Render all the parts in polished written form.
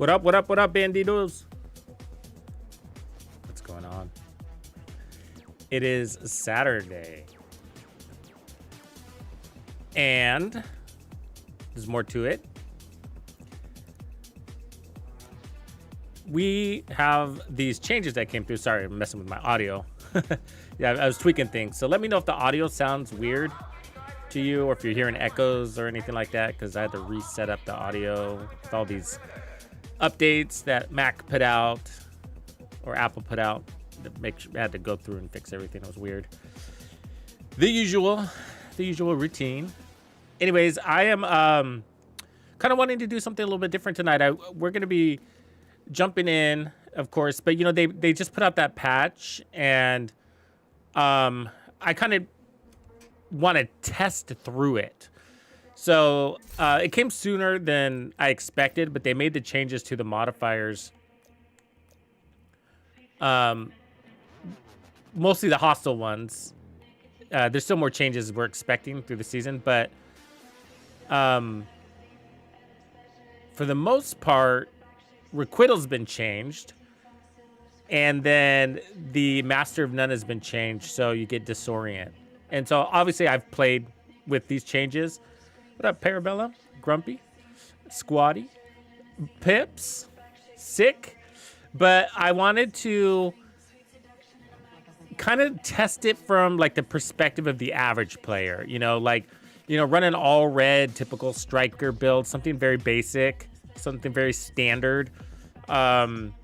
What up, bandidos? What's going on? It is Saturday. And there's more to it. We have these changes that came through. Sorry, I'm messing with my audio. Yeah, I was tweaking things. So let me know if the audio sounds weird to you or if you're hearing echoes or anything like that, because I had to reset up the audio with all these updates that Mac put out or Apple put out. I had to go through and fix everything. It was weird. The usual routine. Anyways, I am kind of wanting to do something a little bit different tonight. We're going to be jumping in, of course, but you know they just put out that patch, and I kind of want to test through it. So it came sooner than I expected, but they made the changes to the modifiers. Mostly the hostile ones. There's still more changes we're expecting through the season, but for the most part, Requital's been changed, and then the Master of None has been changed, so you get Disorient. And so obviously I've played with these changes. What up, Parabella? Grumpy? Squatty? Pips? Sick? But I wanted to kind of test it from like the perspective of the average player, run an all red typical striker build, something very basic, something very standard, kind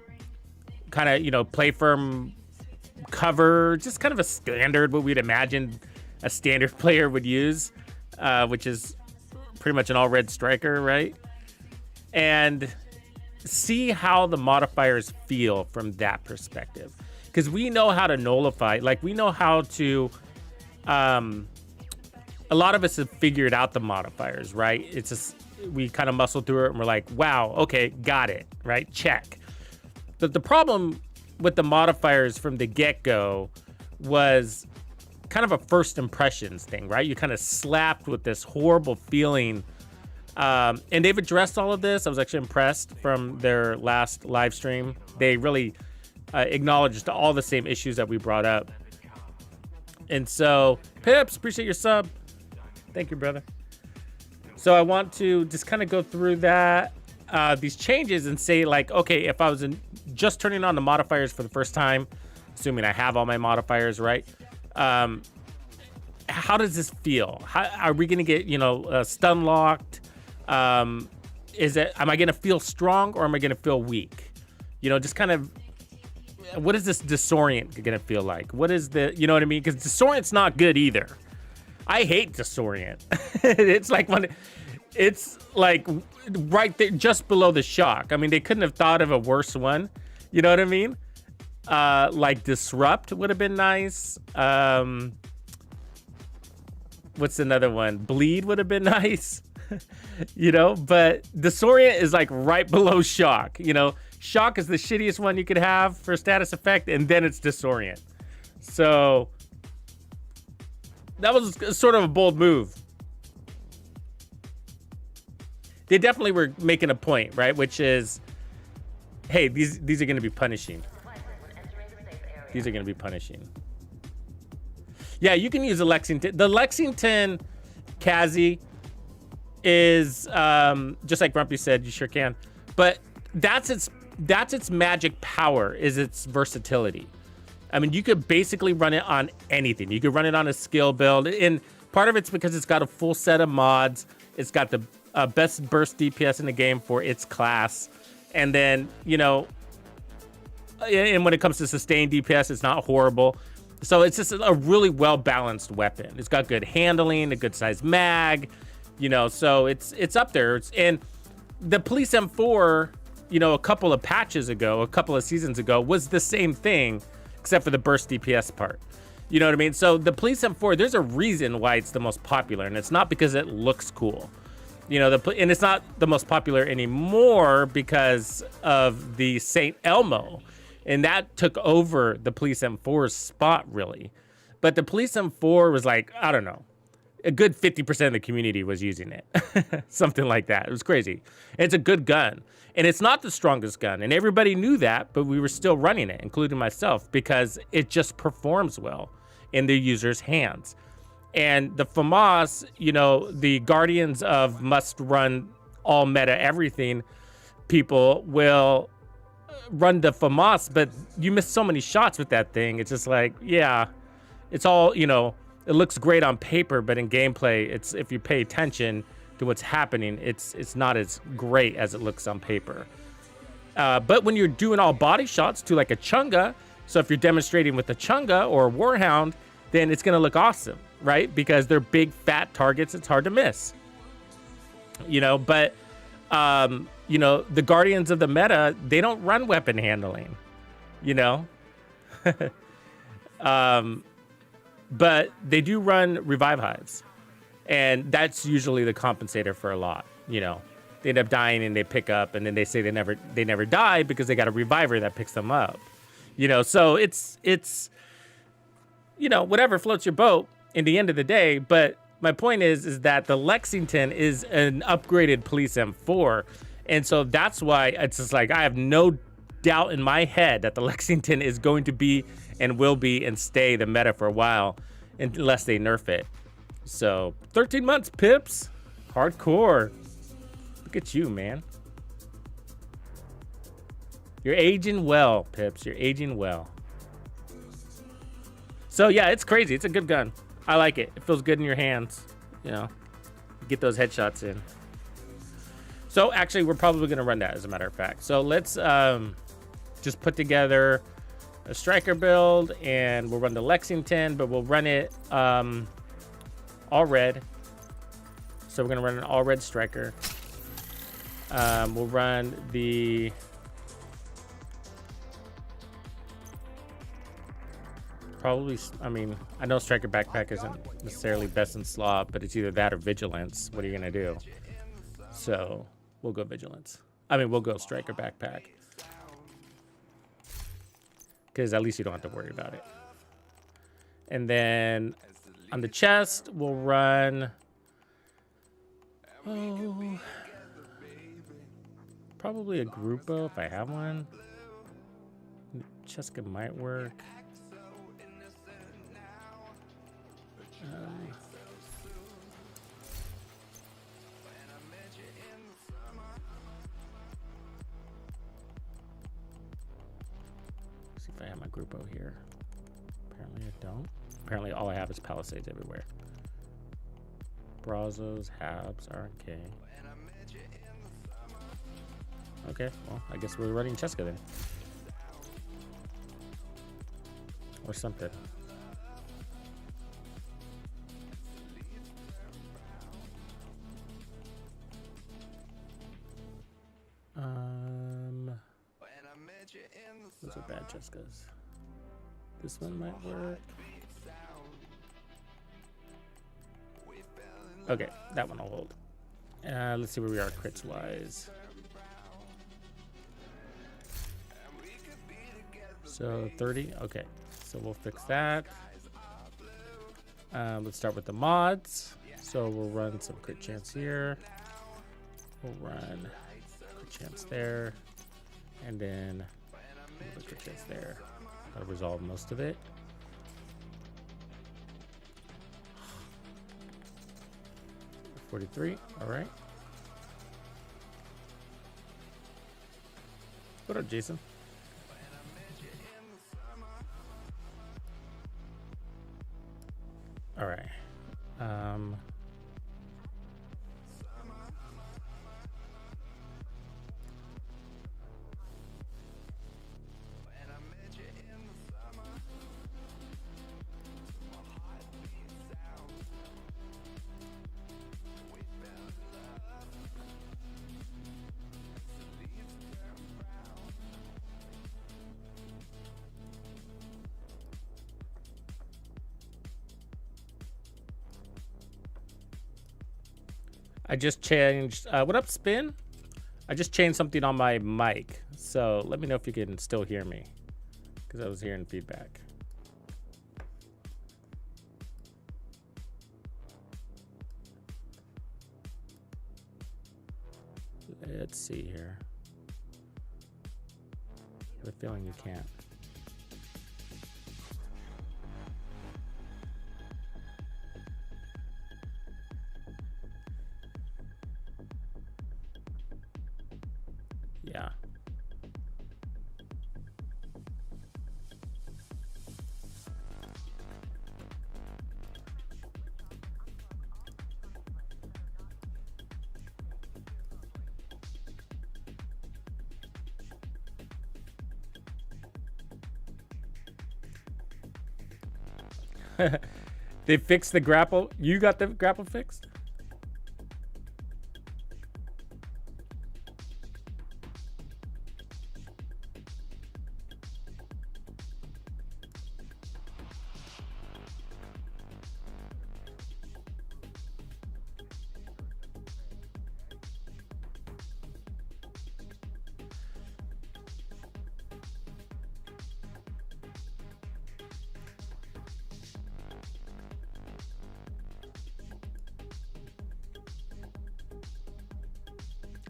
of, play firm cover, just kind of a standard, what we'd imagine a standard player would use, which is pretty much an all red striker, right? And see how the modifiers feel from that perspective. Because we know how to nullify, we know how to, a lot of us have figured out the modifiers, right? It's just, we kind of muscle through it and we're like, wow, okay, got it, right? Check. But the problem with the modifiers from the get-go was kind of a first impressions thing, right? You kind of slapped with this horrible feeling. And they've addressed all of this. I was actually impressed from their last live stream. They really acknowledged all the same issues that we brought up. And so, Pips, appreciate your sub. Thank you, brother. So I want to just kind of go through that, these changes and say, okay, if I was just turning on the modifiers for the first time, assuming I have all my modifiers, right? How does this feel? How are we going to get, stun locked? Am I going to feel strong or am I going to feel weak? Just kind of, what is this disorient going to feel like? What is the, you know what I mean? Because disorient's not good either. I hate disorient. It's like right there, just below the shock. I mean, they couldn't have thought of a worse one. You know what I mean? Like disrupt would have been nice. What's another one? Bleed would have been nice. But disorient is like right below shock. Shock is the shittiest one you could have for status effect, and then it's disorient. So that was sort of a bold move. They definitely were making a point, right? Which is, hey, these are going to be punishing. These are going to be punishing. Yeah, you can use the Lexington. The Lexington Kazi is just like Grumpy said. You sure can, but that's its magic power. Is its versatility. I mean, you could basically run it on anything. You could run it on a skill build, and part of it's because it's got a full set of mods. It's got the best burst DPS in the game for its class, and then and when it comes to sustained DPS, it's not horrible. So it's just a really well-balanced weapon. It's got good handling, a good-sized mag, so it's up there. And the Police M4, a couple of patches ago, a couple of seasons ago, was the same thing, except for the burst DPS part. You know what I mean? So the Police M4, there's a reason why it's the most popular, and it's not because it looks cool. And it's not the most popular anymore because of the St. Elmo. And that took over the Police M4's spot, really. But the Police M4 was like, I don't know. a good 50% of the community was using it. Something like that. It was crazy. And it's a good gun. And it's not the strongest gun. And everybody knew that, but we were still running it, including myself, because it just performs well in the user's hands. And the FAMAS, you know, the guardians of must run all meta everything, people will run the FAMAS, but you miss so many shots with that thing. It's just like, yeah, it's all, you know, it looks great on paper, but in gameplay, it's, if you pay attention to what's happening, it's not as great as it looks on paper. But when you're doing all body shots to like a Chunga, so if you're demonstrating with a Chunga or a Warhound, then it's gonna look awesome, right? Because they're big, fat targets, it's hard to miss. You know, but, you know, the guardians of the meta, they don't run weapon handling, you know? But they do run revive hives. And that's usually the compensator for a lot, you know? They end up dying and they pick up, and then they say they never die because they got a reviver that picks them up. You know, so it's you know, whatever floats your boat in the end of the day. But my point is that the Lexington is an upgraded Police M4. And so that's why it's just like, I have no doubt in my head that the Lexington is going to be and will be and stay the meta for a while unless they nerf it. So 13 months, Pips. Hardcore. Look at you, man. You're aging well, Pips. You're aging well. So yeah, it's crazy. It's a good gun. I like it. It feels good in your hands. You know, get those headshots in. So actually, we're probably going to run that, as a matter of fact. So let's just put together a striker build, and we'll run the Lexington, but we'll run it all red. So we're going to run an all red striker. We'll run the probably, I mean, I know striker backpack isn't necessarily best in slot, but it's either that or vigilance. What are you going to do? So we'll go vigilance. I mean, we'll go striker backpack, because at least you don't have to worry about it. And then on the chest, we'll run probably a Grupo if I have one. Cheska might work. See if I have my Grupo here. Apparently I don't. Apparently all I have is Palisades everywhere. Brazos, Habs, RK. Okay, well, I guess we're running Cheska then. Or something. Those are bad Cheskas. This one might work. Okay, that one I'll hold. Let's see where we are crits wise. So 30, okay. So we'll fix that. Let's start with the mods. So we'll run some crit chance here. We'll run crit chance there. And then the crit chance there. That'll resolve most of it. $43, all right. What up, Jason? All right. I just changed, what up, Spin? I just changed something on my mic, so let me know if you can still hear me, because I was hearing feedback. Let's see here. I have a feeling you can't. Yeah. They fixed the grapple. You got the grapple fixed?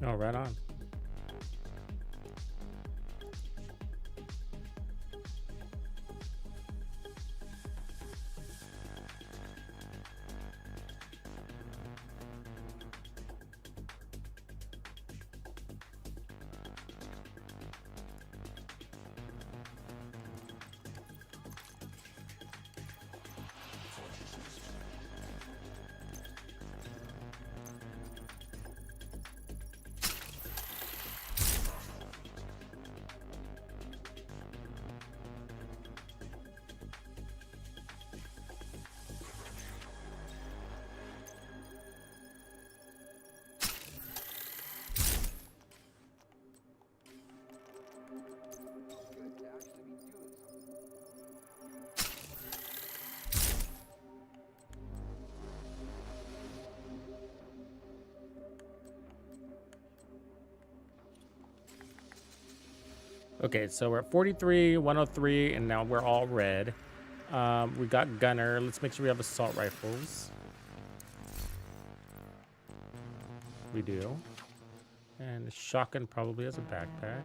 Oh, right on. Okay, so we're at 43, 103, and now we're all red. We got gunner. Let's make sure we have assault rifles. We do. And shotgun probably has a backpack.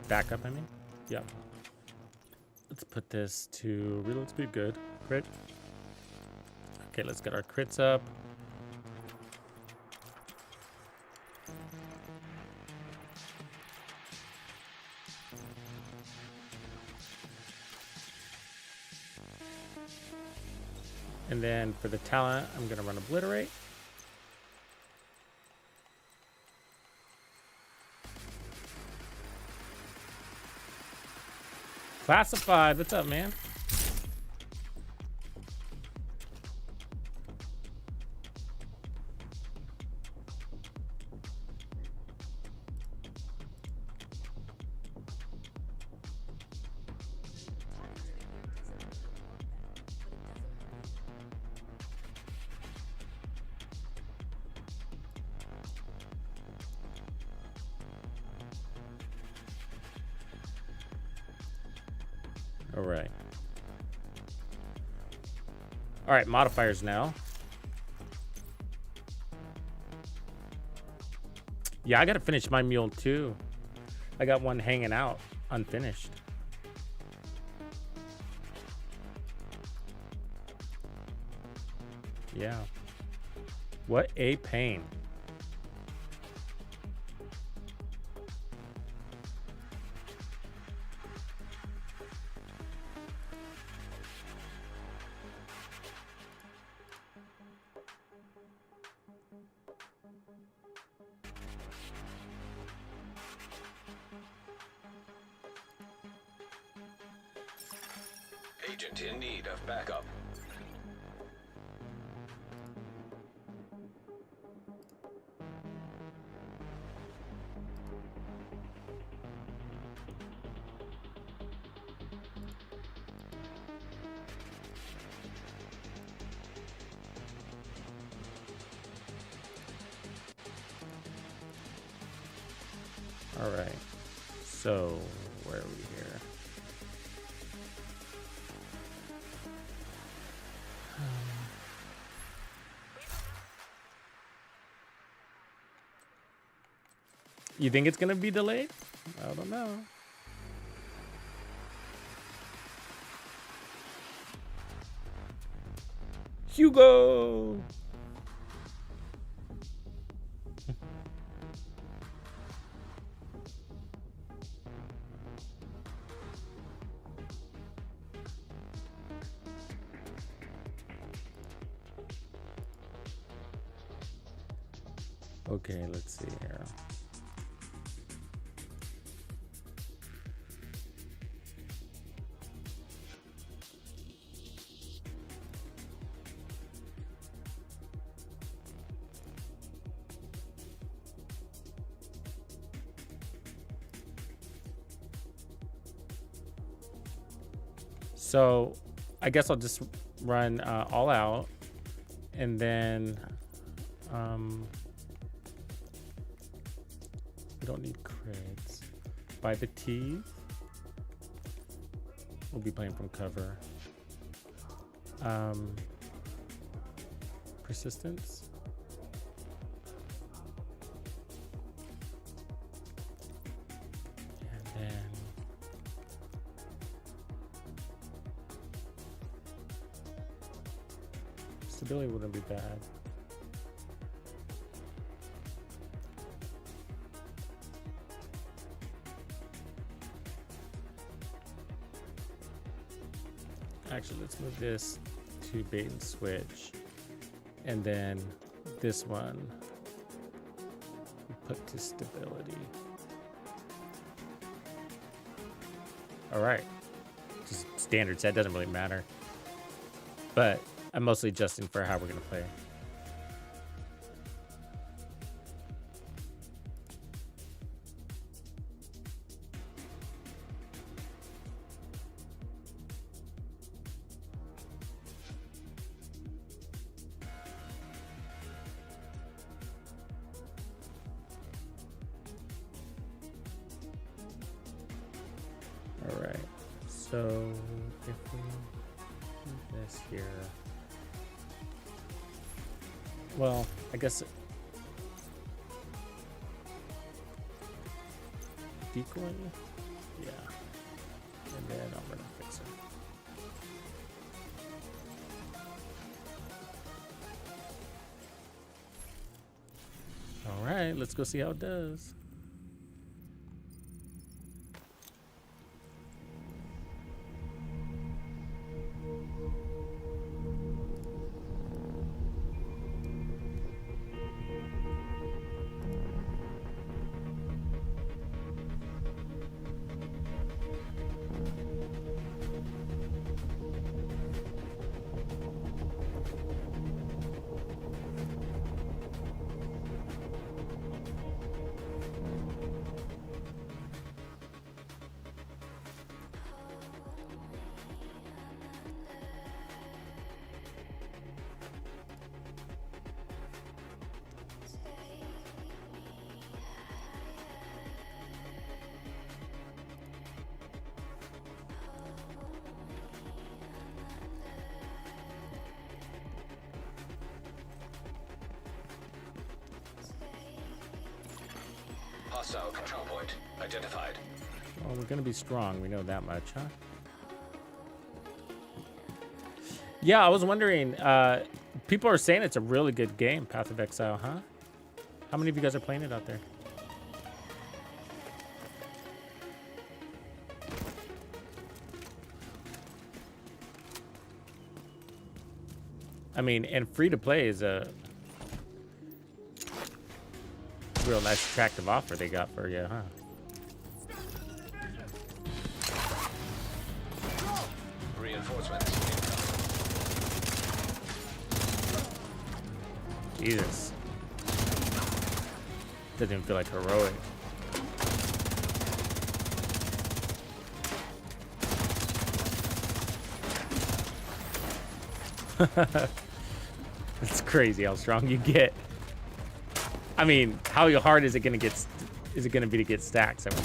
Backup, I mean. Yep. Let's put this to reload speed. Good. Crit. Okay, let's get our crits up. And then for the talent, I'm going to run obliterate. Classified, what's up, man? All right, modifiers now. Yeah, I gotta finish my mule too. I got one hanging out, unfinished. Yeah. What a pain. Agent in need of backup. All right. So, where are we here? You think it's gonna be delayed? I don't know. Hugo! Okay, let's see here. So I guess I'll just run all out, and then we don't need crits. By the teeth, we'll be playing from cover. Persistence. And then stability wouldn't be bad. Actually, let's move this to bait and switch. And then this one we put to stability. All right. Just standard set, doesn't really matter. But I'm mostly adjusting for how we're going to play. All right. So if we do this here. Well, I guess decoy, yeah, and then I'm gonna fix it. All right, let's go see how it does. Hostile control point identified. Well, we're gonna be strong. We know that much, huh? Yeah, I was wondering. People are saying it's a really good game, Path of Exile, huh? How many of you guys are playing it out there? I mean, and free to play is a real nice attractive offer they got for you, huh? Reinforcements. Jesus. Doesn't even feel like heroic. It's crazy how strong you get. I mean, how hard is it gonna get? Is it gonna be to get stacks? I mean,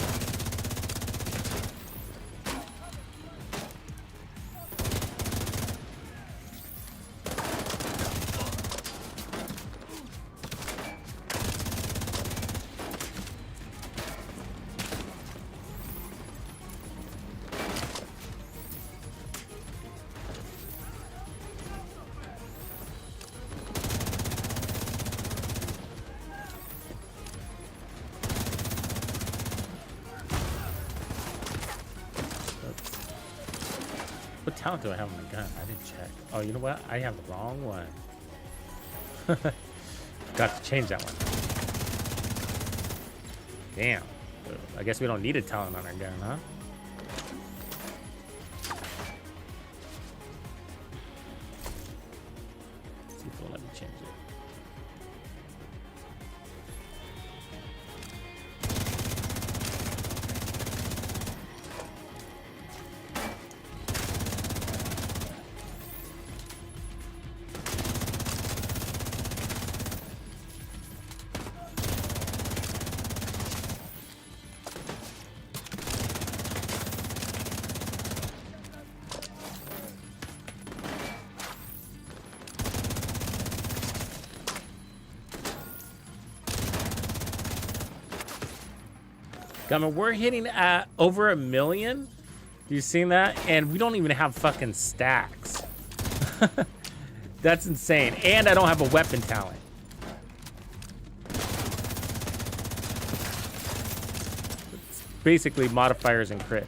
What talent do I have on my gun? I didn't check. Oh, you know what? I have the wrong one. Got to change that one. Damn. I guess we don't need a talent on our gun, huh? Let's see if it'll let me change it. I mean, we're hitting at over 1 million. You seen that? And we don't even have fucking stacks. That's insane. And I don't have a weapon talent. It's basically modifiers and crits.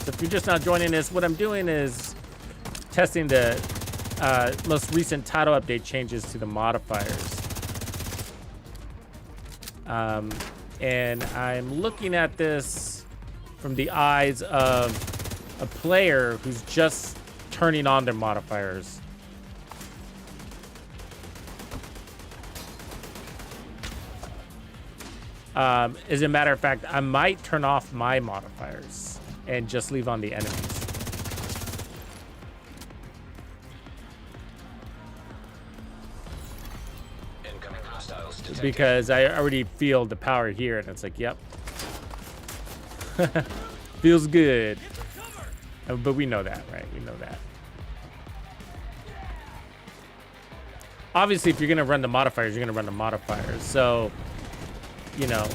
If you're just now joining us, what I'm doing is testing the most recent title update changes to the modifiers. And I'm looking at this from the eyes of a player who's just turning on their modifiers. As a matter of fact, I might turn off my modifiers and just leave on the enemies. Incoming hostiles detected. Because I already feel the power here, and it's like, yep. Feels good. But we know that, right? We know that. Obviously, if you're gonna run the modifiers, you're gonna run the modifiers. So, you know,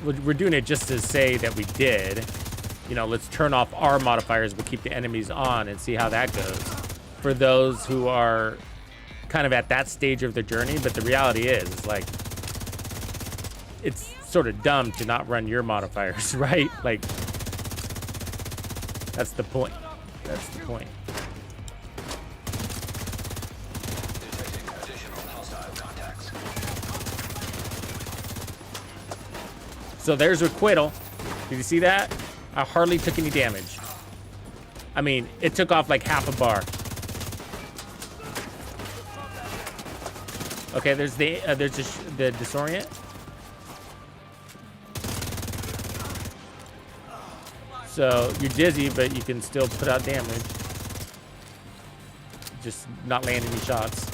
we're doing it just to say that we did. You know, let's turn off our modifiers but keep the enemies on and see how that goes for those who are kind of at that stage of the journey. But the reality is like, it's sort of dumb to not run your modifiers, right? Like, that's the point. That's the point. Detecting additional hostile contacts. So there's Requital. Did you see that? I hardly took any damage. I mean, it took off like half a bar. Okay, there's the disorient. So you're dizzy, but you can still put out damage. Just not land any shots.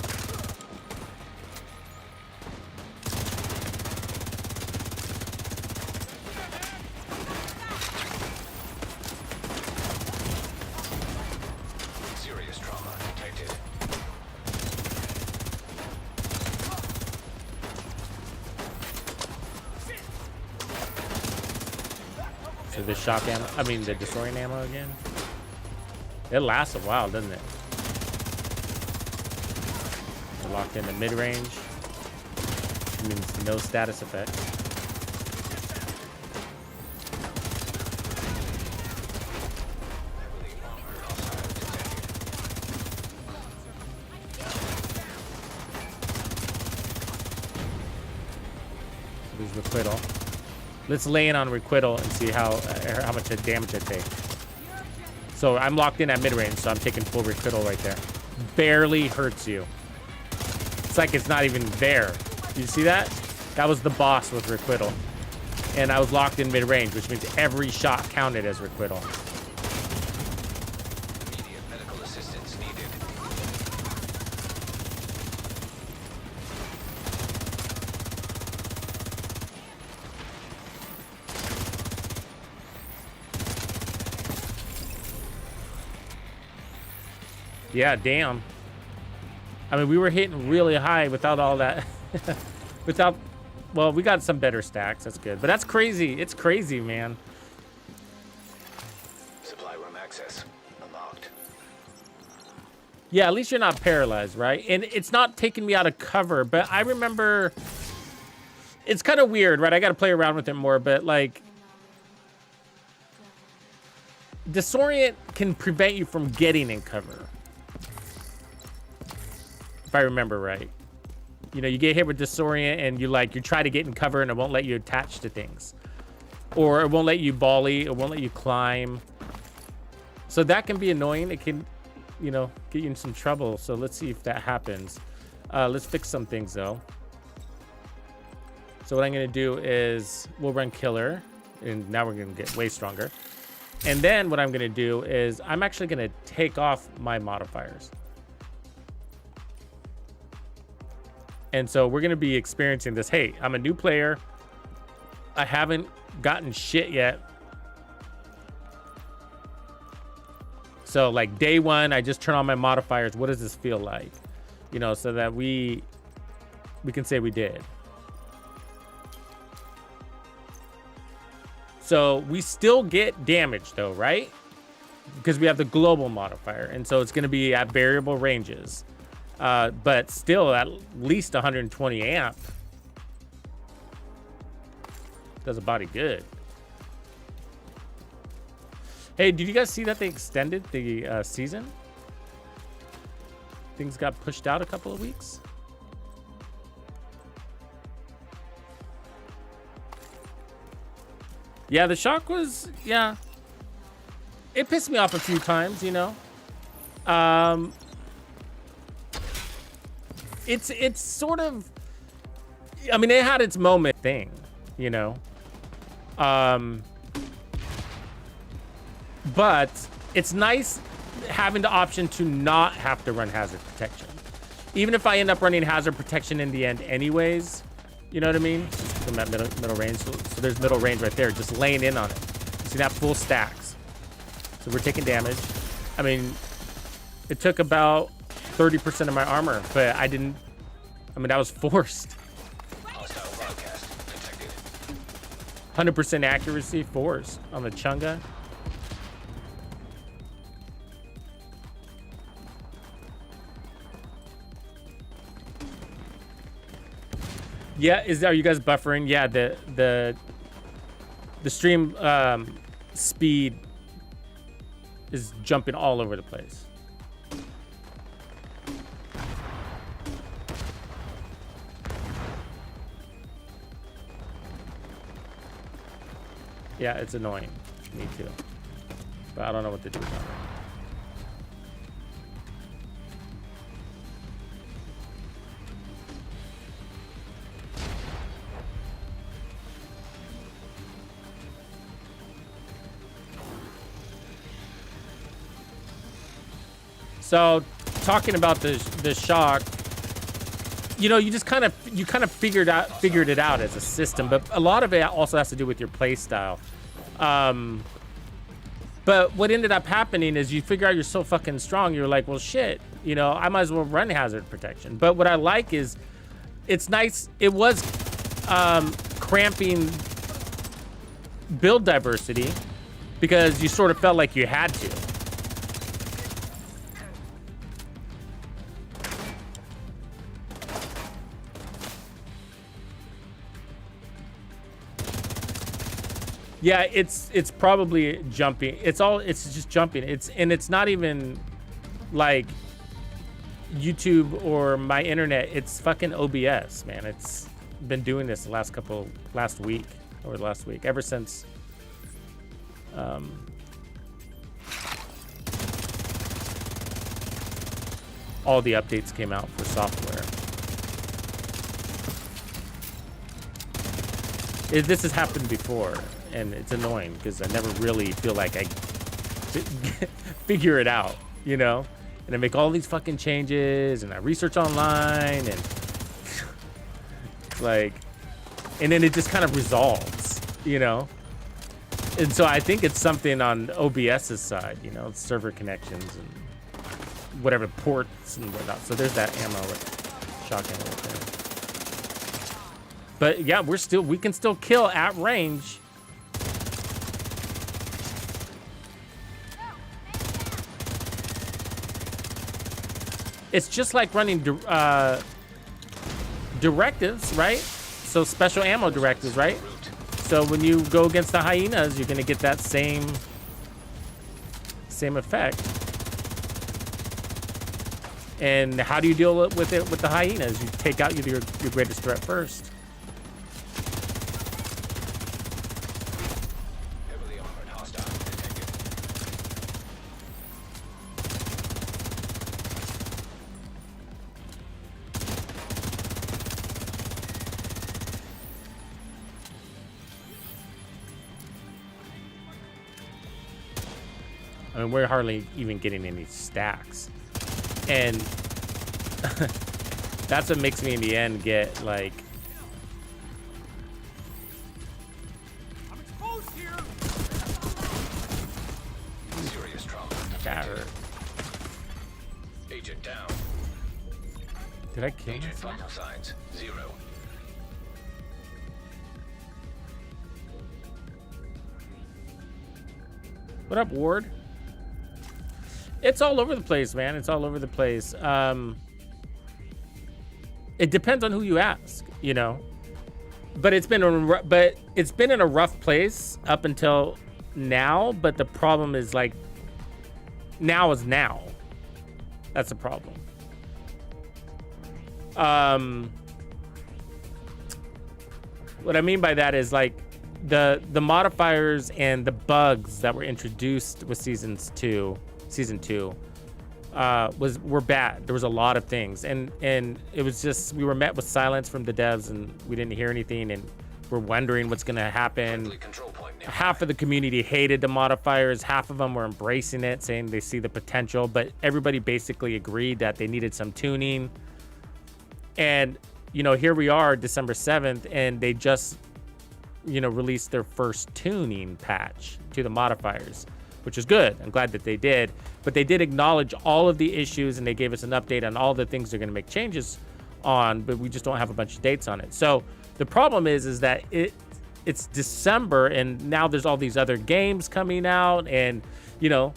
Serious trauma detected. So the shock ammo, I mean the disorient ammo again. It lasts a while, doesn't it? We're locked into mid-range. Which means no status effect. There's Requital. Let's lay in on Requital and see how much damage I take. So I'm locked in at mid-range, so I'm taking full Requital right there. Barely hurts you. It's like it's not even there. You see that? That was the boss with Requital. And I was locked in mid-range, which means every shot counted as Requital. Immediate medical assistance needed. Yeah, damn. I mean, we were hitting really high without all that. Without, well, we got some better stacks. That's good. But that's crazy. It's crazy, man. Supply room access unlocked. Yeah, at least you're not paralyzed, right? And it's not taking me out of cover, but I remember... It's kind of weird, right? I got to play around with it more, but like... Disorient can prevent you from getting in cover. If I remember right. You know, you get hit with Disorient and you try to get in cover and it won't let you attach to things. Or it won't let you volley, it won't let you climb. So that can be annoying. It can, you know, get you in some trouble. So let's see if that happens. Let's fix some things though. So what I'm gonna do is we'll run Killer, and now we're gonna get way stronger. And then what I'm gonna do is I'm actually gonna take off my modifiers. And so we're gonna be experiencing this. Hey, I'm a new player. I haven't gotten shit yet. So like day one, I just turn on my modifiers. What does this feel like? You know, so that we can say we did. So we still get damage though, right? Because we have the global modifier. And so it's gonna be at variable ranges. But still at least 120 amp. Does a body good. Hey, did you guys see that they extended the season? Things got pushed out a couple of weeks. Yeah, the shock was, yeah. It pissed me off a few times, you know. It's sort of, I mean, it had its moment thing, you know. But it's nice having the option to not have to run hazard protection. Even if I end up running hazard protection in the end anyways, you know what I mean? From that middle range. So there's middle range right there, just laying in on it. See that? Full stacks. So we're taking damage. I mean, it took about 30% of my armor, but I mean, that was forced. Hostile broadcast detected. 100% accuracy forced on the Chunga. Yeah, are you guys buffering? Yeah, the stream speed is jumping all over the place. Yeah, it's annoying. Me too. But I don't know what to do about it. So, talking about the shock, you know, you just kind of figured it out as a system, but a lot of it also has to do with your play style. But what ended up happening is you figure out you're so fucking strong, you're like, well, shit, you know, I might as well run hazard protection. But what I like is, it's nice. It was cramping build diversity because you sort of felt like you had to. Yeah, it's probably jumping. It's just jumping. It's not even like YouTube or my internet. It's fucking OBS, man. It's been doing this the last week, ever since all the updates came out for software. This has happened before. And it's annoying because I never really feel like I figure it out, you know? And I make all these fucking changes and I research online and like, and then it just kind of resolves, you know? And so I think it's something on OBS's side, you know, server connections and whatever ports and whatnot. So there's that ammo with shotgun right there. But yeah, we can still kill at range. It's just like running directives, right? So special ammo directives, right? So when you go against the hyenas, you're gonna get that same effect. And how do you deal with it with the hyenas? You take out your greatest threat first. Heavily armored hostile detected. I mean, we're hardly even getting any stacks. And that's what makes me in the end get like, I'm exposed here. Serious trauma. that hurt. Agent down. Did I kill Agent myself? vital signs 0. What up, Ward? It's all over the place, man. It's all over the place. It depends on who you ask, you know. But it's been in a rough place up until now. But the problem is like, now is now. That's the problem. What I mean by that is like the modifiers and the bugs that were introduced with season 2 were bad. There was a lot of things, and it was just, we were met with silence from the devs, and we didn't hear anything, and we're wondering what's gonna happen. Control point now. Half of the community hated the modifiers, half of them were embracing it, saying they see the potential, but everybody basically agreed that they needed some tuning. And you know, here we are, December 7th, and they just, you know, released their first tuning patch to the modifiers, which is good. I'm glad that they did, but they did acknowledge all of the issues, and they gave us an update on all the things they're going to make changes on, but we just don't have a bunch of dates on it. So the problem is that it's December, and now there's all these other games coming out, and you know,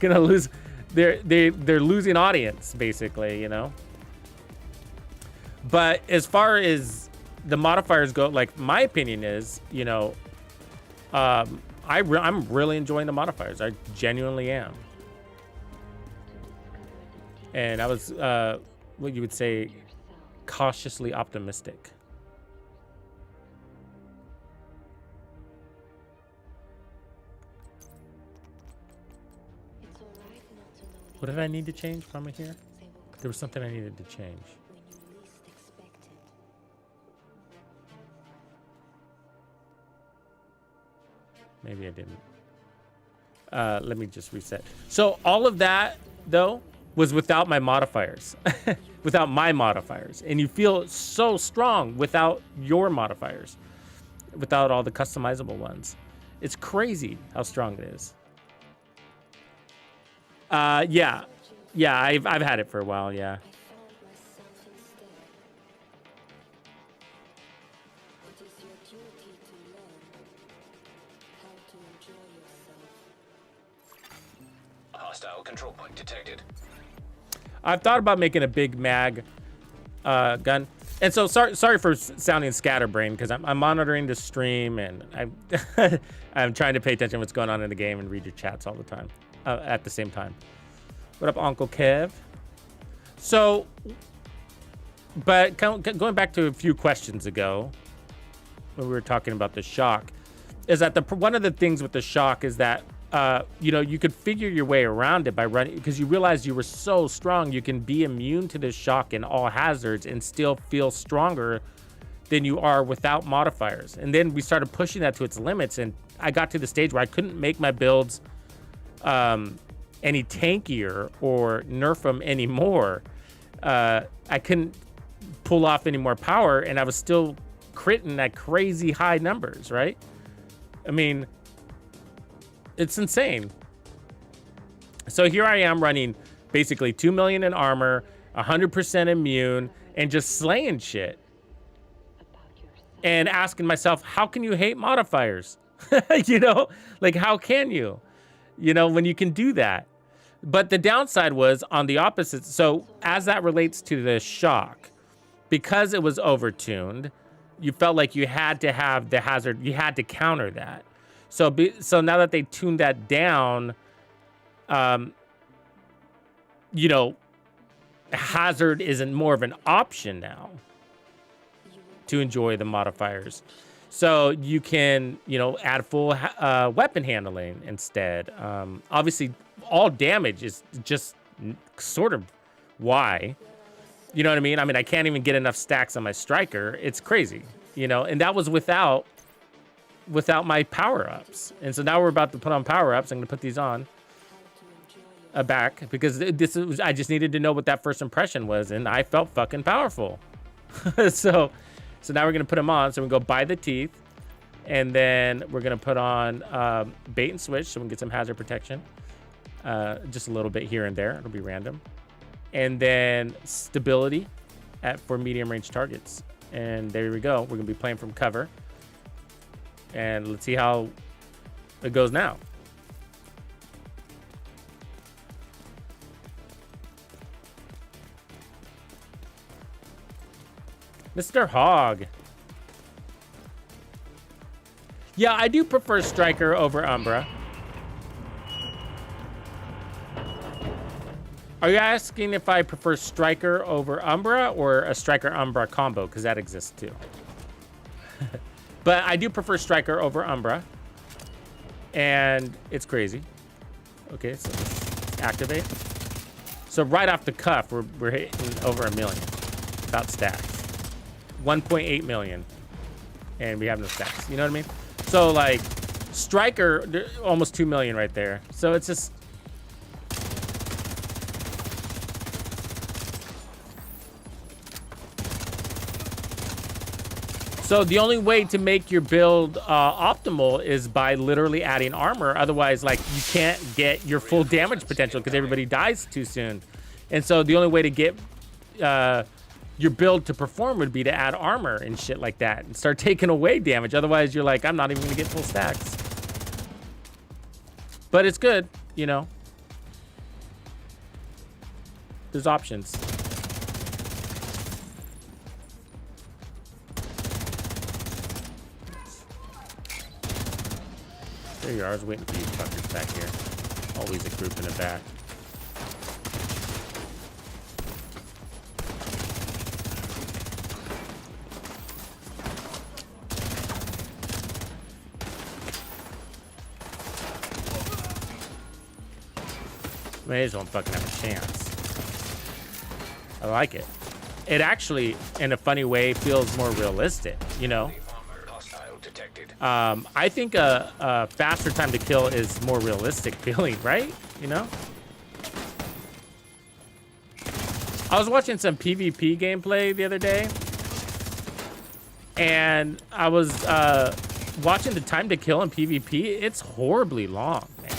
gonna lose. They're losing audience basically, you know. But as far as the modifiers go, like my opinion is, you know, I'm really enjoying the modifiers. I genuinely am. And I was, what you would say, cautiously optimistic. What did I need to change from here? There was something I needed to change. Maybe I didn't. Let me just reset. So all of that, though, was without my modifiers. Without my modifiers. And you feel so strong without your modifiers. Without all the customizable ones. It's crazy how strong it is. Yeah. Yeah, I've had it for a while, yeah. Hostile control point detected. I've thought about making a big mag gun. And so sorry for sounding scatterbrained, because I'm monitoring the stream, and I'm trying to pay attention to what's going on in the game and read your chats all the time at the same time. What up, Uncle Kev? So, but going back to a few questions ago, when we were talking about the shock, is that one of the things with the shock is that you know, you could figure your way around it by running, because you realize you were so strong, you can be immune to this shock in all hazards and still feel stronger than you are without modifiers. And then we started pushing that to its limits, and I got to the stage where I couldn't make my builds any tankier or nerf them anymore. I couldn't pull off any more power, and I was still critting at crazy high numbers, right? I mean, it's insane. So here I am running basically 2 million in armor, 100% immune, and just slaying shit. And asking myself, how can you hate modifiers? You know, like, how can you? You know, when you can do that. But the downside was on the opposite. So as that relates to the shock, because it was overtuned, you felt like you had to have the hazard. You had to counter that. So now that they tuned that down, you know, hazard isn't more of an option now to enjoy the modifiers. So you can, you know, add full weapon handling instead. Obviously, all damage is just sort of why. You know what I mean? I mean, I can't even get enough stacks on my striker. It's crazy, you know? And that was without my power-ups. And so now we're about to put on power-ups. I'm going to put these on back because I just needed to know what that first impression was, and I felt fucking powerful. So now we're going to put them on. So we go buy the teeth, and then we're going to put on bait and switch so we can get some hazard protection. Just a little bit here and there. It'll be random. And then stability for medium range targets. And there we go. We're going to be playing from cover. And let's see how it goes now. Mr. Hog. Yeah, I do prefer Striker over Umbra. Are you asking if I prefer Striker over Umbra or a Striker-Umbra combo? Because that exists too. But I do prefer Striker over Umbra. And it's crazy. Okay, so let's activate. So right off the cuff, we're hitting over 1 million. Without stacks. 1.8 million. And we have no stacks. You know what I mean? So like, Striker, almost 2 million right there. So it's just... So the only way to make your build optimal is by literally adding armor. Otherwise, like, you can't get your full damage potential because everybody dies too soon. And so the only way to get your build to perform would be to add armor and shit like that and start taking away damage. Otherwise, you're like, I'm not even gonna get full stacks. But it's good, you know. There's options. There you are. I was waiting for you fuckers back here. Always a group in the back. Man, they just don't fucking have a chance. I like it. It actually, in a funny way, feels more realistic, you know? I think a faster time to kill is more realistic feeling, right? You know? I was watching some PvP gameplay the other day, and I was watching the time to kill in PvP. It's horribly long, man.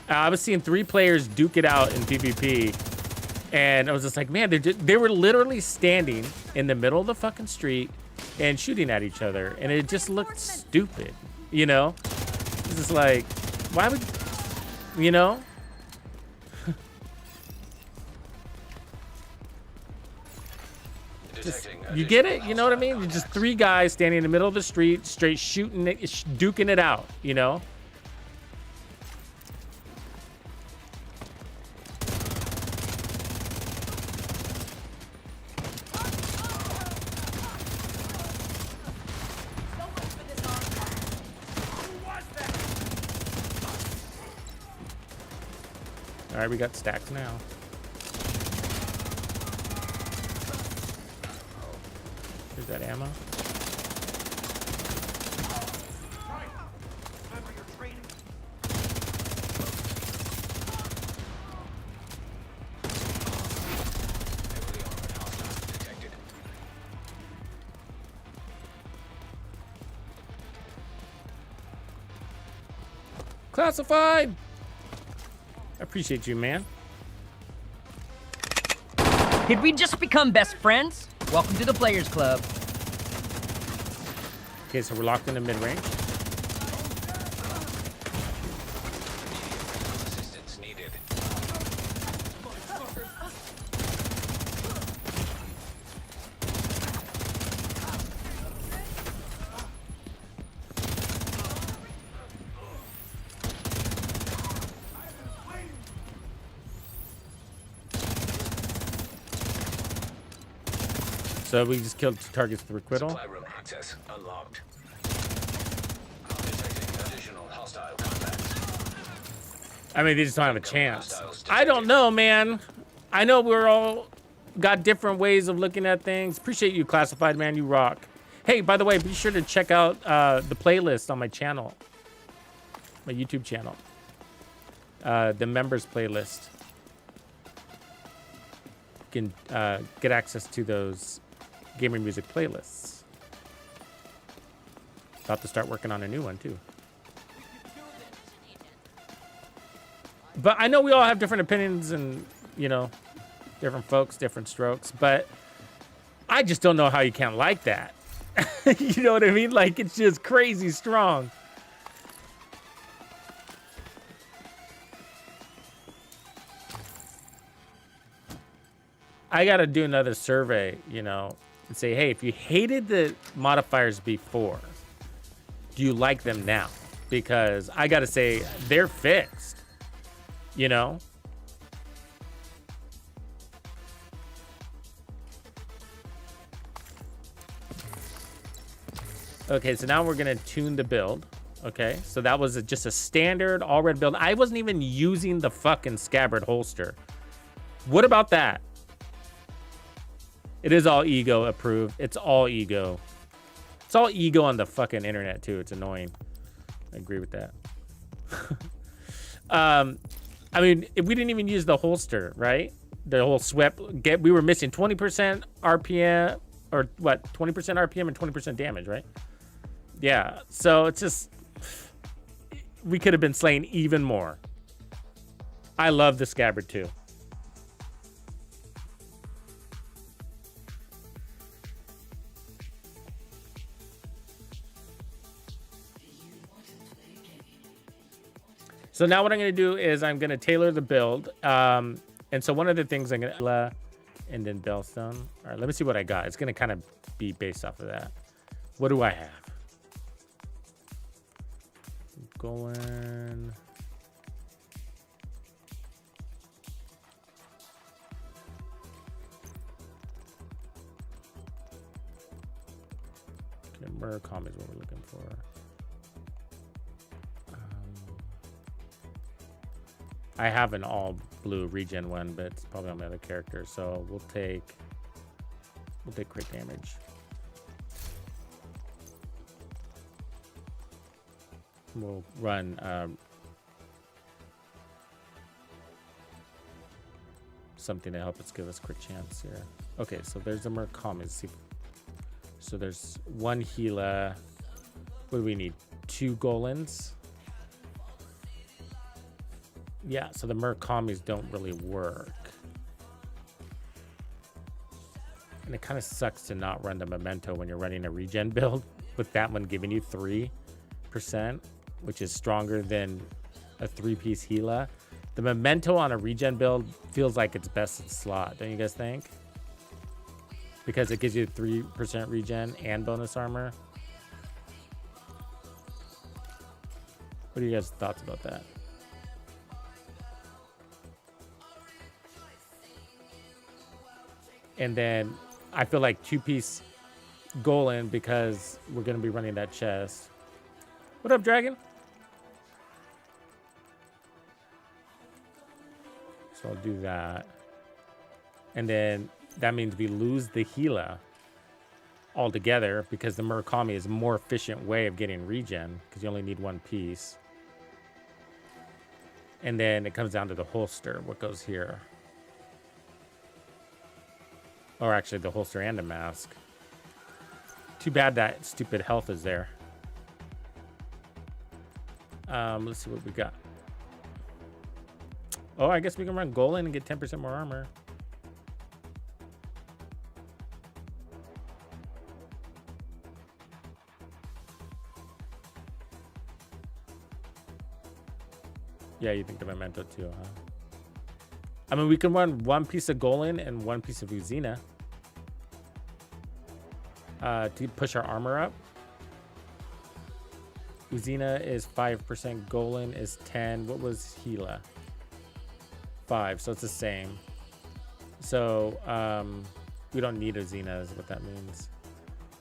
I was seeing 3 players duke it out in PvP, and I was just like, man, they were literally standing in the middle of the fucking street and shooting at each other, and it just looked stupid, you know? It's just like, why would, you know? Just, you get it? You know what I mean? You're just 3 guys standing in the middle of the street, straight shooting it, duking it out, you know? All right, we got stacks now. Here's that ammo. Classified. I appreciate you, man. Did we just become best friends? Welcome to the Players Club. Okay, so we're locked into mid-range. Assistance needed. So we just killed 2 targets with requital. Supply room access unlocked. Detecting additional hostile contacts. I mean, they just don't have a chance. I don't know, man. I know we're all got different ways of looking at things. Appreciate you, Classified, man. You rock. Hey, by the way, be sure to check out the playlist on my channel, my YouTube channel, the members playlist. You can get access to those gamer music playlists. About to start working on a new one too. But I know we all have different opinions and, you know, different folks, different strokes, but I just don't know how you can't like that. You know what I mean? Like, it's just crazy strong. I got to do another survey, you know, and say, hey, if you hated the modifiers before, do you like them now? Because I got to say, they're fixed, you know? Okay, so now we're going to tune the build. Okay, so that was just a standard all red build. I wasn't even using the fucking scabbard holster. What about that? It is all ego approved. It's all ego. It's all ego on the fucking internet too. It's annoying. I agree with that. I mean, if we didn't even use the holster, right? The whole swept. We were missing 20% RPM, or what? 20% RPM and 20% damage, right? Yeah. So it's just, we could have been slaying even more. I love the scabbard too. So now what I'm going to do is I'm going to tailor the build. And so one of the things I'm going to, and then Bellstone. All right, let me see what I got. It's going to kind of be based off of that. What do I have? Going. Okay, Murakami is what we're looking for. I have an all blue regen one, but it's probably on my other character. So we'll take crit damage. We'll run something to help us give us crit chance here. Okay, so there's the Murakami. So there's one Gila. What do we need? 2 Golans. Yeah, so the Murakamis don't really work. And it kind of sucks to not run the Memento when you're running a regen build, with that one giving you 3%, which is stronger than a 3-piece Gila. The Memento on a regen build feels like it's best in slot, don't you guys think? Because it gives you 3% regen and bonus armor. What are you guys' thoughts about that? And then I feel like 2-piece Golan because we're going to be running that chest. What up, Dragon? So I'll do that. And then that means we lose the Gila altogether because the Murakami is a more efficient way of getting regen because you only need 1 piece. And then it comes down to the holster. What goes here? Or actually the holster and the mask. Too bad that stupid health is there. Let's see what we got. Oh, I guess we can run Golan and get 10% more armor. Yeah, you think the Memento too, huh? I mean, we can run one piece of Golan and one piece of Uzina to push our armor up. Uzina is 5%, Golan is 10. What was Gila? 5, so it's the same. So we don't need Uzina is what that means.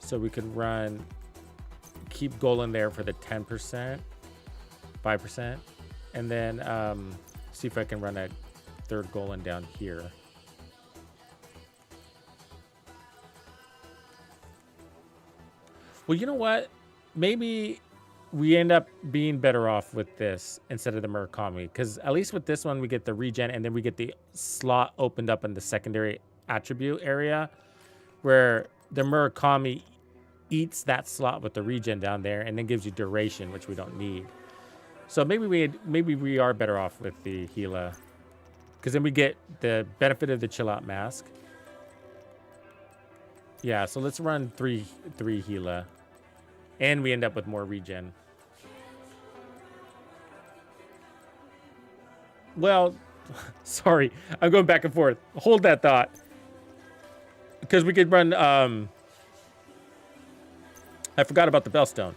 So we could run, keep Golan there for the 10%, 5%. And then see if I can run a third Golan down here. Well, you know what? Maybe we end up being better off with this instead of the Murakami. Because at least with this one, we get the regen and then we get the slot opened up in the secondary attribute area where the Murakami eats that slot with the regen down there and then gives you duration, which we don't need. So maybe we are better off with the Gila, because then we get the benefit of the chill out mask. Yeah, so let's run three Gila, and we end up with more regen. Well, sorry, I'm going back and forth. Hold that thought, because we could run. I forgot about the Bellstone.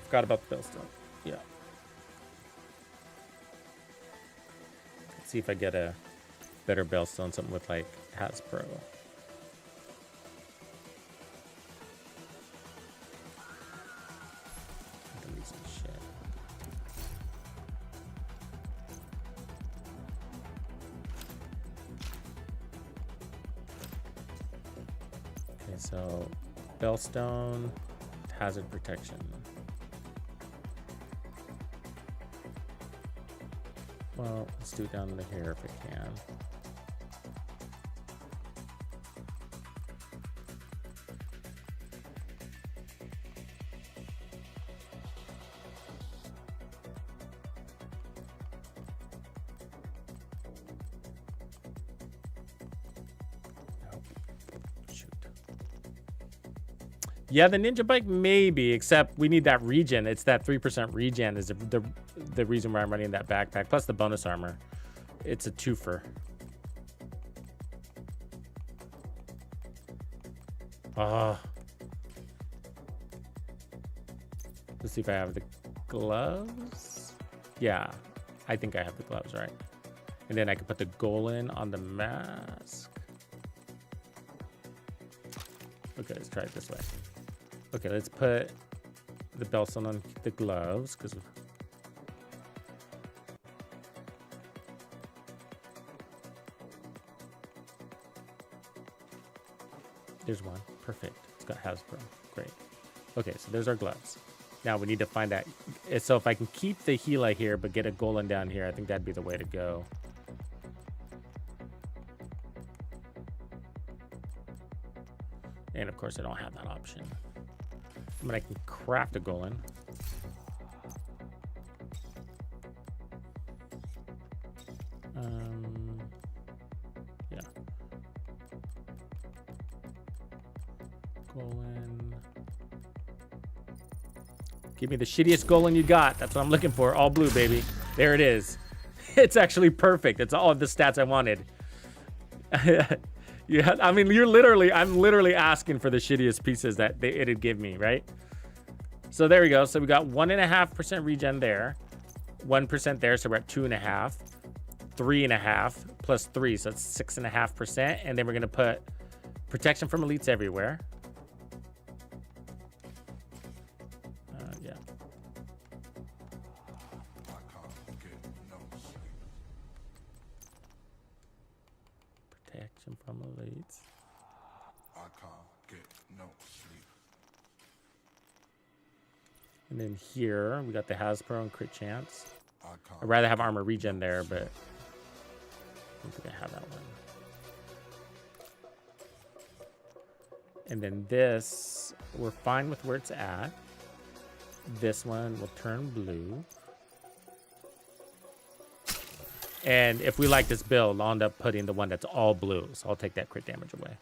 Forgot about the Bellstone. Yeah. Let's see if I get a better Bellstone, something with like Hasbro. Delete some shit. Okay, so Bellstone, hazard protection. Well, let's do it down in the hair if I can. Nope. Shoot. Yeah, the Ninja Bike maybe, except we need that regen. It's that 3% regen is the reason why I'm running that backpack, plus the bonus armor. It's a twofer. Oh. Let's see if I have the gloves. Yeah, I think I have the gloves, right? And then I can put the Golan on the mask. Okay, let's try it this way. Okay, let's put the Bellstone on the gloves, because there's one. Perfect. It's got Hasbro. Great. Okay, so there's our gloves. Now we need to find that. So if I can keep the Gila here, but get a Golan down here, I think that'd be the way to go. And of course, I don't have that option. I mean, I can craft a Golan. Yeah. Golan. Give me the shittiest Golan you got. That's what I'm looking for. All blue, baby. There it is. It's actually perfect. It's all of the stats I wanted. Yeah, I mean, I'm literally asking for the shittiest pieces that it'd give me, right? So there we go. So we got 1.5% regen there, 1% there. So we're at 2.5, 3.5 plus 3. So it's 6.5%. And then we're going to put protection from elites everywhere. Yeah. Protection from elites. I can't get no sleep. And then here we got the Hasbro and crit chance. I I'd rather have armor regen there, but I don't think I have that one. And then this, we're fine with where it's at. this one will turn blue. And if we like this build, I'll end up putting the one that's all blue. So I'll take that crit damage away.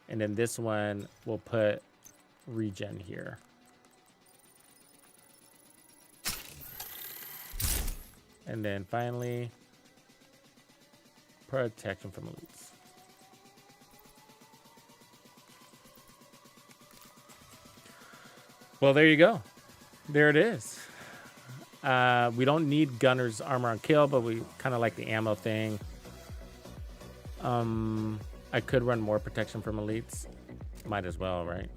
And then this one, we'll put regen here. And then finally, protection from elites. Well, there you go. There it is. We don't need Gunner's armor on kill, but we kind of like the ammo thing. I could run more protection from elites. Might as well, right?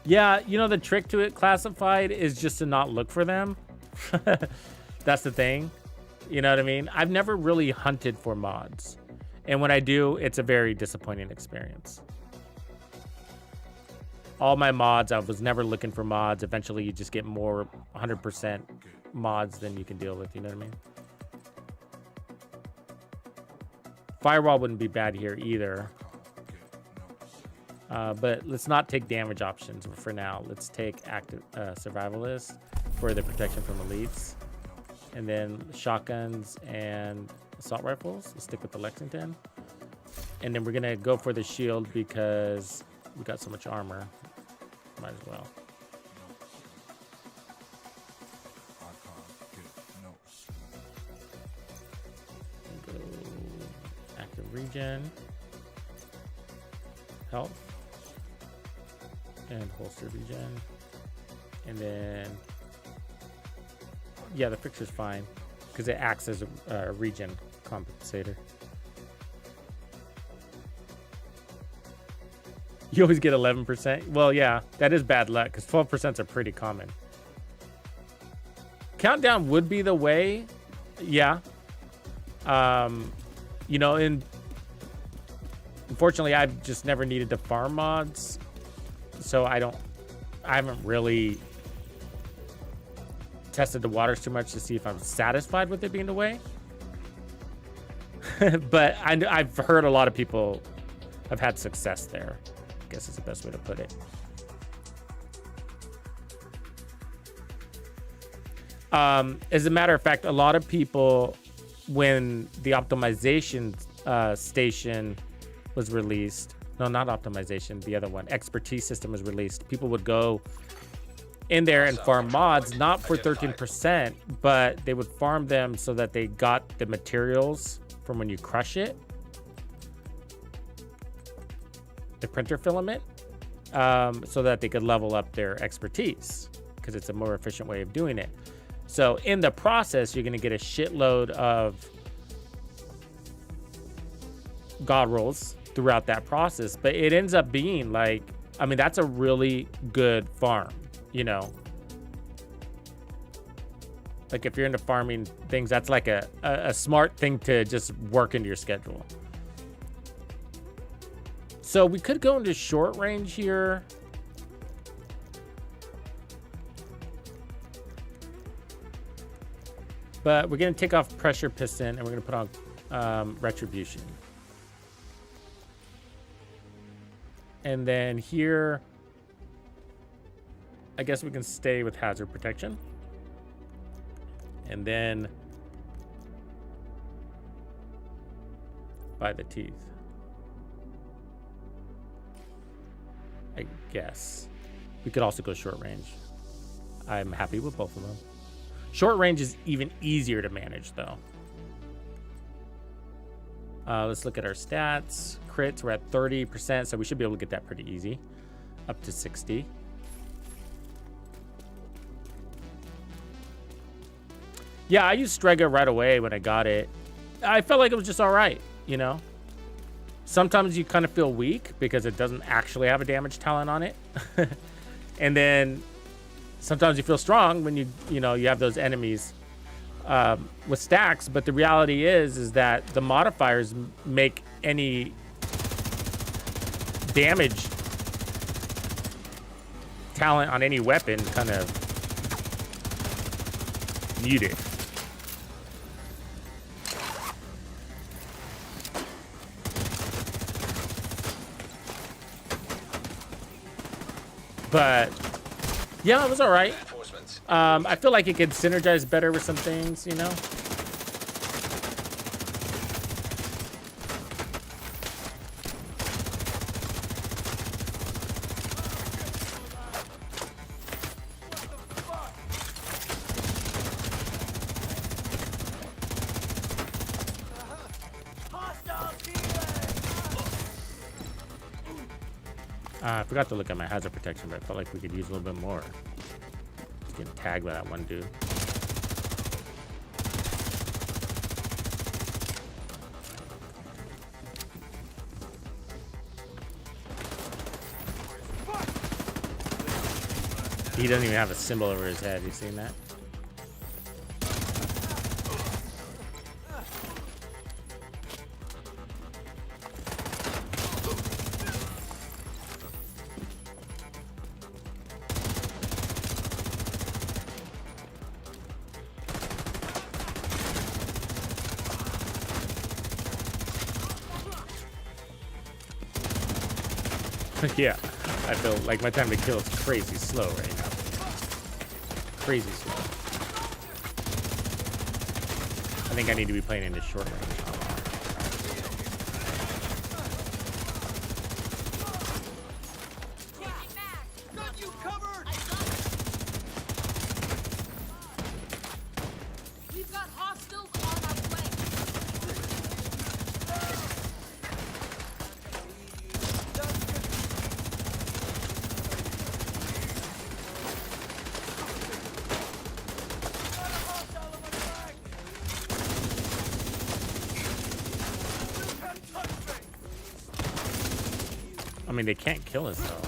Yeah, you know, the trick to it, classified, is just to not look for them. That's the thing. You know what I mean? I've never really hunted for mods. And when I do, it's a very disappointing experience. All my mods, I was never looking for mods. Eventually, you just get more 100% mods than you can deal with. You know what I mean? Firewall wouldn't be bad here either. But let's not take damage options for now. Let's take active survivalist for the protection from elites. And then shotguns and assault rifles. Let's stick with the Lexington. And then we're going to go for the shield because we got so much armor. Might as well. Go active regen. Health. And holster regen. And then, yeah, the fixture's fine because it acts as a regen compensator. You always get 11%. Well, yeah, that is bad luck because 12% are pretty common. Countdown would be the way. Yeah. You know, unfortunately, I've just never needed to farm mods. So I haven't really tested the waters too much to see if I'm satisfied with it being the way. But I've heard a lot of people have had success there. I guess is the best way to put it. As a matter of fact, a lot of people, when the optimization station was released, no, not optimization, the other one, expertise system was released, people would go in there and farm mods, not for 13%, but they would farm them so that they got the materials from when you crush it, the printer filament, so that they could level up their expertise because it's a more efficient way of doing it. So in the process, you're going to get a shitload of god rolls throughout that process, but it ends up being like, I mean, that's a really good farm, you know. Like if you're into farming things, that's like a smart thing to just work into your schedule. So we could go into short range here. But we're going to take off pressure piston and we're going to put on retribution. And then here, I guess we can stay with hazard protection. And then by the teeth. I guess. We could also go short range. I'm happy with both of them. Short range is even easier to manage though. Let's look at our stats. Crits, we're at 30%, so we should be able to get that pretty easy. Up to 60. Yeah, I used Strega right away when I got it. I felt like it was just all right, you know? Sometimes you kind of feel weak because it doesn't actually have a damage talent on it. And then sometimes you feel strong when you have those enemies with stacks, but the reality is that the modifiers make any damage talent on any weapon kind of muted. But yeah, it was all right. Reinforcements. I feel like it could synergize better with some things, you know? I forgot to look at my hazard protection, but I felt like we could use a little bit more. Just getting tagged by that one dude. He doesn't even have a symbol over his head. You seen that? Yeah, I feel like my time to kill is crazy slow right now. Crazy slow. I think I need to be playing into short range. Got you covered! We've got hostiles on our way. I mean, they can't kill us though.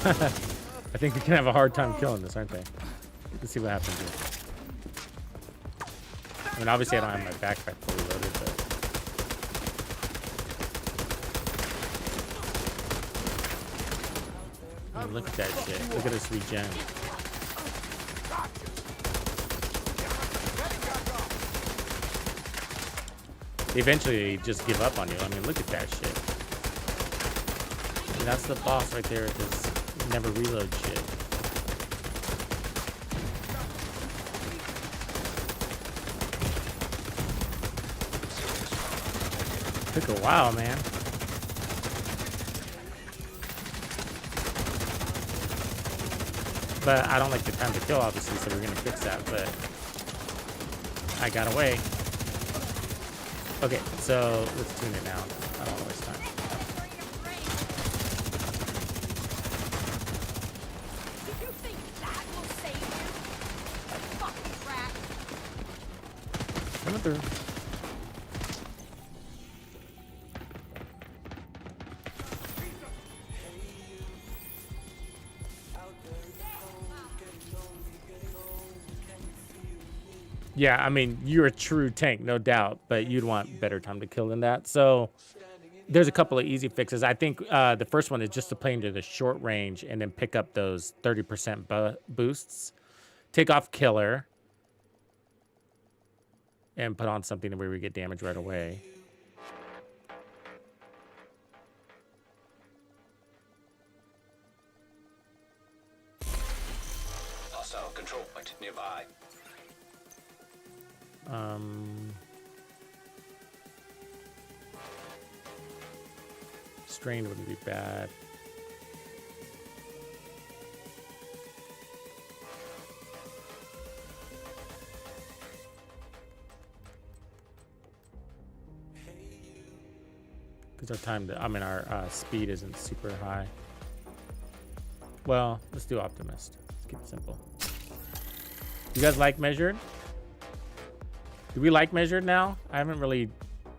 I think we can have a hard time killing this, aren't they? Let's see what happens here. I mean, obviously I don't have my backpack fully loaded, but I mean, look at that shit. Look at us regen. They eventually just give up on you. I mean, look at that shit. And that's the boss right there. This never reload shit. Took a while, man. But I don't like the time to kill, obviously, so we're gonna fix that. But I got away. Okay, so let's tune it now. I don't want to waste time. Did you think that will save you? Fucking rat. Coming through. Yeah, I mean, you're a true tank, no doubt, but you'd want better time to kill than that. So there's a couple of easy fixes. I think the first one is just to play into the short range and then pick up those 30% boosts. Take off killer and put on something where we get damage right away. Hostile control point nearby. Strained wouldn't be bad. Because our time to, I mean, our speed isn't super high. Well, let's do optimist. Let's keep it simple. You guys like measured? Do we like measured now? I haven't really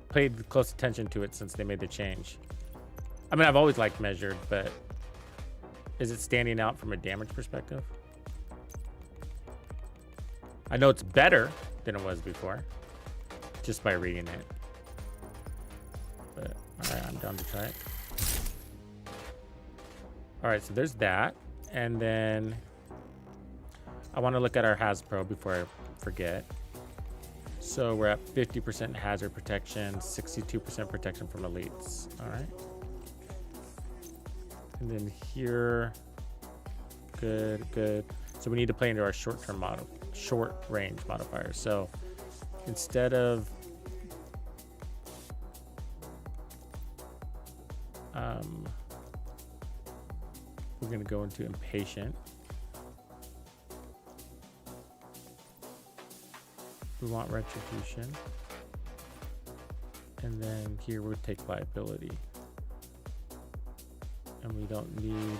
paid close attention to it since they made the change. I mean, I've always liked measured, but is it standing out from a damage perspective? I know it's better than it was before, just by reading it. But all right, I'm down to try it. All right, so there's that. And then I want to look at our Hasbro before I forget. So we're at 50% hazard protection, 62% protection from elites. All right. And then here, Good, good. So we need to play into our short range modifiers. So instead of we're gonna go into impatient. We want retribution. And then here we'll take liability. And we don't need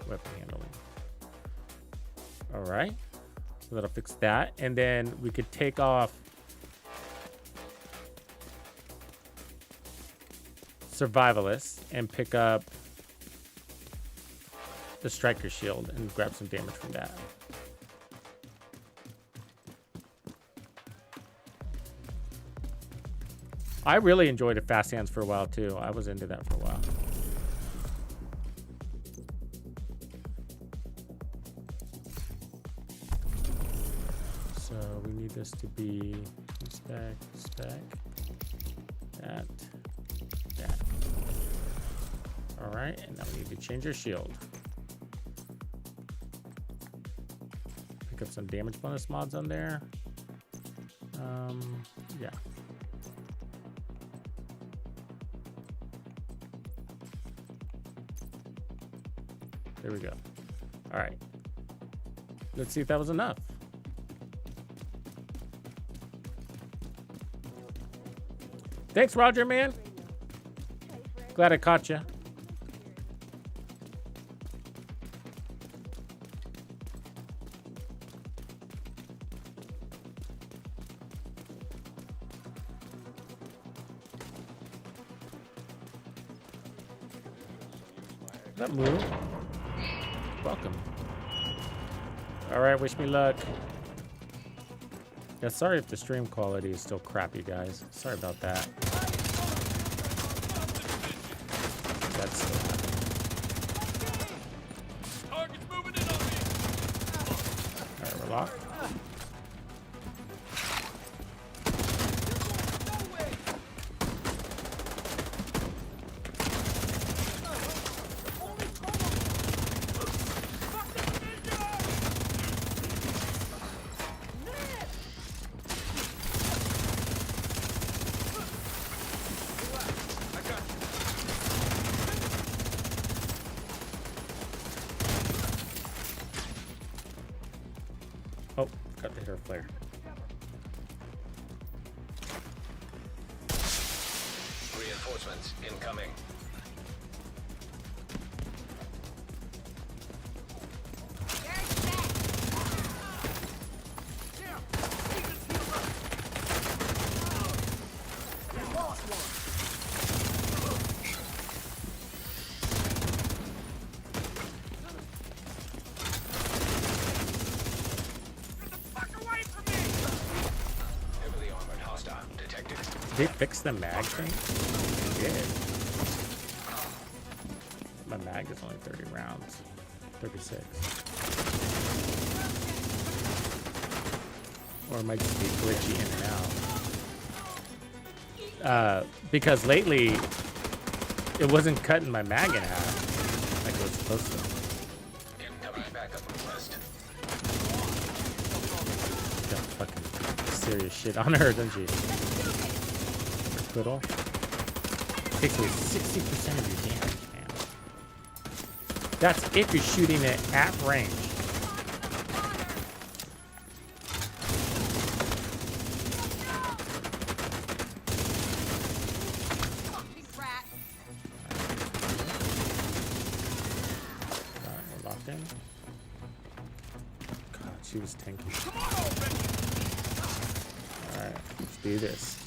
weapon handling. All right, so that'll fix that. And then we could take off survivalist and pick up the striker shield and grab some damage from that. I really enjoyed a fast hands for a while too. I was into that for a while. So we need this to be stack, that. All right, and now we need to change our shield. Pick up some damage bonus mods on there. Yeah. There we go. All right. Let's see if that was enough. Thanks, Roger, man. Glad I caught you. That move. Welcome. All right, wish me luck. Yeah, sorry if the stream quality is still crappy, guys. Sorry about that. That's Target's moving in on me. all right, we're locked. Oh, got to hit our flare. Reinforcements incoming. Heavily armored hostile detected. Did they fix the mag thing? They did. My mag is only 30 rounds. 36. Or it might just be glitchy in and out. Because lately, it wasn't cutting my mag in half like it was supposed to. Incoming backup request. Got fucking serious shit on her, doesn't she? Fiddle. Takes away 60% of your damage, man. That's if you're shooting it at range. Alright, we're locked in. God, she was tanky. Alright, let's do this.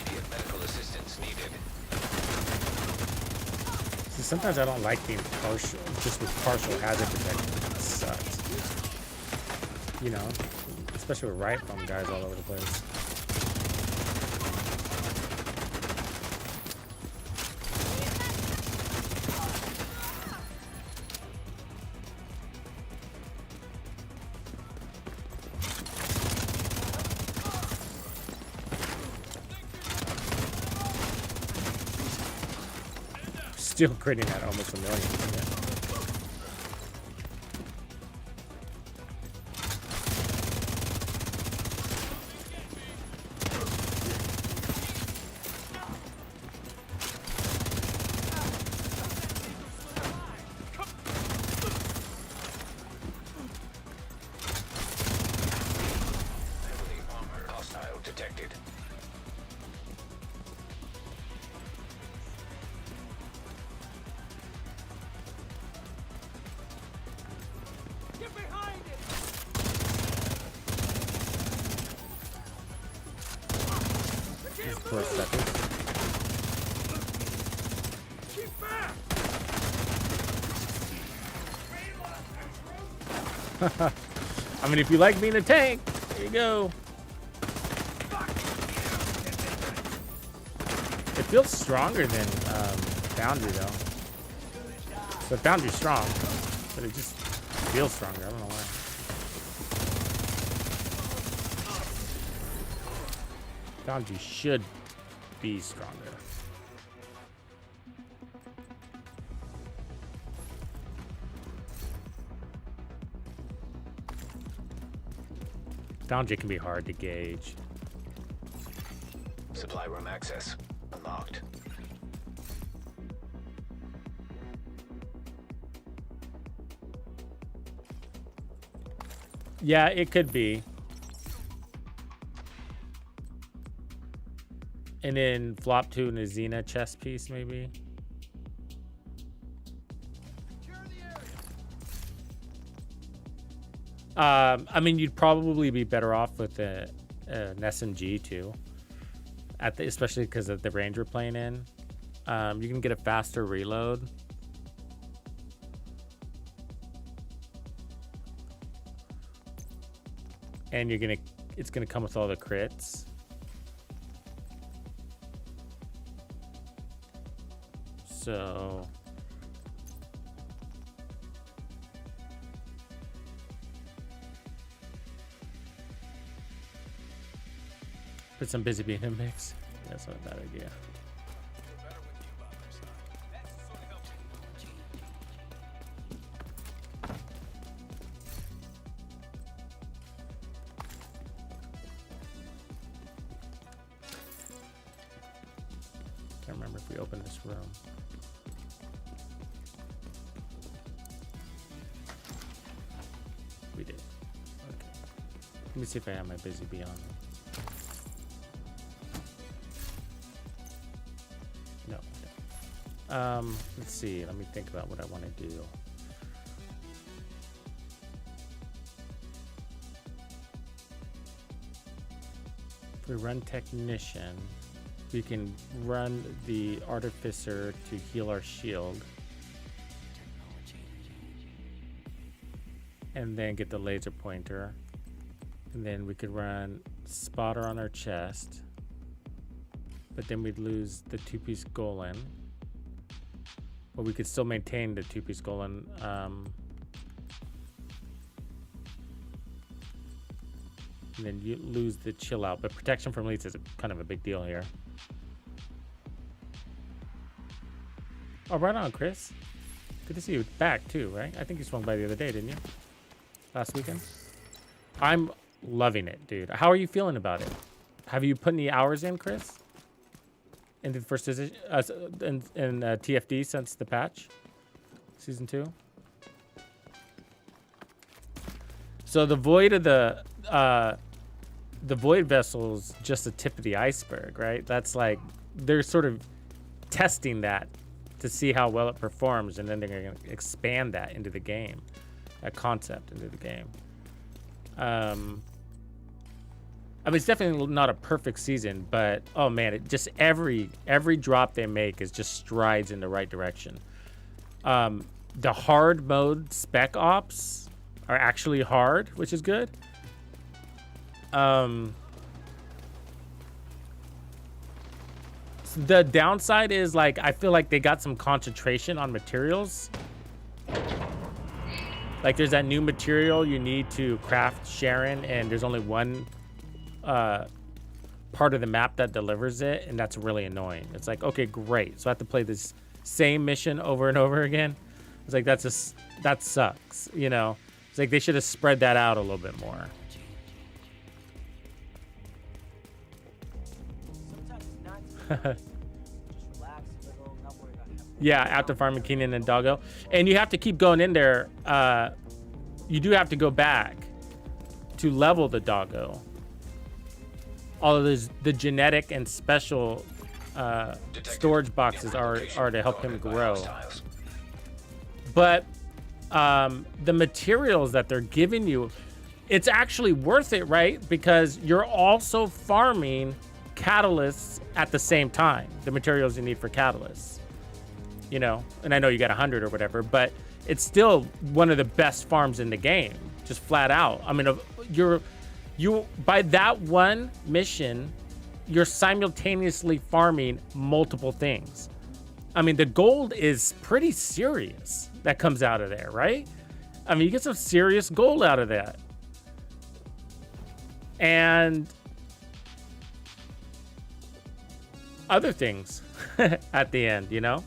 Immediate medical assistance needed. See, sometimes I don't like being partial, just with partial hazard protection. It sucks. You know, especially with right foam guys all over the place. still critting at almost 1 million. Isn't it? Heavily armored hostile detected. Get behind it! For a second. Keep back! I mean, if you like being a tank, there you go. It feels stronger than Foundry, though. So Foundry's strong, but it just feels stronger. I don't know why. Foundry should be stronger. Foundry can be hard to gauge. Supply room access unlocked. Yeah, it could be. And then flop to an Azina chess piece, maybe. I mean, you'd probably be better off with an SMG too, especially because of the range we're playing in. You can get a faster reload. And it's gonna come with all the crits. So put some busy bee in a mix. That's not a bad idea. Can't remember if we opened this room. We did. Okay. Let me see if I have my busy bee on. No. Let's see. Let me think about what I want to do. If we run technician, we can run the artificer to heal our shield. And then get the laser pointer. And then we could run spotter on our chest. But then we'd lose the two-piece Golan. But we could still maintain the two-piece Golan. And then you lose the chill out. But protection from elites is kind of a big deal here. Oh, right on, Chris. Good to see you back too, right? I think you swung by the other day, didn't you? Last weekend. I'm loving it, dude. How are you feeling about it? Have you put any hours in, Chris? Into the first in TFD since the patch, season 2. So the void of the void vessel's just the tip of the iceberg, right? That's like they're sort of testing that to see how well it performs, and then they're going to expand that into the game, that concept into the game. I mean, it's definitely not a perfect season, but oh man, it just every drop they make is just strides in the right direction. The hard mode spec ops are actually hard, which is good. The downside is, like, I feel like they got some concentration on materials. Like, there's that new material you need to craft Sharon, and there's only one part of the map that delivers it, and that's really annoying. It's like, okay, great. So I have to play this same mission over and over again. It's like that sucks, you know. It's like they should have spread that out a little bit more. Yeah, after farming Keenan and Doggo. And you have to keep going in there. You do have to go back to level the Doggo. All of the genetic and special storage boxes are to help him grow. But the materials that they're giving you, it's actually worth it, right? Because you're also farming catalysts at the same time, the materials you need for catalysts, you know. And I know you got 100 or whatever, but it's still one of the best farms in the game, just flat out. I mean, you by that one mission, you're simultaneously farming multiple things. I mean, the gold is pretty serious that comes out of there, right? I mean, you get some serious gold out of that. And other things at the end, you know?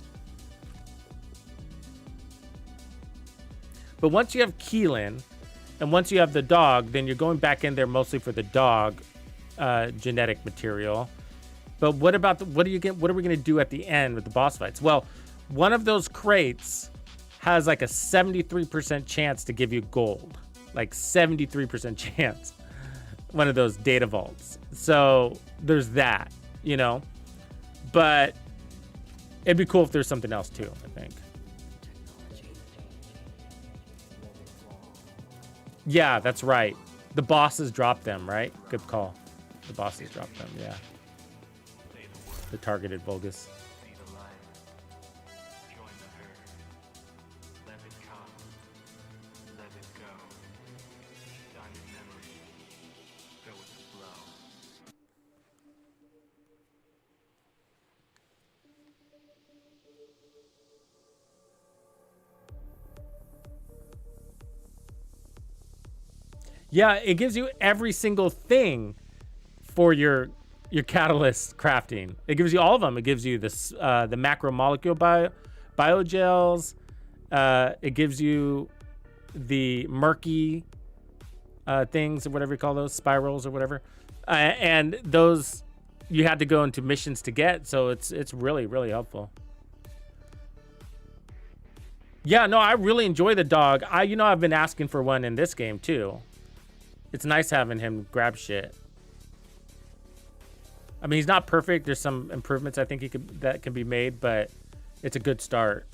But once you have Keelan and once you have the dog, then you're going back in there mostly for the dog genetic material. But what about what are we going to do at the end with the boss fights? Well, one of those crates has like a 73% chance to give you gold. Like 73% chance. One of those data vaults. So there's that, you know. But it'd be cool if there's something else too, I think. Yeah, that's right. The bosses drop them, right? Good call. The bosses drop them, yeah. The targeted Vulgus. Yeah, it gives you every single thing for your catalyst crafting. It gives you all of them. It gives you this the macromolecule biogels. It gives you the murky things or whatever you call those, spirals or whatever. And those you had to go into missions to get, so it's really, really helpful. Yeah, no, I really enjoy the dog. I've been asking for one in this game too. It's nice having him grab shit. I mean, he's not perfect. There's some improvements I think that can be made, but it's a good start.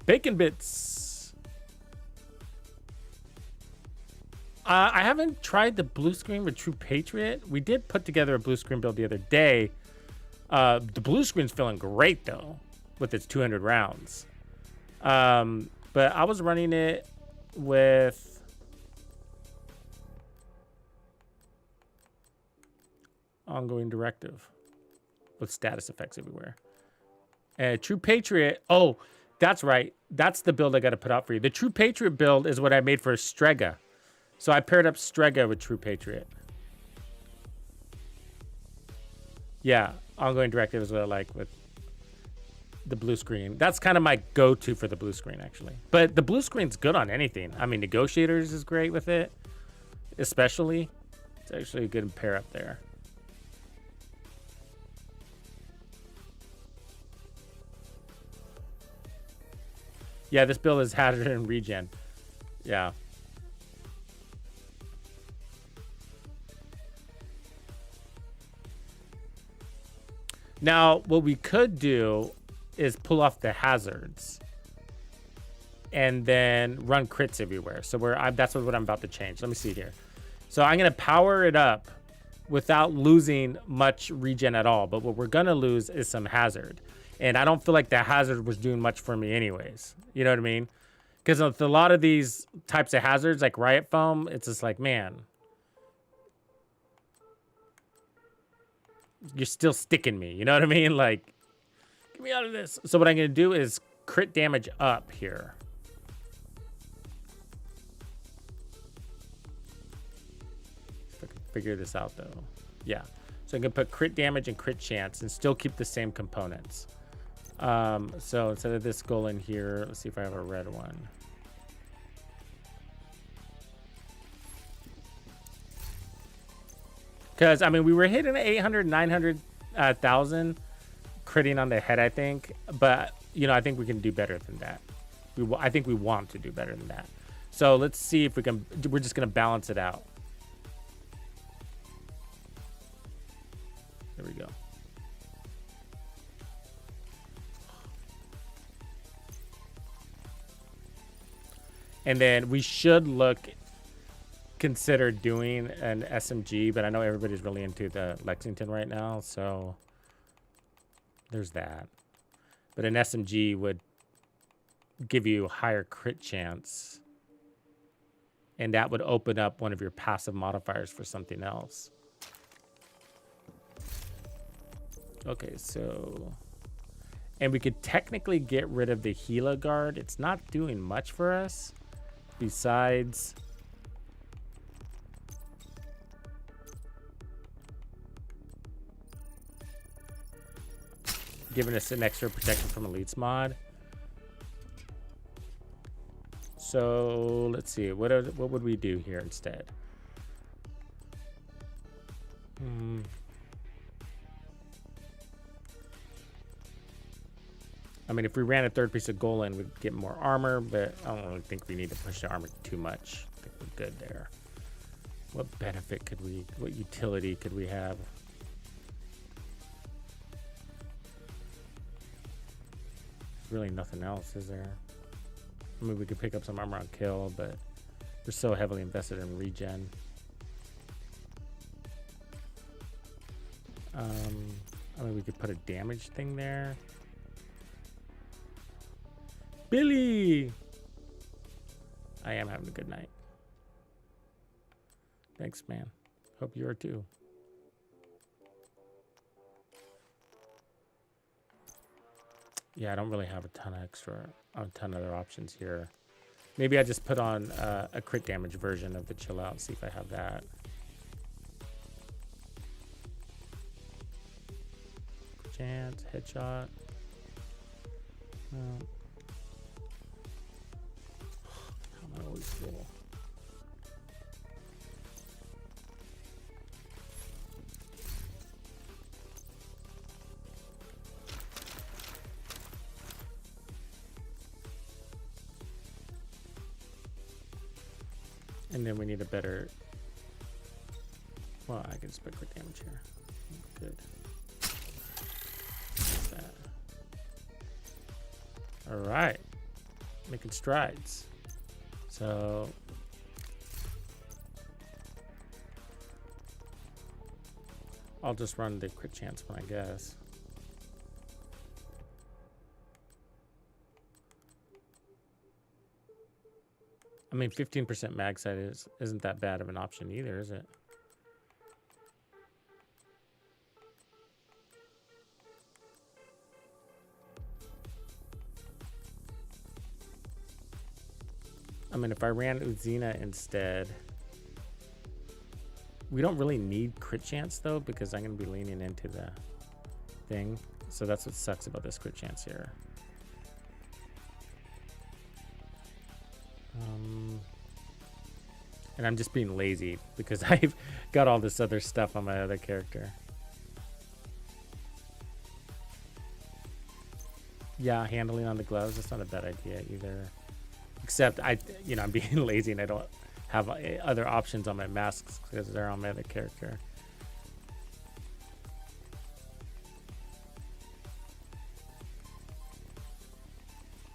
Bacon bits. I haven't tried the blue screen with True Patriot. We did put together a blue screen build the other day. The blue screen's feeling great though, with its 200 rounds. But I was running it with ongoing directive with status effects everywhere. True Patriot. Oh, that's right. That's the build I got to put out for you. The True Patriot build is what I made for Strega. So I paired up Strega with True Patriot. Yeah, ongoing directive is what I like with the blue screen. That's kind of my go-to for the blue screen, actually. But the blue screen's good on anything. I mean, Negotiators is great with it, especially. It's actually a good pair up there. Yeah, this build is hazard and regen. Yeah. Now, what we could do is pull off the hazards and then run crits everywhere. So that's what I'm about to change. Let me see here. So I'm going to power it up without losing much regen at all. But what we're going to lose is some hazard. And I don't feel like the hazard was doing much for me anyways. You know what I mean? Because with a lot of these types of hazards, like Riot Foam, it's just like, man, you're still sticking me. You know what I mean? Like, get me out of this. So what I'm going to do is crit damage up here. If I can figure this out, though. Yeah. So I can put crit damage and crit chance and still keep the same components. So instead of this goal in here, let's see if I have a red one. Because, I mean, we were hitting 800, 900,000 critting on the head, I think. But, you know, I think we can do better than that. I think we want to do better than that. So let's see if we can. We're just going to balance it out. There we go. And then we should consider doing an SMG, but I know everybody's really into the Lexington right now, so there's that. But an SMG would give you higher crit chance, and that would open up one of your passive modifiers for something else. Okay, so, and we could technically get rid of the Gila guard. It's not doing much for us besides giving us an extra protection from elites mod. So let's see, what would we do here instead? I mean, if we ran a third piece of gold in, we'd get more armor, but I don't really think we need to push the armor too much. I think we're good there. What benefit could we, what utility could we have? There's really nothing else, is there? I mean, we could pick up some armor on kill, but we're so heavily invested in regen. I mean, we could put a damage thing there. Billy! I am having a good night. Thanks, man. Hope you are too. Yeah, I don't really have a ton of other options here. Maybe I just put on a crit damage version of the chill out and see if I have that. Chance, headshot. No. How am I always full? And then we need a better. Well, I can just put crit damage here. Good. That. All right, making strides. So I'll just run the crit chance one, I guess. I mean, 15% mag sight isn't that bad of an option either, is it? I mean, if I ran Uzina instead, we don't really need crit chance though, because I'm going to be leaning into the thing. So that's what sucks about this crit chance here. And I'm just being lazy because I've got all this other stuff on my other character. Yeah, handling on the gloves, that's not a bad idea either. Except I'm being lazy and I don't have other options on my masks because they're on my other character.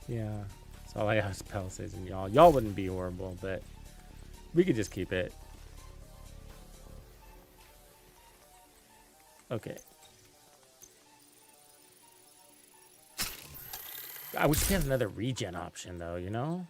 Yeah, that's all I have is Palisades and y'all. Y'all wouldn't be horrible, but we could just keep it. Okay. I wish we had another regen option though, you know?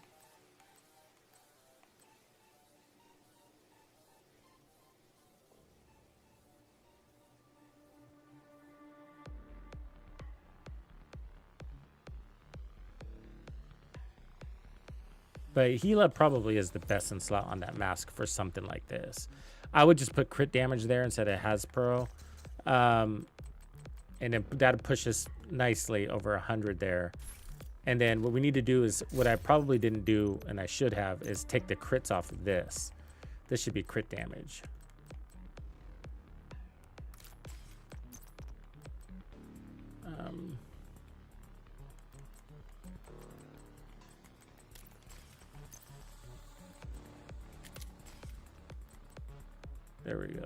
But Gila probably is the best in slot on that mask for something like this. I would just put crit damage there instead of Hasbro. And then that'll push us nicely over 100 there. And then what we need to do is, what I probably didn't do and I should have, is take the crits off of this. This should be crit damage. There we go.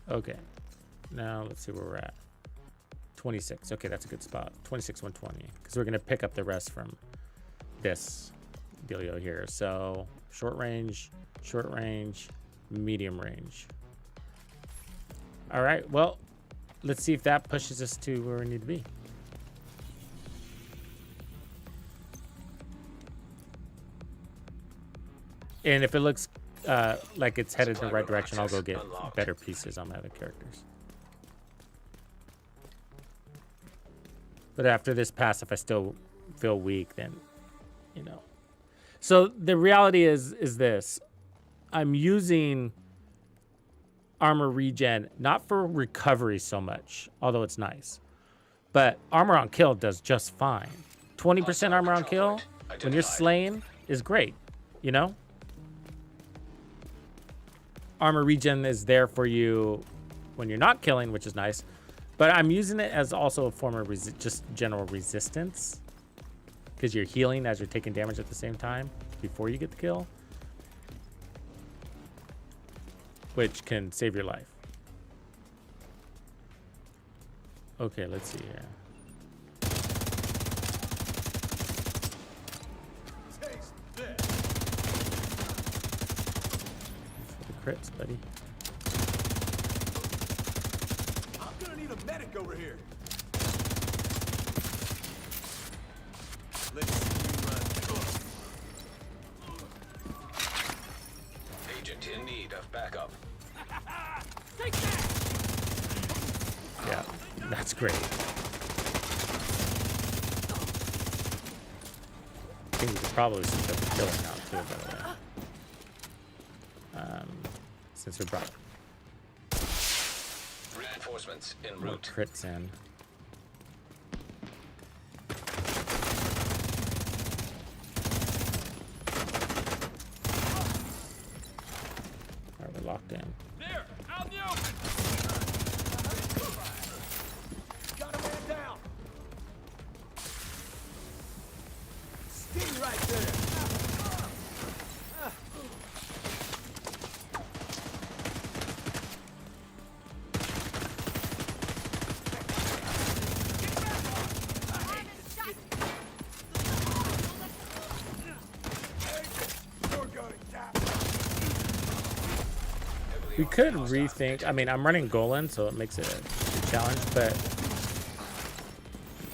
Okay. Now let's see where we're at. 26. Okay, that's a good spot. 26, 120. Because we're going to pick up the rest from this dealio here. So short range, medium range. All right. Well, let's see if that pushes us to where we need to be. And if it looks like it's headed in the right direction, I'll go get better pieces on my other characters. But after this pass, if I still feel weak, then, you know. So the reality is this. I'm using armor regen, not for recovery so much, although it's nice. But armor on kill does just fine. 20% armor on kill when you're slaying is great, you know? Armor regen is there for you when you're not killing, which is nice. But I'm using it as also a form of just general resistance. Because you're healing as you're taking damage at the same time before you get the kill. Which can save your life. Okay, let's see here. Crits, buddy. I'm gonna need a medic over here. Let's see you run. Agent in need of backup. Take that! Yeah, that's great. I think we could probably switch up the killing now too, by the way. Since we brought Reinforcements en more route. crits in. Alright, we're locked in. There, out in the open. Got a man down. Sting right there. We could rethink. I mean, I'm running Golan, so it makes it a challenge. But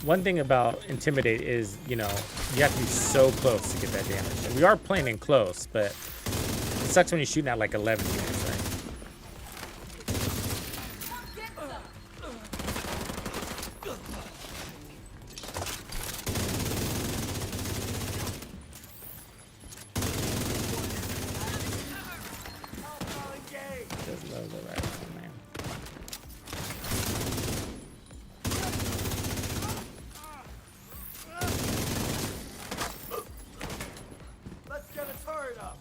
one thing about Intimidate is, you know, you have to be so close to get that damage. And we are playing in close, but it sucks when you're shooting at like 11 units, right? Just love the rifle, man. Let's get a turret up.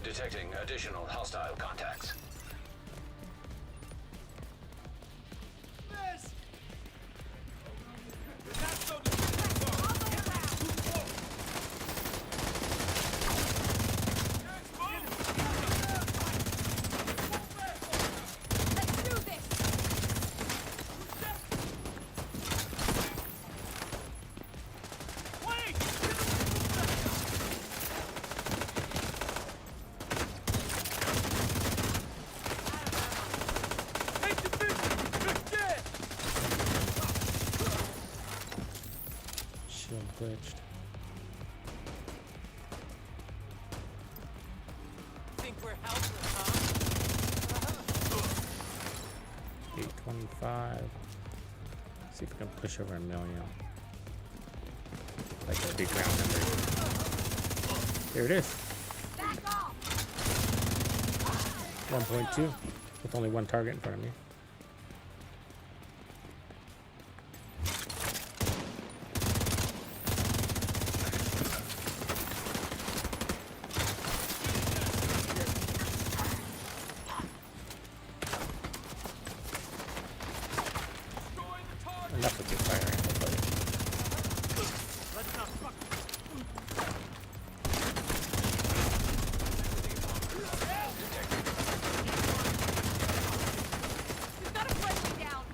Detecting additional hostile contacts. Miss. Let's do this. Wait! Take the vision! You're dead! Shield glitched. Think we're helpless, huh? 825. See if we can push over 1 million. Like a big round number. There it is. Back off! 1.2 with only one target in front of me. Enough with your firing, buddy. Let's not fuck. We've got a friendly down.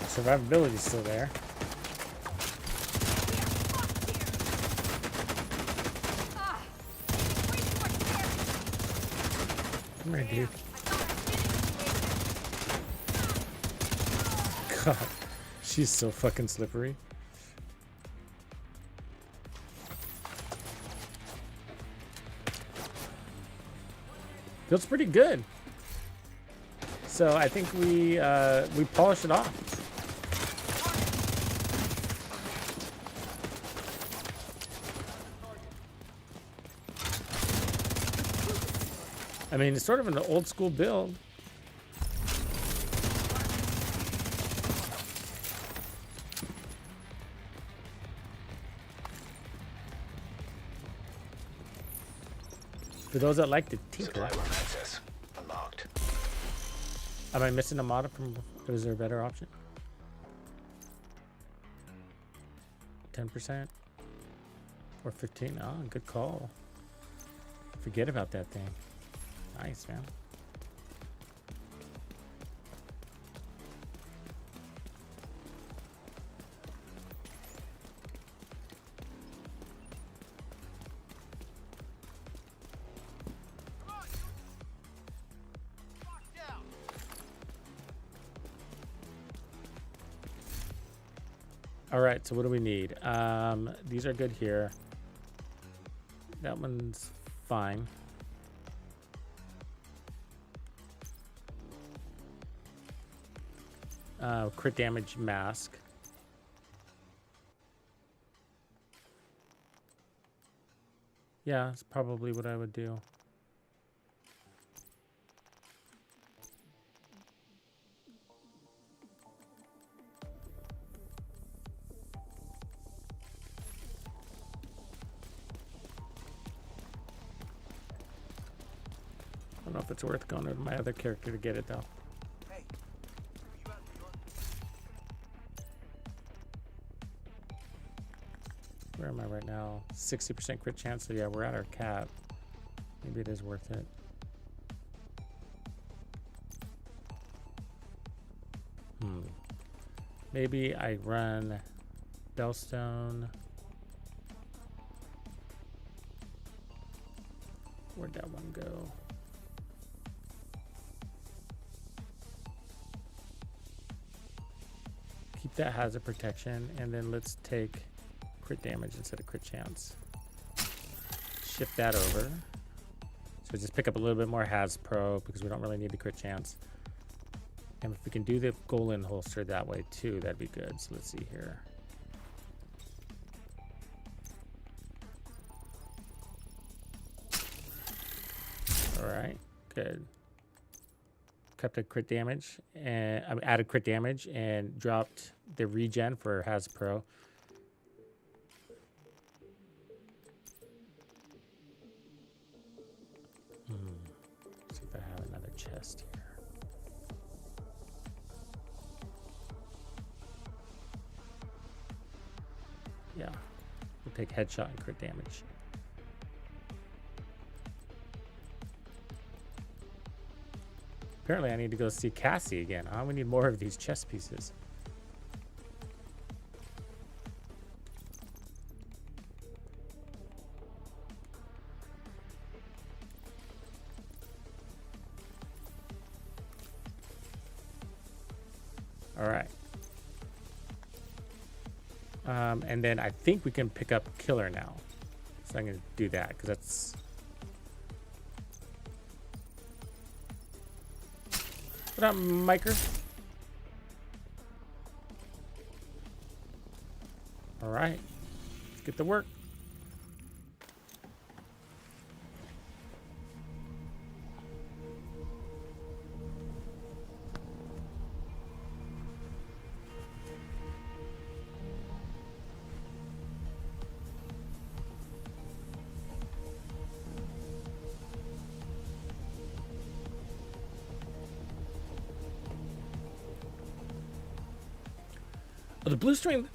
Survivability's still there. Come here, dude. God, she's so fucking slippery. Feels pretty good. So I think we polished it off. I mean, it's sort of an old school build. For those that like to tinker. Supply room access unlocked. Am I missing a mod from? Is there a better option? 10% or 15? Oh, good call. Forget about that thing. Nice, man. All right, so what do we need? These are good here. That one's fine. Crit damage mask. Yeah, that's probably what I would do. I don't know if it's worth going to my other character to get it though. Where am I right now? 60% crit chance. So yeah, we're at our cap. Maybe it is worth it. Maybe I run Bellstone. Where'd that one go? Keep that hazard protection, and then let's take crit damage instead of crit chance. Shift that over. So just pick up a little bit more Has Pro because we don't really need the crit chance. And if we can do the Golan holster that way too, that'd be good. So let's see here. All right, good. Kept a crit damage and added crit damage and dropped the regen for Has Pro. See if I have another chest here. Yeah, we'll take headshot and crit damage. Apparently I need to go see Cassie again, huh? We need more of these chest pieces. All right. And then I think we can pick up Killer now. So I'm going to do that because that's What up, Miker? All right, let's get to work.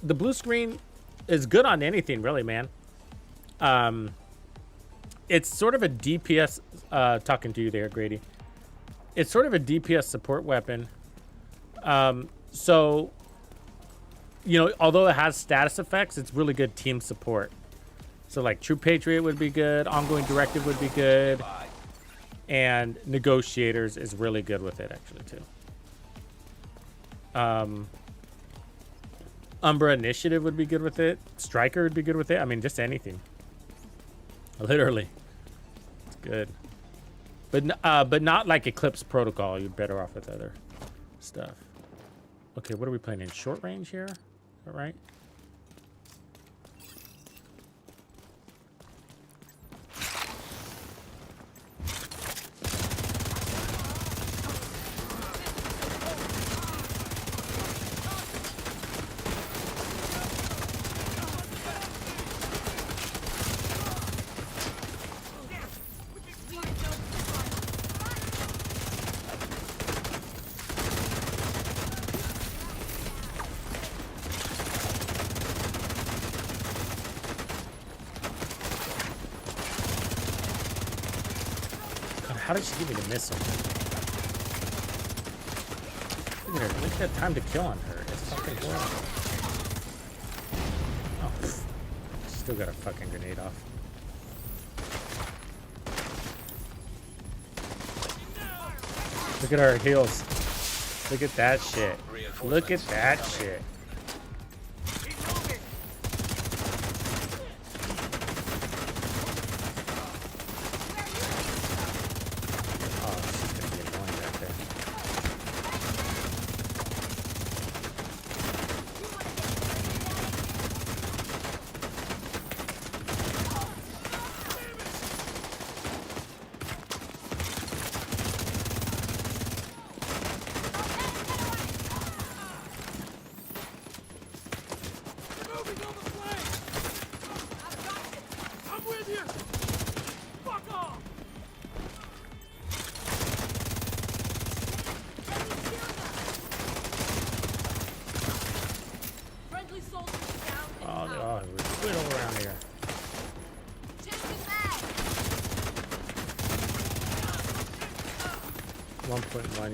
The blue screen is good on anything, really, man. It's sort of a DPS. Talking to you there, Grady. It's sort of a DPS support weapon. So, you know, although it has status effects, it's really good team support. So, like, True Patriot would be good. Ongoing Directive would be good. And Negotiators is really good with it, actually, too. Umbra Initiative would be good with it. Striker would be good with it. I mean, just anything. Literally. It's good. But not like Eclipse Protocol. You're better off with other stuff. Okay, what are we playing in? Short range here? Is that right? How did she give me the missile? Look at her. Look at that time to kill on her. It's fucking horrible. Oh, pfft. Still got a fucking grenade off. Look at our heals. Look at that shit. Look at that shit.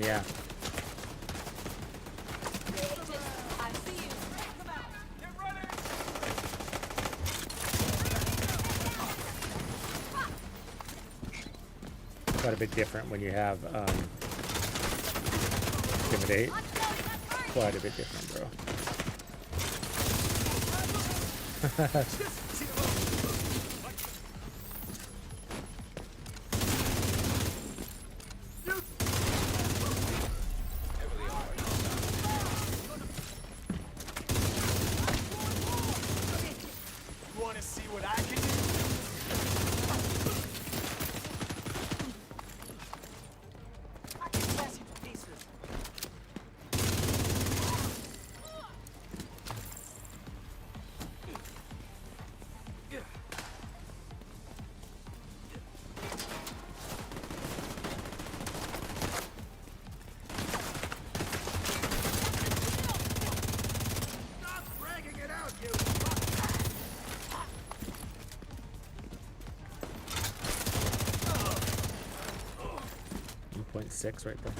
Yeah. Quite a bit different when you have Intimidate. Quite a bit different, bro. .6 right there.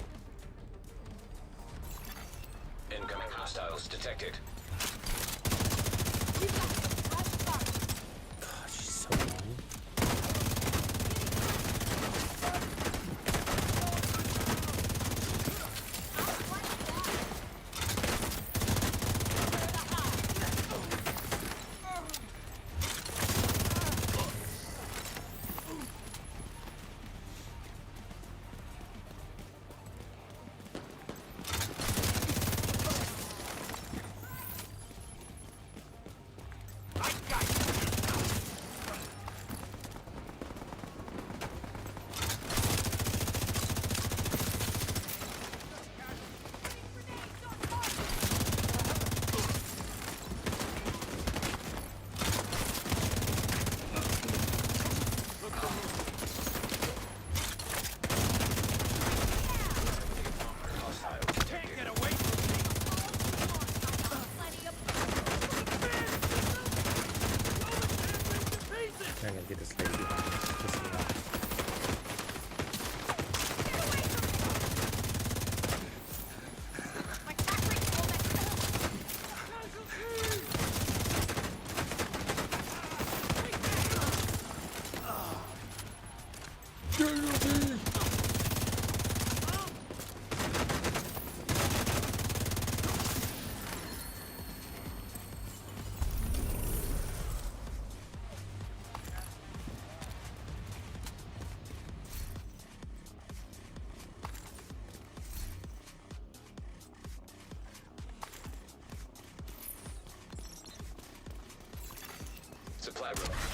Incoming hostiles detected. God, she's so long.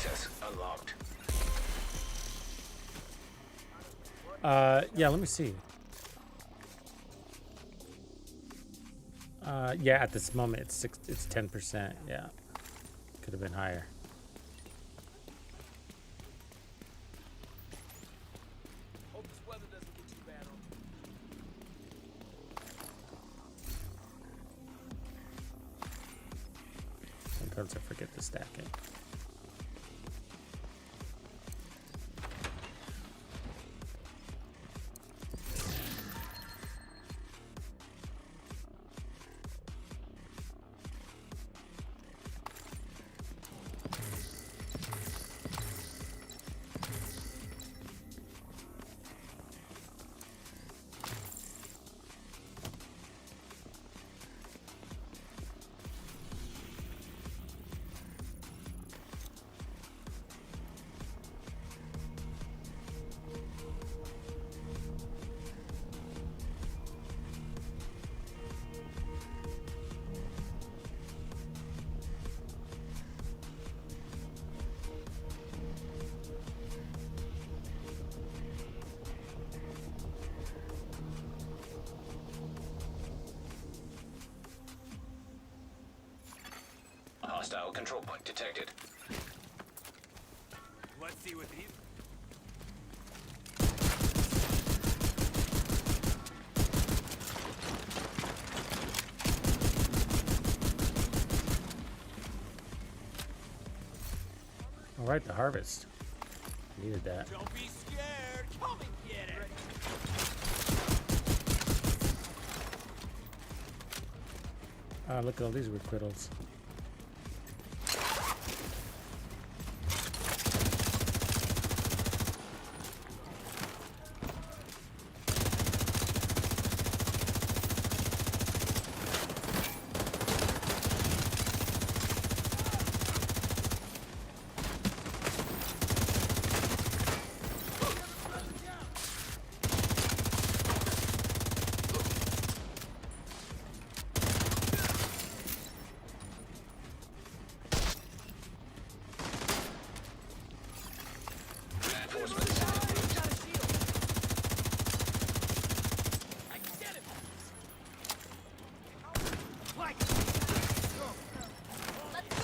Access unlocked. Yeah, let me see. Yeah, at this moment it's 10%. Yeah. Could have been higher. Hope this weather doesn't get too bad on Sometimes I forget to stack it. Hostile control point detected. Let's see what these. All right, the harvest. Needed that. Don't be scared. Come and get it. Look at all these requittals.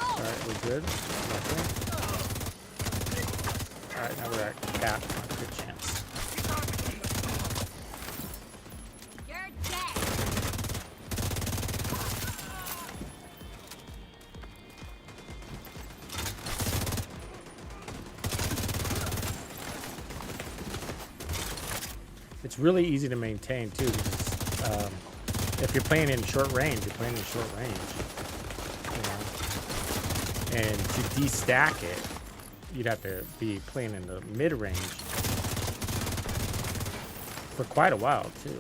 All right, we're good. All right, now we're at cap. Good chance. You're dead. It's really easy to maintain too, because if you're playing in short range, you're playing in short range. You know? And to destack it, you'd have to be playing in the mid range for quite a while too.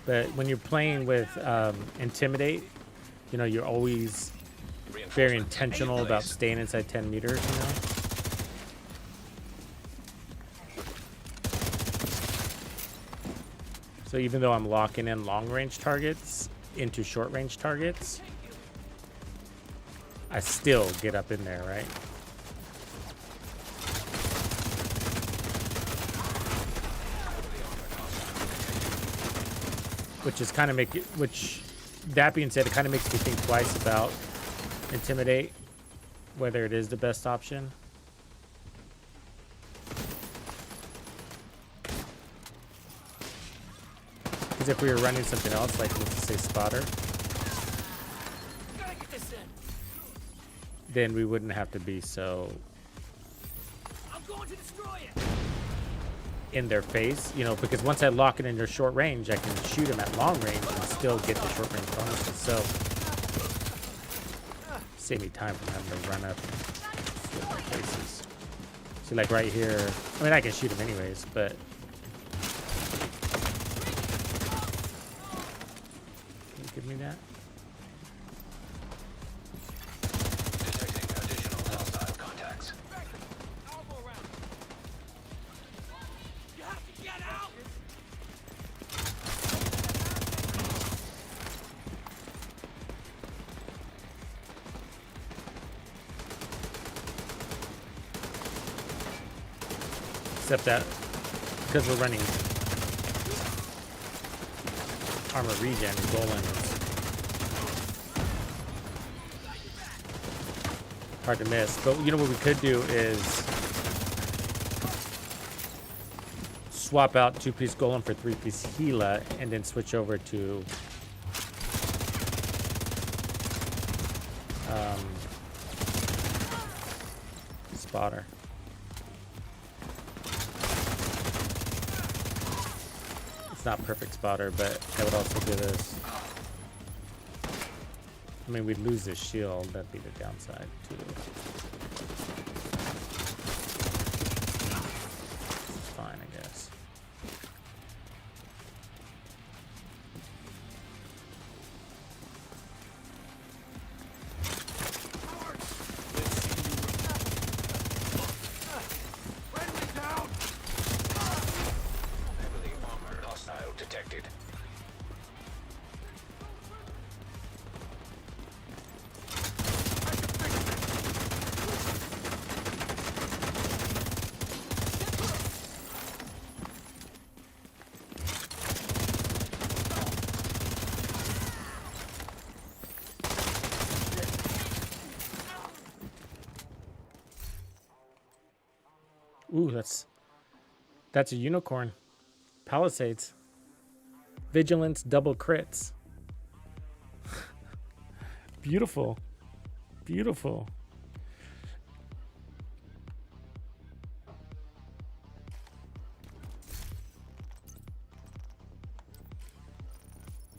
But when you're playing with Intimidate, you know, you're always very intentional about staying inside 10 meters, you know? So even though I'm locking in long range targets into short range targets, I still get up in there, right? Which is kind of that being said, it kind of makes me think twice about Intimidate, whether it is the best option. Because if we were running something else, like let's say Spotter, Gotta get this in. then we wouldn't have to be so I'm going to destroy it. in their face, you know, because once I lock it in their short range, I can shoot them at long range and still get the short range bonuses. So save me time from having to run up and flip their faces. See, like right here, I mean, I can shoot them anyways, but can you give me that? Detecting additional hostile contacts. I'll go around. You have to get out. Except that because we're running armor regen, Golan is hard to miss. But you know what we could do is swap out 2-piece Golem for 3-piece Gila and then switch over to spotter. It's not perfect spotter, but that would also give us, I mean, we'd lose this shield. That'd be the downside too. It's fine, I guess. Heavily armored. Hostile detected. Ooh, that's a unicorn. Palisades. Vigilance double crits. Beautiful. Beautiful.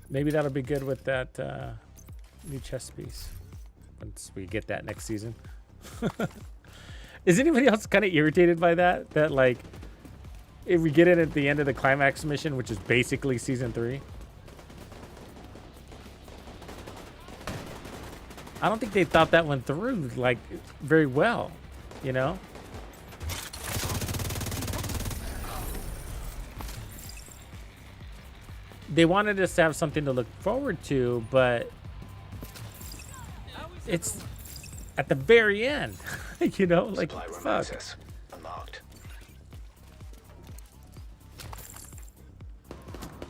Maybe that'll be good with that new chess piece once we get that next season. Is anybody else kind of irritated by that? That, like, if we get it at the end of the climax mission, which is basically season 3. I don't think they thought that one through, like, very well, you know? They wanted us to have something to look forward to, but it's at the very end, you know? Like, Supply room fuck. access unlocked.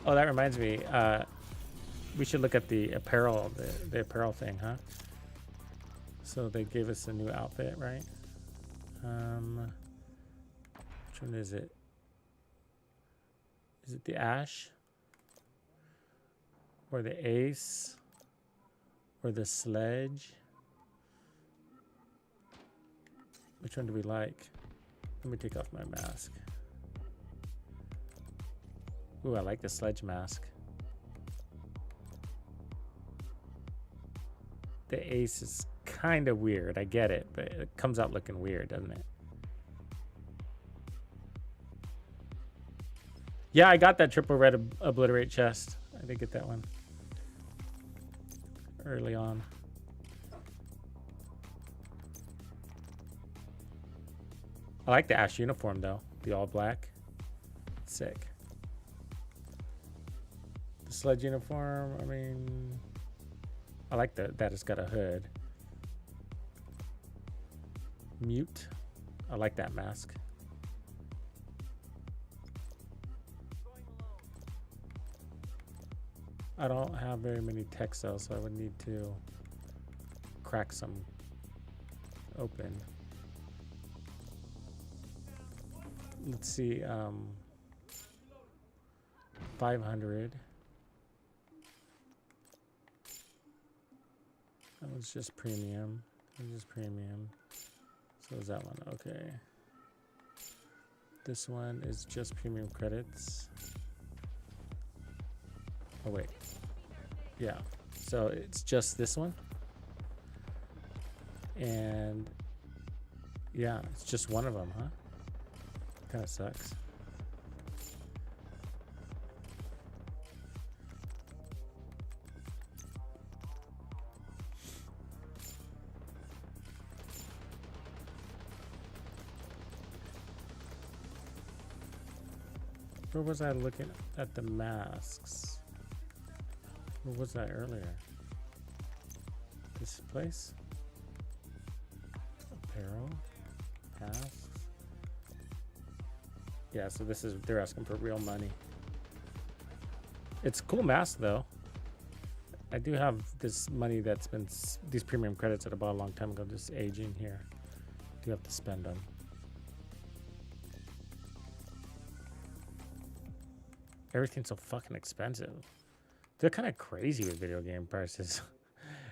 Oh, that reminds me. We should look at the apparel, the apparel thing, huh? So they gave us a new outfit, right? Which one is it? Is it the Ash? Or the Ace? Or the Sledge? Which one do we like? Let me take off my mask. Ooh, I like the Sledge mask. The Ace is kind of weird. I get it, but it comes out looking weird, doesn't it? Yeah, I got that triple red obliterate chest. I did get that one early on. I like the Ash uniform though, the all black. Sick. The Sledge uniform, I mean, I like that it's got a hood. Mute, I like that mask. I don't have very many tech cells, so I would need to crack some open. Let's see, 500. That was just premium. That was just premium. So is that one? Okay. This one is just premium credits. Oh wait. Yeah. So it's just this one. And yeah, it's just one of them, huh? Kind of sucks. Where was I looking at the masks? Where was I earlier? This place? Apparel? Masks? Yeah, so this is, they're asking for real money. It's a cool mask though. I do have this money that's been, these premium credits that I bought a long time ago, just aging here. Do have to spend them. Everything's so fucking expensive. They're kind of crazy with video game prices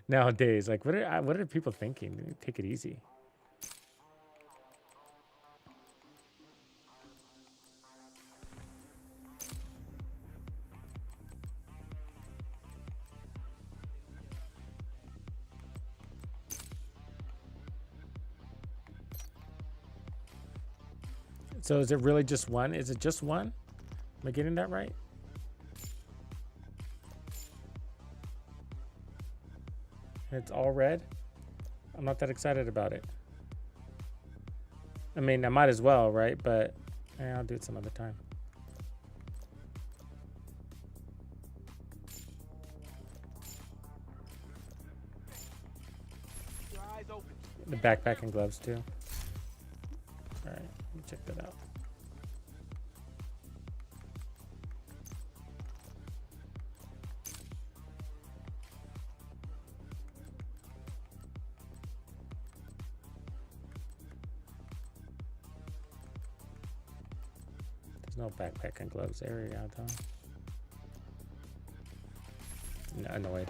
nowadays. Like, what are people thinking? Take it easy. So is it really just one? Is it just one? Am I getting that right? It's all red. I'm not that excited about it. I mean, I might as well, right? But I'll do it some other time. Your eyes open. The backpack and gloves too. All right, let me check that out. There's no backpack and gloves area though. No, annoyed.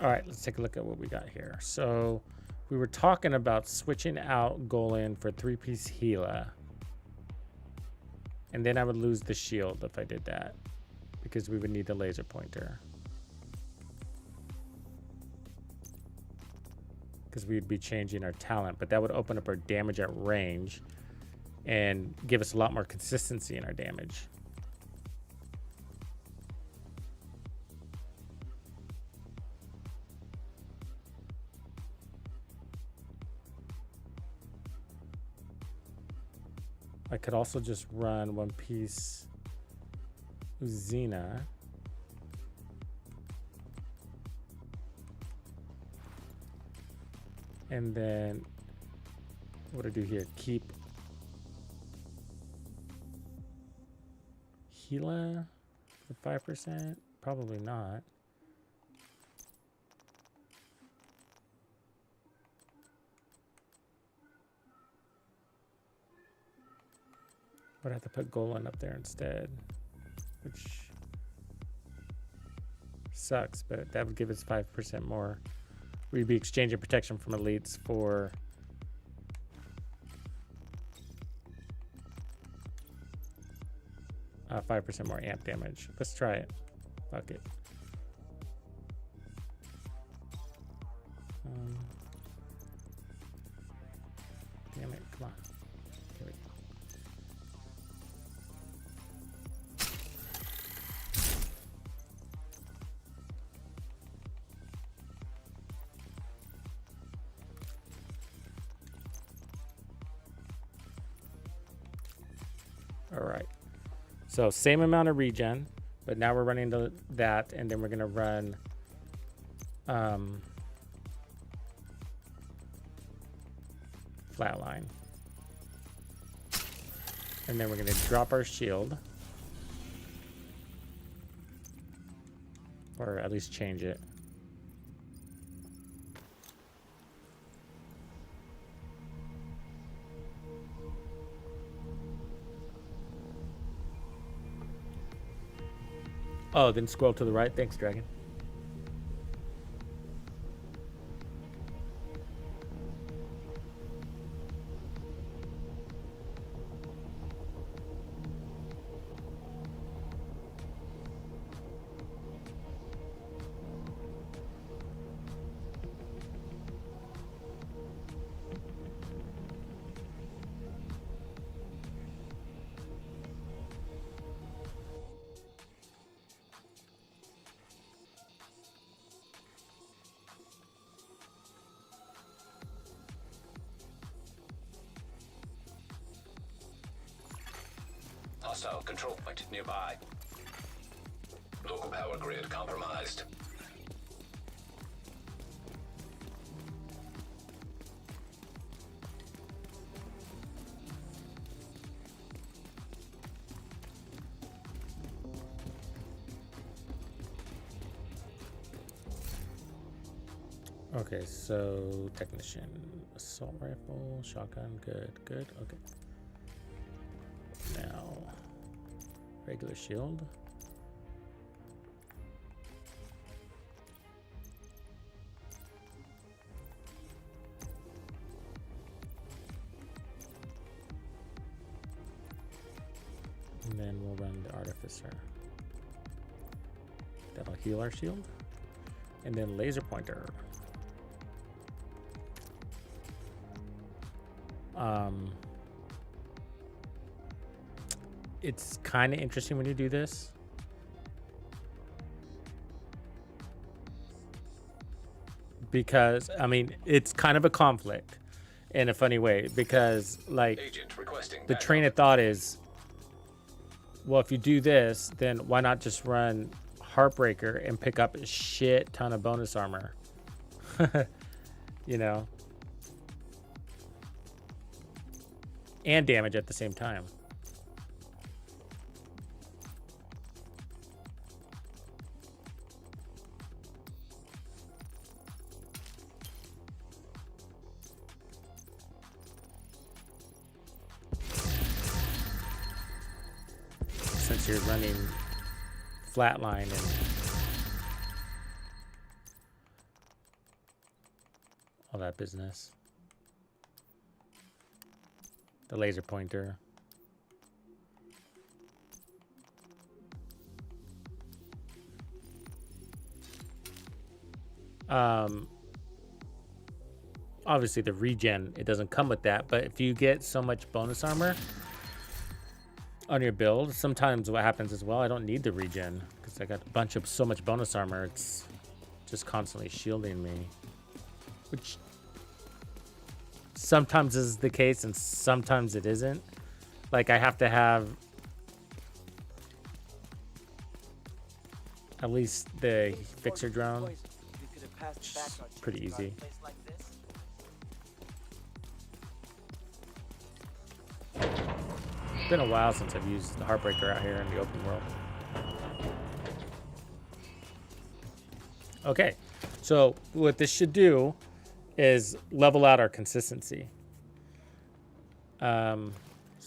All right, let's take a look at what we got here. So we were talking about switching out Golan for 3-piece Gila. And then I would lose the shield if I did that, because we would need the laser pointer. Because we'd be changing our talent, but that would open up our damage at range and give us a lot more consistency in our damage. I could also just run 1-piece Uzina. And then what do I do here? Keep Gila for 5%? Probably not. Would have to put Golan up there instead, which sucks, but that would give us 5% more. We'd be exchanging protection from elites for uh, 5% more amp damage. Let's try it. Fuck it. Damn it, come on. Here we go. All right, so same amount of regen, but now we're running that, and then we're gonna run flatline, and then we're gonna drop our shield, or at least change it. Oh, then scroll to the right. Thanks, Dragon. Hostile control point nearby. Local power grid compromised. Okay, so technician, assault rifle, shotgun, good, good, okay. Now, regular shield. And then we'll run the artificer. That'll heal our shield. And then laser pointer. It's kind of interesting when you do this. Because, I mean, it's kind of a conflict in a funny way. Because, like, Agent requesting the backup. train of thought is, well, if you do this, then why not just run Heartbreaker and pick up a shit ton of bonus armor? You know? And damage at the same time. Since you're running flatline and all that business. The laser pointer. Obviously the regen, it doesn't come with that, but if you get so much bonus armor on your build, sometimes what happens as well, I don't need the regen because I got a bunch of so much bonus armor, it's just constantly shielding me, which sometimes is the case and sometimes it isn't. Like, I have to have at least the fixer drone. It's pretty easy. It's been a while since I've used the Heartbreaker out here in the open world. Okay, so what this should do is level out our consistency. So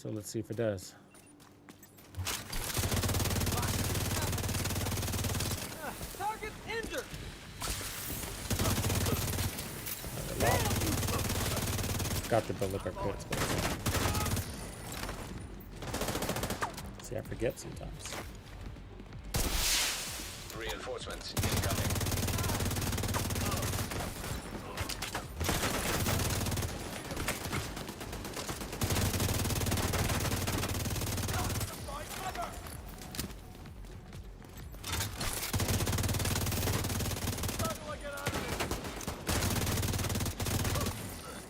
let's see if it does. Target injured. Got to build up our crits. See, I forget sometimes. Reinforcements incoming.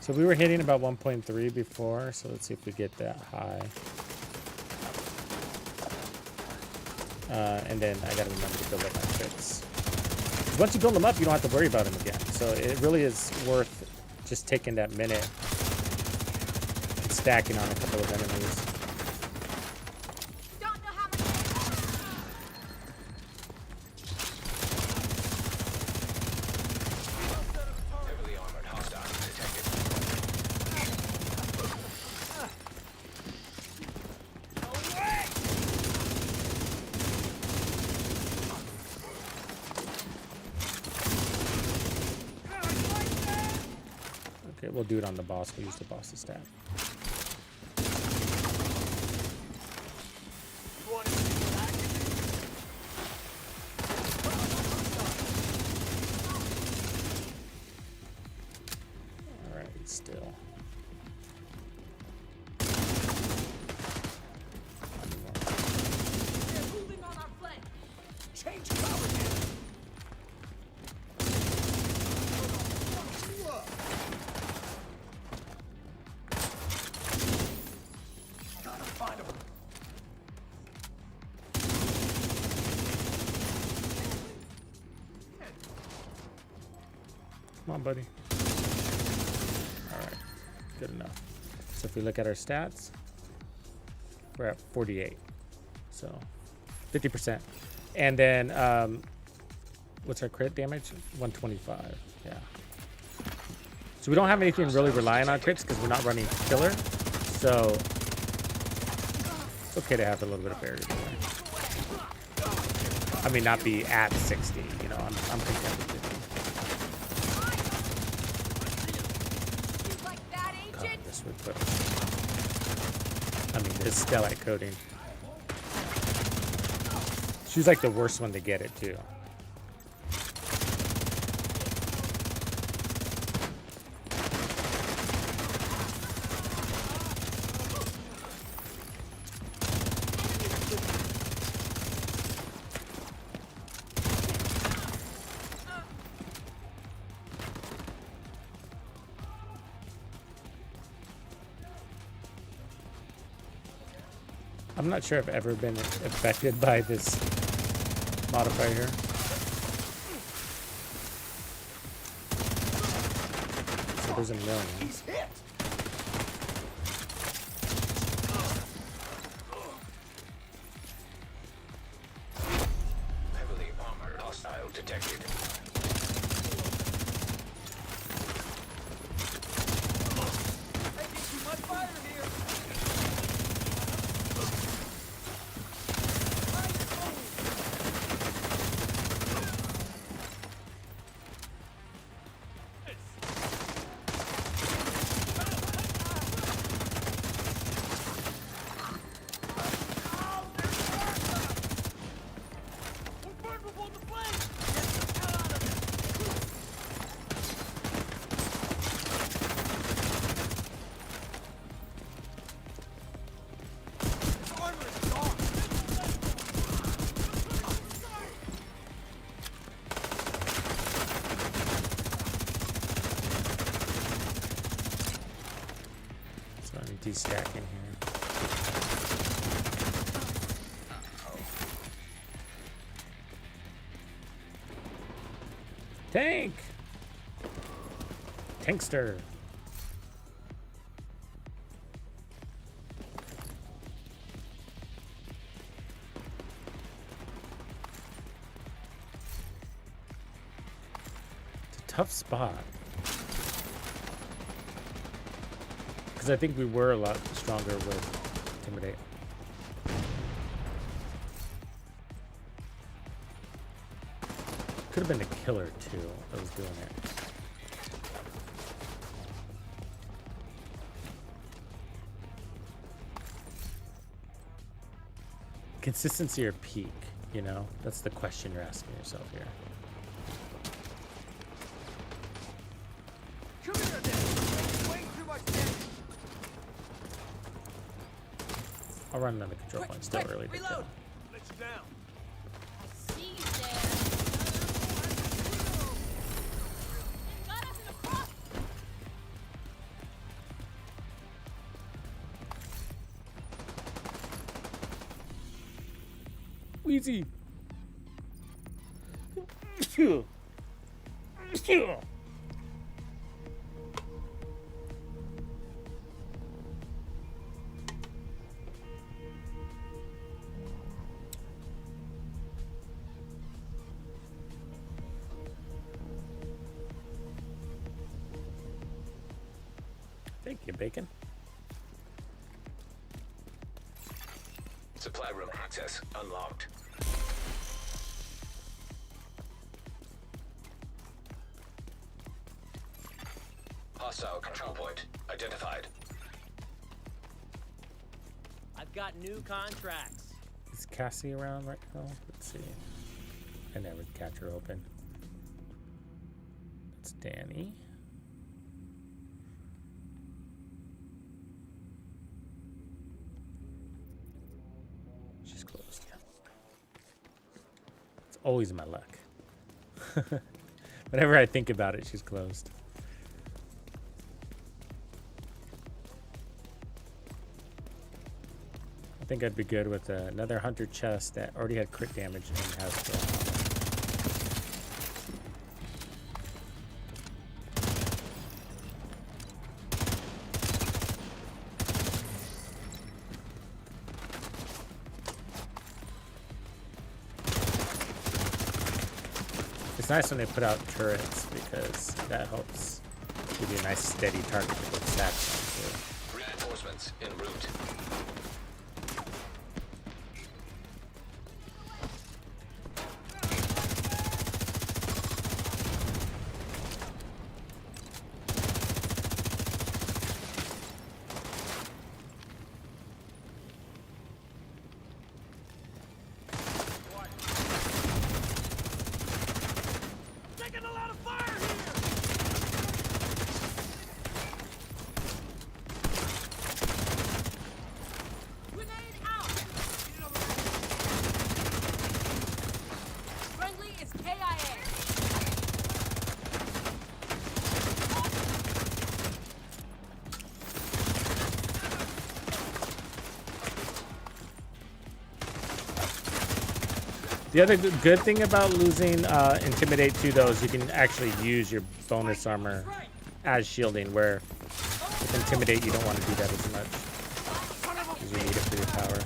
So we were hitting about 1.3 before, so let's see if we get that high. And then I gotta remember to build up my crits. Once you build them up, you don't have to worry about them again. So it really is worth just taking that minute and stacking on a couple of enemies. Don't know how much. Heavily armored hostiles detected. Okay, we'll do it on the boss. We'll use the boss's stat. Alright, still. They're moving on our flank. Change power here. Come on, buddy. All right, good enough. So if we look at our stats, we're at 48. So 50%. And then what's our crit damage? 125. Yeah. So we don't have anything really relying on crits because we're not running killer. So it's okay to have a little bit of barrier there. I mean, not be at 60. You know, I'm content with 50. You like that, God, agent? this would put. I mean, this Stellite coding. She's like the worst one to get it too. I'm not sure I've ever been affected by this modifier here. So there's a million. He's hit. Heavily armored hostile detected. Taking too much fire here. We're vulnerable to flame. Get the hell out of it. His armor is gone. So I'm de-stacking here. Tank! Tankster! It's a tough spot. Because I think we were a lot stronger with Intimidate. Could have been the killer too that was doing it. Consistency or peak, you know? That's the question you're asking yourself here. Come here, then. Way too much damage. I'll run another control point. Still early to Reload. kill. Let you down. I see you there. Got us in the front. Wheezy! Thank you, Bacon. Supply room access unlocked. Hostile control point identified. I've got new contracts. Is Cassie around right now? Let's see. I never catch her open. It's Danny. She's closed. It's always my luck. Whenever I think about it, she's closed. I think I'd be good with another hunter chest that already had crit damage and has It's nice when they put out turrets because that helps give you a nice steady target to put stacks on Reinforcements en route. Taking a lot of fire here! Grenade out! Friendly is KIA. The other good thing about losing Intimidate 2, though, is you can actually use your bonus armor as shielding, where with Intimidate you don't want to do that as much because you need it for your power.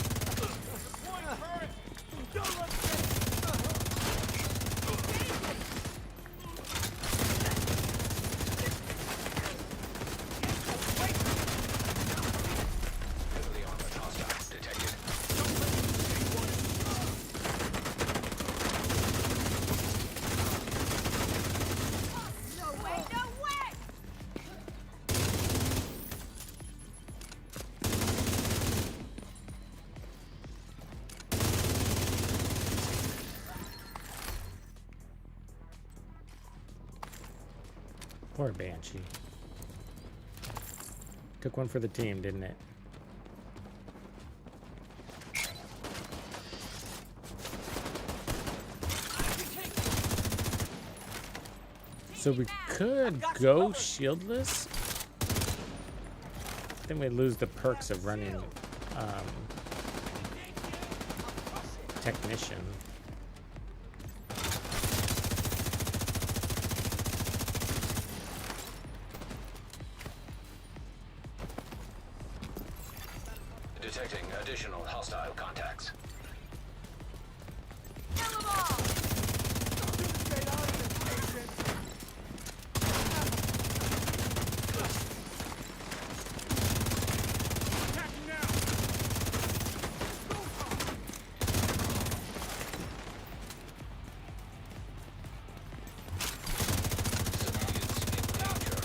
Heavily armored hostiles detected. No way, no way! Poor Banshee. Took one for the team, didn't it? So we could go shieldless. Then we lose the perks of running technician. Detecting additional hostile contacts. Kill 'em all! Civilians in danger.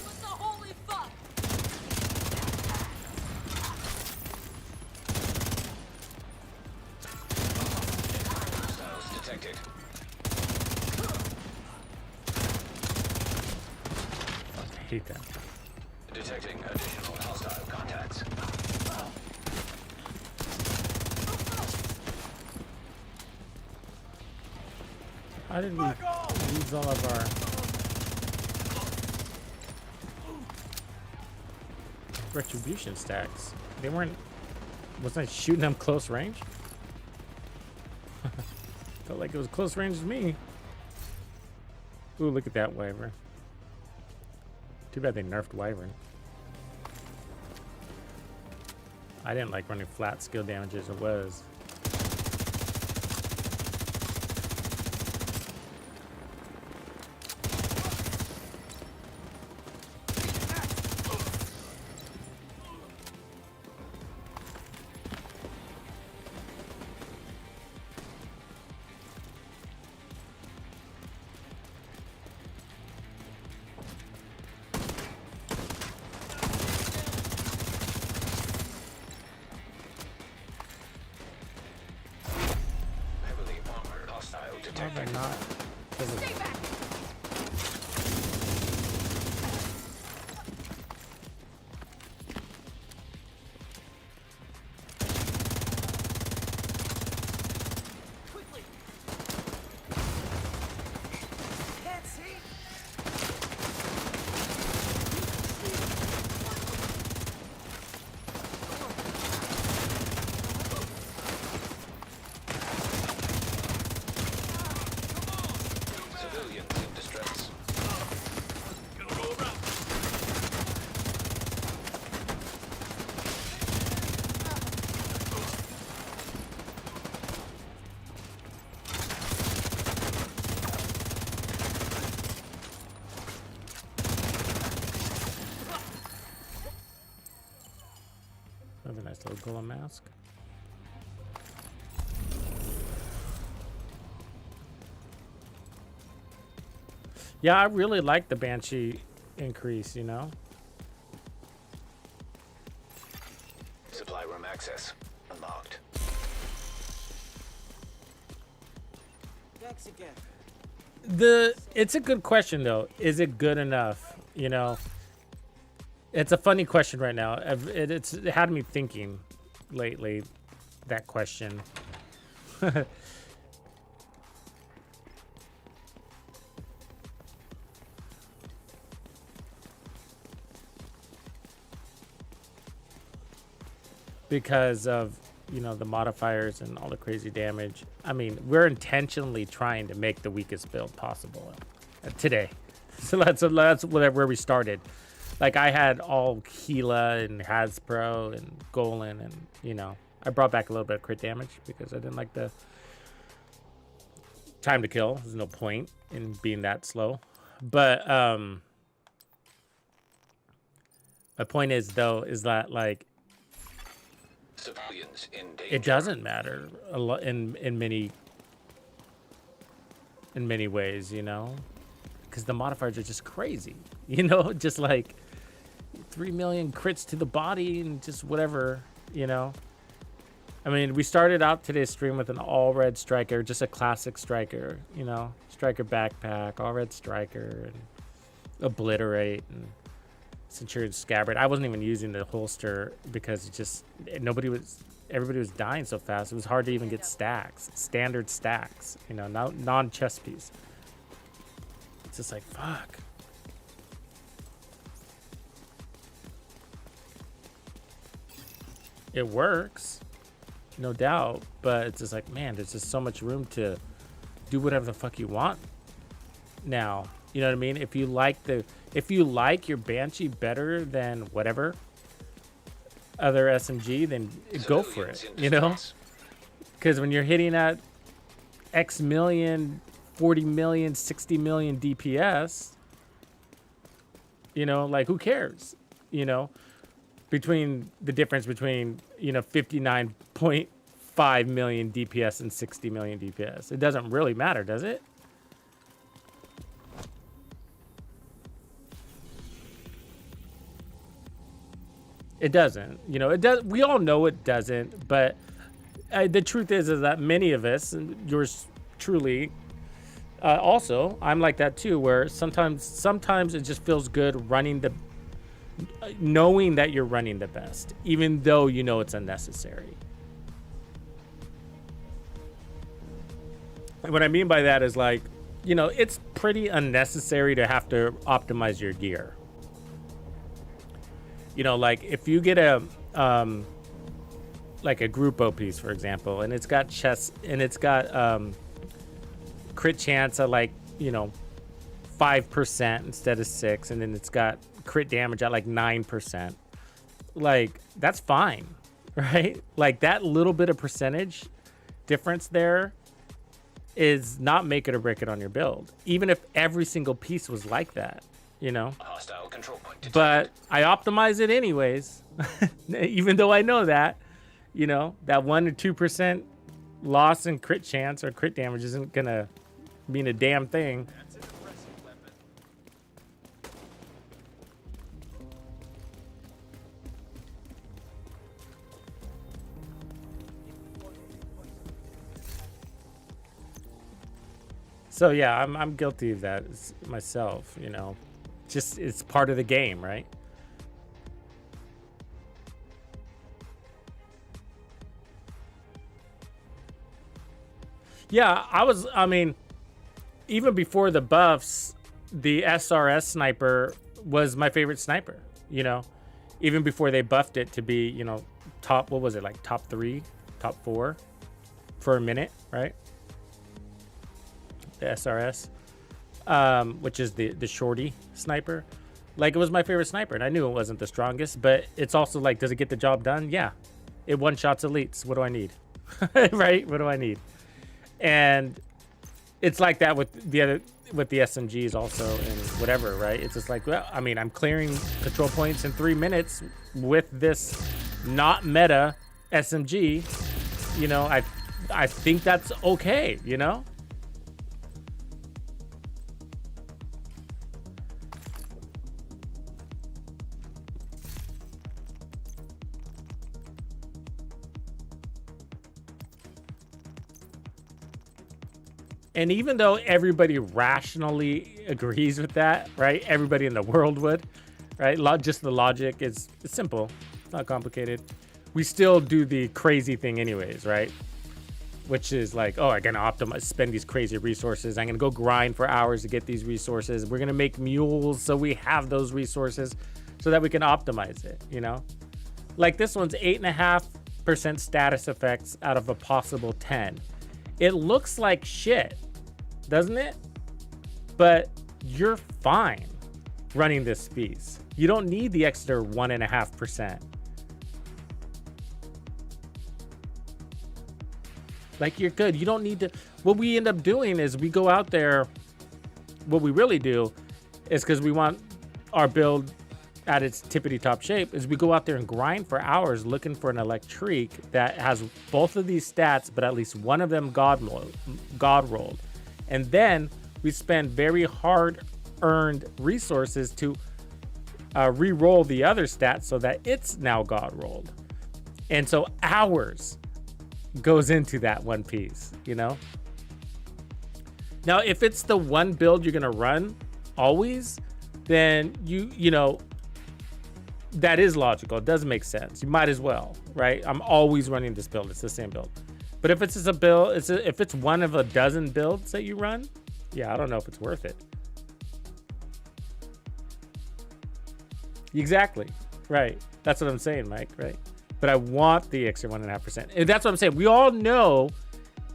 What the holy fuck? Hostiles detected. I hate that. Detecting additional hostile contacts. How did we lose all of our retribution stacks? They weren't. Wasn't I shooting them close range? Felt like it was close range to me. Ooh, look at that wyvern. Too bad they nerfed wyvern. I didn't like running flat skill damage as it was. Heavily armored hostile How detected. they're not. Doesn't- Stay back! Quickly! Pull a mask. Yeah, I really like the Banshee increase, you know? Supply room access unlocked. Thanks again. It's a good question though. Is it good enough? You know, it's a funny question right now. It had me thinking lately, that question. Because of, you know, the modifiers and all the crazy damage. I mean, we're intentionally trying to make the weakest build possible today. So that's where we started. Like, I had all Gila and Hasbro and Golan, and, you know, I brought back a little bit of crit damage because I didn't like the time to kill. There's no point in being that slow. But my point is, though, is that, like, Civilians in danger. it doesn't matter a lot in many ways, you know, because the modifiers are just crazy, you know, just like 3 million crits to the body and just whatever, you know. I mean, we started out today's stream with an all red striker, just a classic striker, you know, striker backpack, all red striker, and obliterate, and Centurion Scabbard. I wasn't even using the holster because it just everybody was dying so fast. It was hard to even get stacks, standard stacks, you know, non-chest piece. It's just like, fuck. It works, no doubt, but it's just like, man, there's just so much room to do whatever the fuck you want now. You know what I mean? If you like your Banshee better than whatever other SMG, then go for it, you know? Because when you're hitting at X million, 40 million, 60 million DPS, you know, like, who cares? You know, between the difference between, you know, 59.5 million DPS and 60 million DPS. It doesn't really matter, does it? It doesn't, you know, it does. We all know it doesn't, but the truth is that many of us, and yours truly, also, I'm like that too, where sometimes it just feels good knowing that you're running the best, even though you know it's unnecessary. And what I mean by that is, like, you know, it's pretty unnecessary to have to optimize your gear. You know, like, if you get a like a Grupo piece, for example, and it's got chest and it's got crit chance at, like, you know, 5% instead of 6%, and then it's got crit damage at like 9%. Like, that's fine, right? Like, that little bit of percentage difference there is not make it or break it on your build, even if every single piece was like that. You know, Hostile control point detected. but I optimize it anyways, even though I know that, you know, that 1 to 2% loss in crit chance or crit damage isn't gonna mean a damn thing. That's an impressive weapon. So yeah, I'm guilty of that myself, you know. Just, it's part of the game, right? Yeah, I mean, even before the buffs, the SRS sniper was my favorite sniper, you know, even before they buffed it to be, you know, top, what was it, like top 3, top 4 for a minute, right? The SRS. Which is the shorty sniper. Like, it was my favorite sniper, and I knew it wasn't the strongest, but it's also like, does it get the job done? Yeah. It one-shots elites. What do I need? Right? What do I need? And it's like that with the SMGs also, and whatever, right? It's just like, well, I mean, I'm clearing control points in 3 minutes with this not meta SMG, you know, I think that's okay, you know? And even though everybody rationally agrees with that, right? Everybody in the world would, right? Just the logic is simple. It's not complicated. We still do the crazy thing anyways, right? Which is like, oh, I'm going to optimize, spend these crazy resources. I'm going to go grind for hours to get these resources. We're going to make mules so we have those resources so that we can optimize it, you know? Like this one's 8.5% status effects out of a possible 10. It looks like shit, doesn't it? But you're fine running this piece. You don't need the extra 1.5%. Like, you're good. You don't need to. What we end up doing is we go out there. What we really do is, because we want our build at its tippity top shape, is we go out there and grind for hours looking for an electric that has both of these stats, but at least one of them god rolled. And then we spend very hard earned resources to re-roll the other stats so that it's now god rolled. And so hours goes into that one piece, you know? Now, if it's the one build you're gonna run always, then you know, that is logical. It does make sense. You might as well, right? I'm always running this build. It's the same build. But if it's just a build, if it's one of a dozen builds that you run, yeah, I don't know if it's worth it. Exactly. Right. That's what I'm saying, Mike, right? But I want the extra 1.5%. And that's what I'm saying. We all know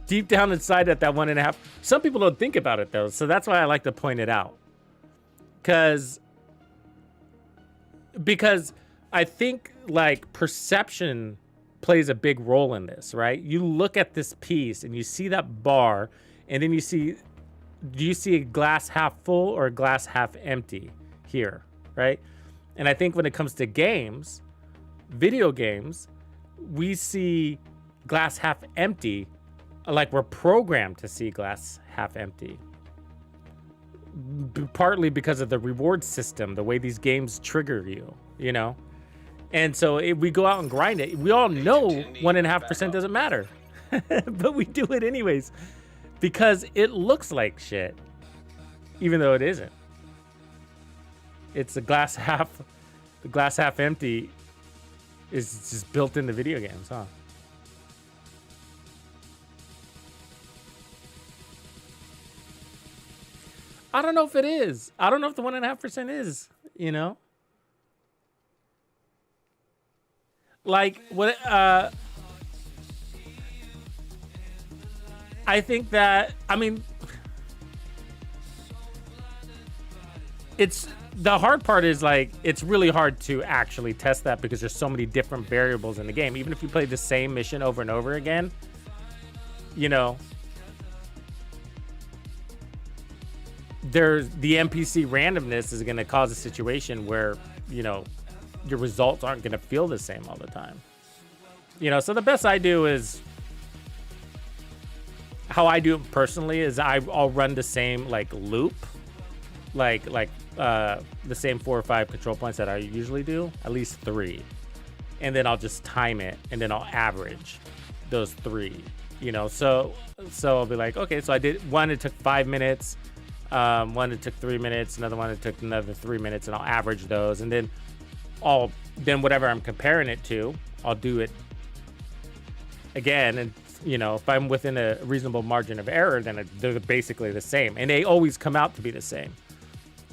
deep down inside that 1.5%. Some people don't think about it though. So that's why I like to point it out. Because I think like perception plays a big role in this, right? You look at this piece and you see that bar, and then you see, do you see a glass half full or a glass half empty here, right? And I think when it comes to games, video games, we see glass half empty, like we're programmed to see glass half empty. Partly because of the reward system, the way these games trigger you, you know? And so if we go out and grind it, we all know 1.5% doesn't matter, but we do it anyways because it looks like shit, even though it isn't. It's the glass half empty is just built into video games, huh? I don't know if it is. I don't know if the 1.5% is, you know? Like, what, I think that, I mean, it's, the hard part is like, it's really hard to actually test that because there's so many different variables in the game. Even if you play the same mission over and over again, you know, there's the NPC randomness is going to cause a situation where, you know, your results aren't going to feel the same all the time. You know, so the best I do is, how I do it personally is I'll run the same like loop, like the same 4 or 5 control points that I usually do, at least 3. And then I'll just time it and then I'll average those 3, you know? So I'll be like, okay, so I did one, it took 5 minutes. One it took 3 minutes, another one it took another 3 minutes, and I'll average those, and then whatever I'm comparing it to, I'll do it again, and you know, if I'm within a reasonable margin of error, then they're basically the same, and they always come out to be the same.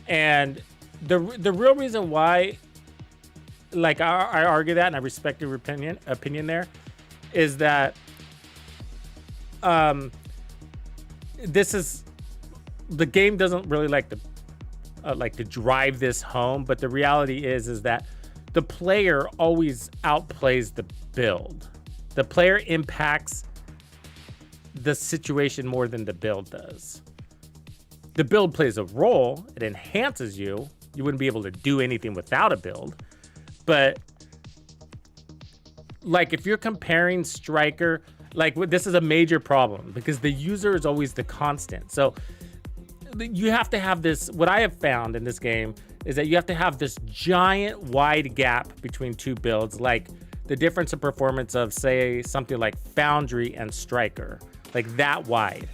And the real reason why, like I argue that, and I respect your opinion there, is that this is. The game doesn't really like to drive this home, but the reality is that the player always outplays the build. The player impacts the situation more than the build does. The build plays a role, it enhances you. You wouldn't be able to do anything without a build, but like if you're comparing striker, like this is a major problem because the user is always the constant. So you have to have this, what I have found in this game is that you have to have this giant wide gap between two builds, like the difference in performance of, say, something like Foundry and Striker, like that wide,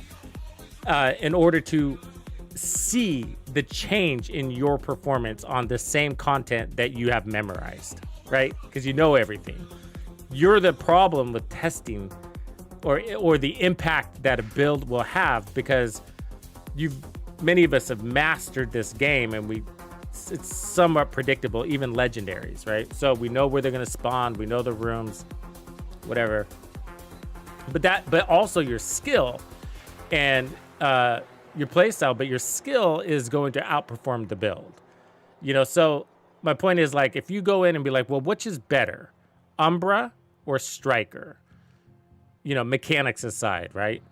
in order to see the change in your performance on the same content that you have memorized, right? Because you know everything. You're the problem with testing or the impact that a build will have, because many of us have mastered this game, and it's somewhat predictable, even legendaries, right? So we know where they're going to spawn, we know the rooms, whatever. But also your skill and your playstyle, but your skill is going to outperform the build. You know, so my point is, like, if you go in and be like, well, which is better, Umbra or Striker? You know, mechanics aside, right?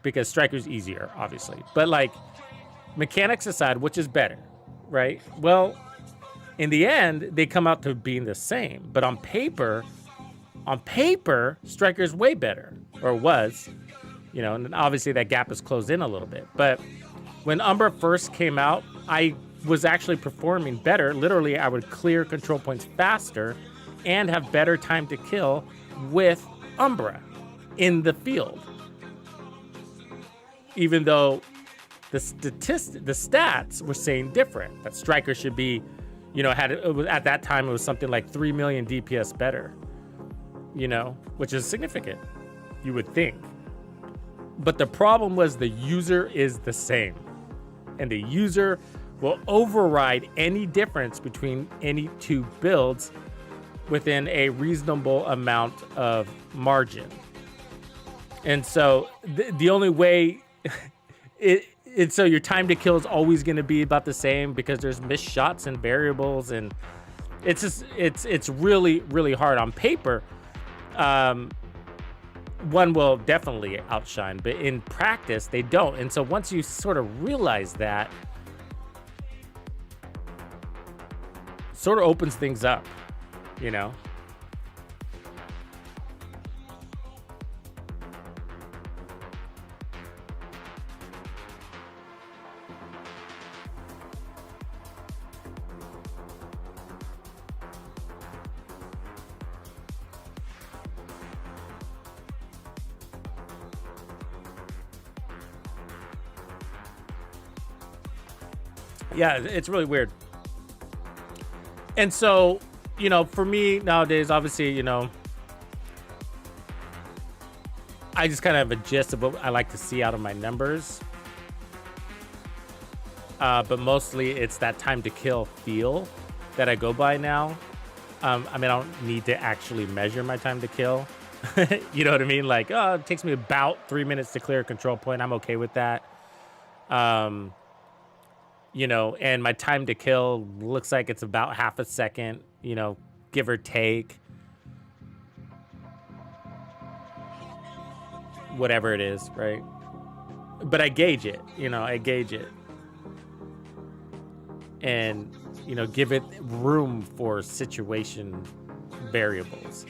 Because Striker's easier, obviously. But like, mechanics aside, which is better, right? Well, in the end, they come out to being the same. But on paper, Striker's way better, or was. You know, and obviously that gap is closed in a little bit. But when Umbra first came out, I was actually performing better. Literally, I would clear control points faster and have better time to kill with Umbra in the field. Even though the stats were saying different, that Striker should be, you know, at that time it was something like 3 million DPS better, you know, which is significant, you would think. But the problem was the user is the same, and the user will override any difference between any two builds within a reasonable amount of margin. And so the only way so your time to kill is always going to be about the same, because there's missed shots and variables, and it's just it's really, really hard. On paper, one will definitely outshine, but in practice they don't. And so once you sort of realize that, sort of opens things up, you know. Yeah, it's really weird. And so, you know, for me nowadays, obviously, you know, I just kind of have a gist of what I like to see out of my numbers. But mostly it's that time to kill feel that I go by now. I mean, I don't need to actually measure my time to kill. You know what I mean? Like, oh, it takes me about 3 minutes to clear a control point. I'm okay with that. You know, and my time to kill looks like it's about half a second, you know, give or take. Whatever it is, right? But I gauge it, you know, and, you know, give it room for situation variables.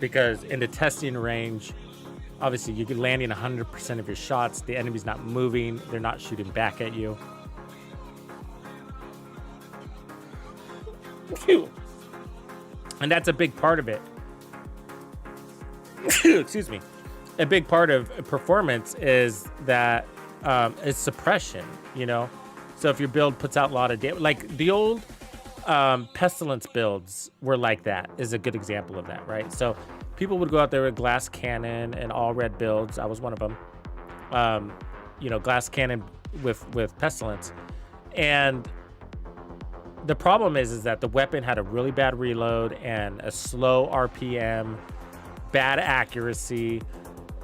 Because in the testing range, obviously, you're landing 100% of your shots. The enemy's not moving. They're not shooting back at you. And that's a big part of it. Excuse me. A big part of performance is that is suppression, you know? So if your build puts out a lot of damage, like the old Pestilence builds were like that, is a good example of that, right? So people would go out there with glass cannon and all red builds. I was one of them. You know, glass cannon with Pestilence. And the problem is that the weapon had a really bad reload and a slow RPM, bad accuracy,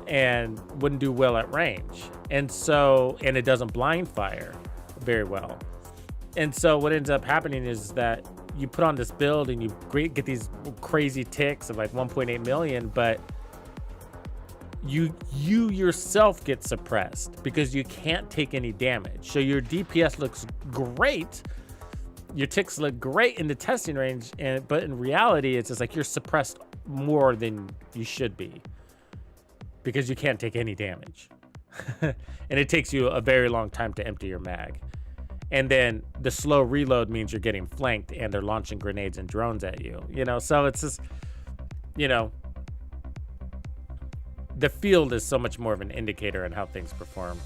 and wouldn't do well at range. And so, and it doesn't blind fire very well. And so what ends up happening is that you put on this build and you get these crazy ticks of like 1.8 million, but you yourself get suppressed because you can't take any damage. So your DPS looks great, your ticks look great in the testing range, but in reality, it's just like you're suppressed more than you should be because you can't take any damage. And it takes you a very long time to empty your mag. And then the slow reload means you're getting flanked and they're launching grenades and drones at you, you know? So it's just, you know, the field is so much more of an indicator on how things perform.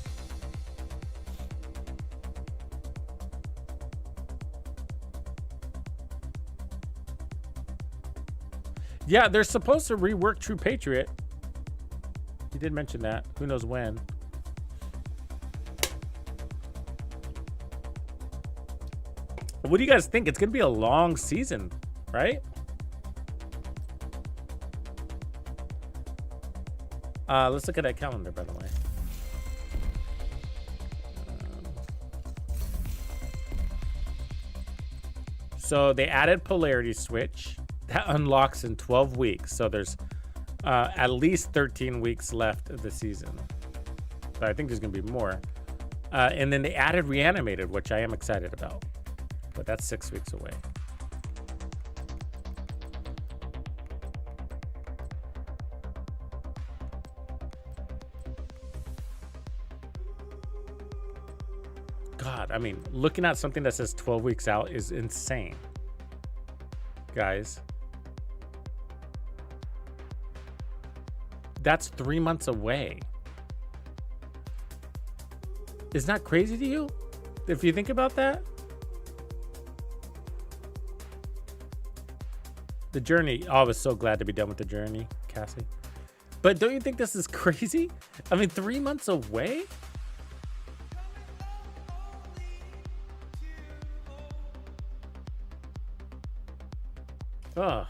Yeah, they're supposed to rework True Patriot. You did mention that. Who knows when? What do you guys think? It's going to be a long season, right? Let's look at that calendar, by the way. So they added polarity switch. That unlocks in 12 weeks. So there's at least 13 weeks left of the season. But I think there's going to be more. And then they added reanimated, which I am excited about. But that's 6 weeks away. God, I mean, looking at something that says 12 weeks out is insane. Guys. That's 3 months away. Isn't that crazy to you? If you think about that? The journey. Oh, I was so glad to be done with the journey, Cassie. But don't you think this is crazy? I mean, 3 months away? Ugh.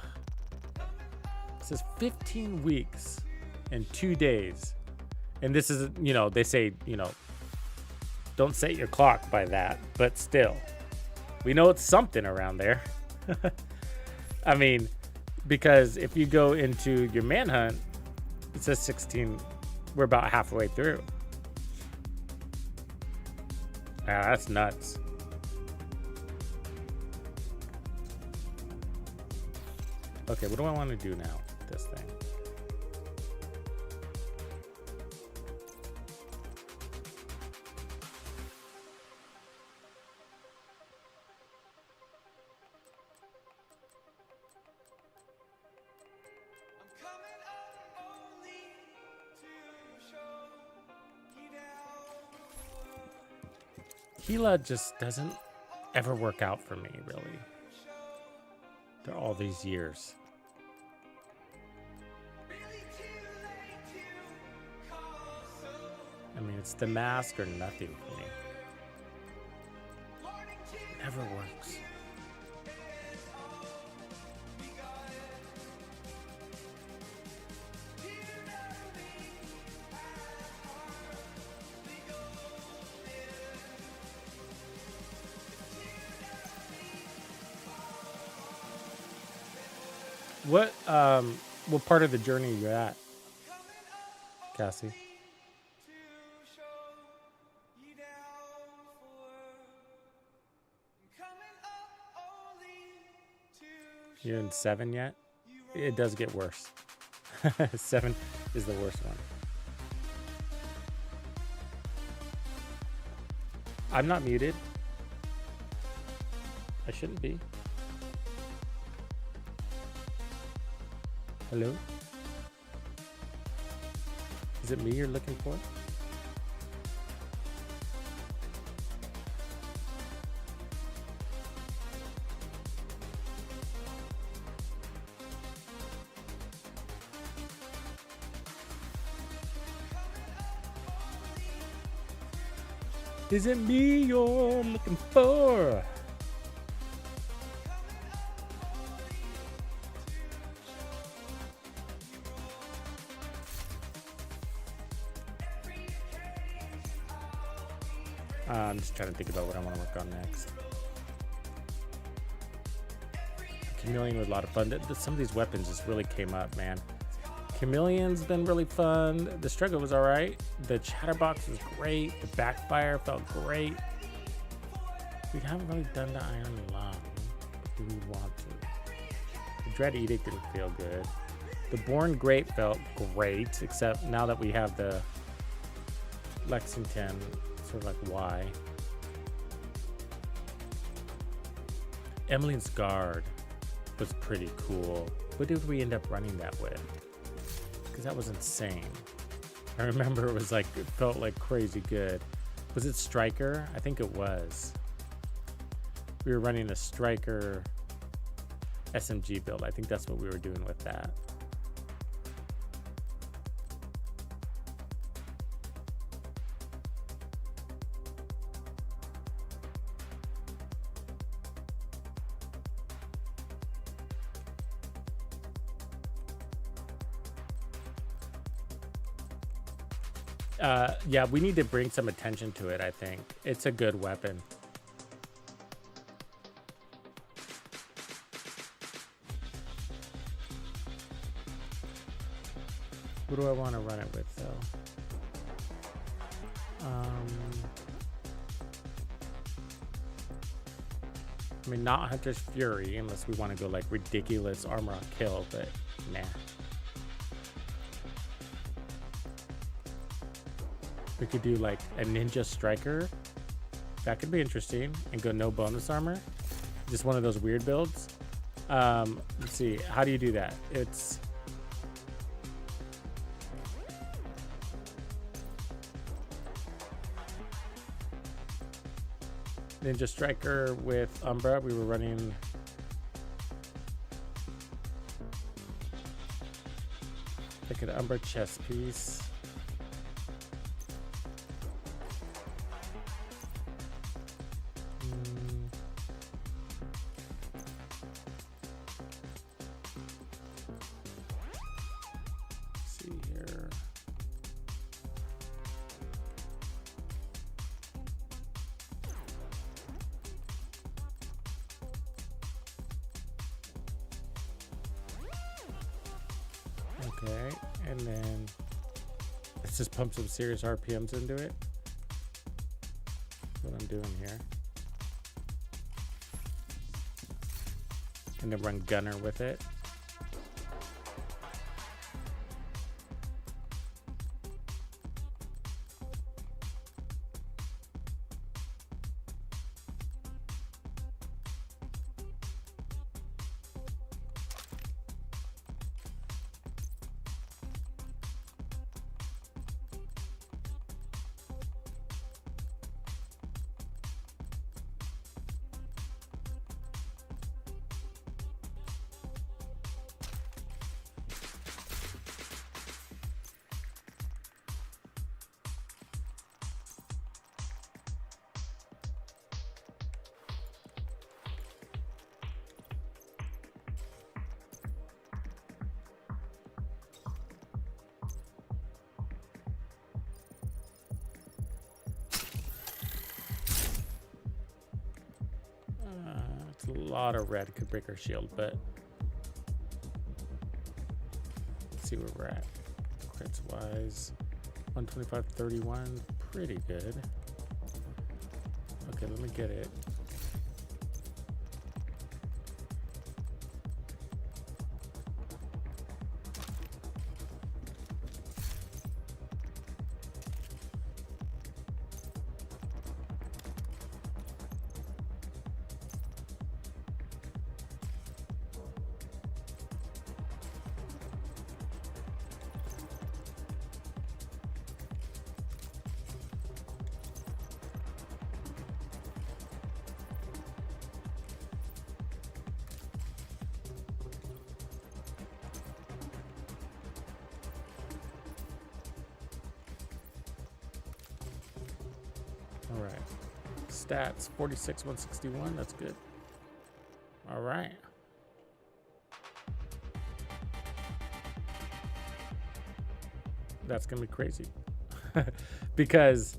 It says 15 weeks and 2 days. And this is, you know, they say, you know, don't set your clock by that, but still, we know it's something around there. I mean, because if you go into your manhunt, it says 16. We're about halfway through. Ah, that's nuts. Okay, what do I want to do now with this thing? Gila just doesn't ever work out for me, really. After all these years. I mean, it's the mask or nothing for me. Never works. What part of the journey are you at, Cassie? You're in 7 yet? It does get worse. 7 is the worst one. I'm not muted. I shouldn't be. Hello? Is it me you're looking for? Is it me you're looking for? I'm just trying to think about what I want to work on next. Chameleon was a lot of fun. Some of these weapons just really came up, man. Chameleon's been really fun. The struggle was all right. The chatterbox was great. The backfire felt great. We haven't really done the Iron Lung. Do we want to? The Dread Edict didn't feel good. The Born Great felt great, except now that we have the Lexington, sort of like why. Emmeline's Guard was pretty cool. What did we end up running that with? Because that was insane. I remember it was like, it felt like crazy good. Was it Striker? I think it was. We were running a Striker SMG build. I think that's what we were doing with that. Yeah, we need to bring some attention to it, I think. It's a good weapon. Who do I want to run it with, though? I mean, not Hunter's Fury, unless we want to go, like, ridiculous armor on kill, but nah. We could do like a Ninja Striker. That could be interesting. And go no bonus armor. Just one of those weird builds. Let's see. How do you do that? It's Ninja Striker with Umbra. We were running like an Umbra chest piece. Okay, and then let's just pump some serious RPMs into it. That's what I'm doing here. And then run Gunner with it. A lot of red could break our shield, but let's see where we're at. Crits wise, 125.31, pretty good. Okay, let me get it. All right, stats 46, 161. That's good. All right. That's gonna be crazy because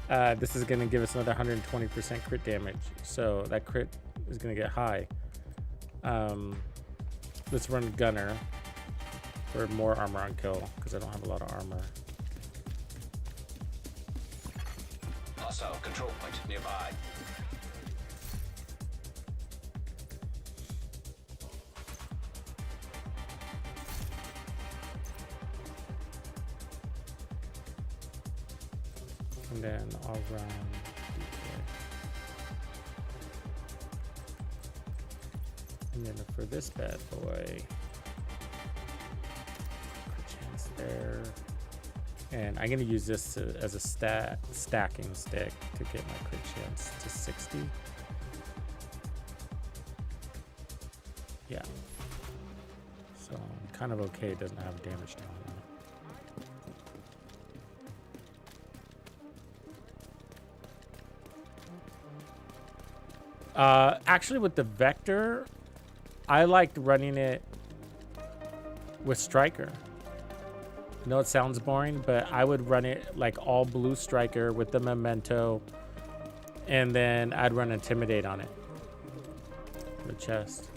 this is gonna give us another 120% crit damage. So that crit is gonna get high. Let's run Gunner for more armor on kill because I don't have a lot of armor. Hostile control point nearby. And then I'll run DK. And then for this bad boy, crit chance there. And I'm gonna use this as a stacking stick to get my crit chance to 60. Yeah. So I'm kind of okay. It doesn't have damage down on it. Actually, with the Vector, I liked running it with Striker. I know it sounds boring, but I would run it like all blue Striker with the Memento, and then I'd run Intimidate on it. The chest.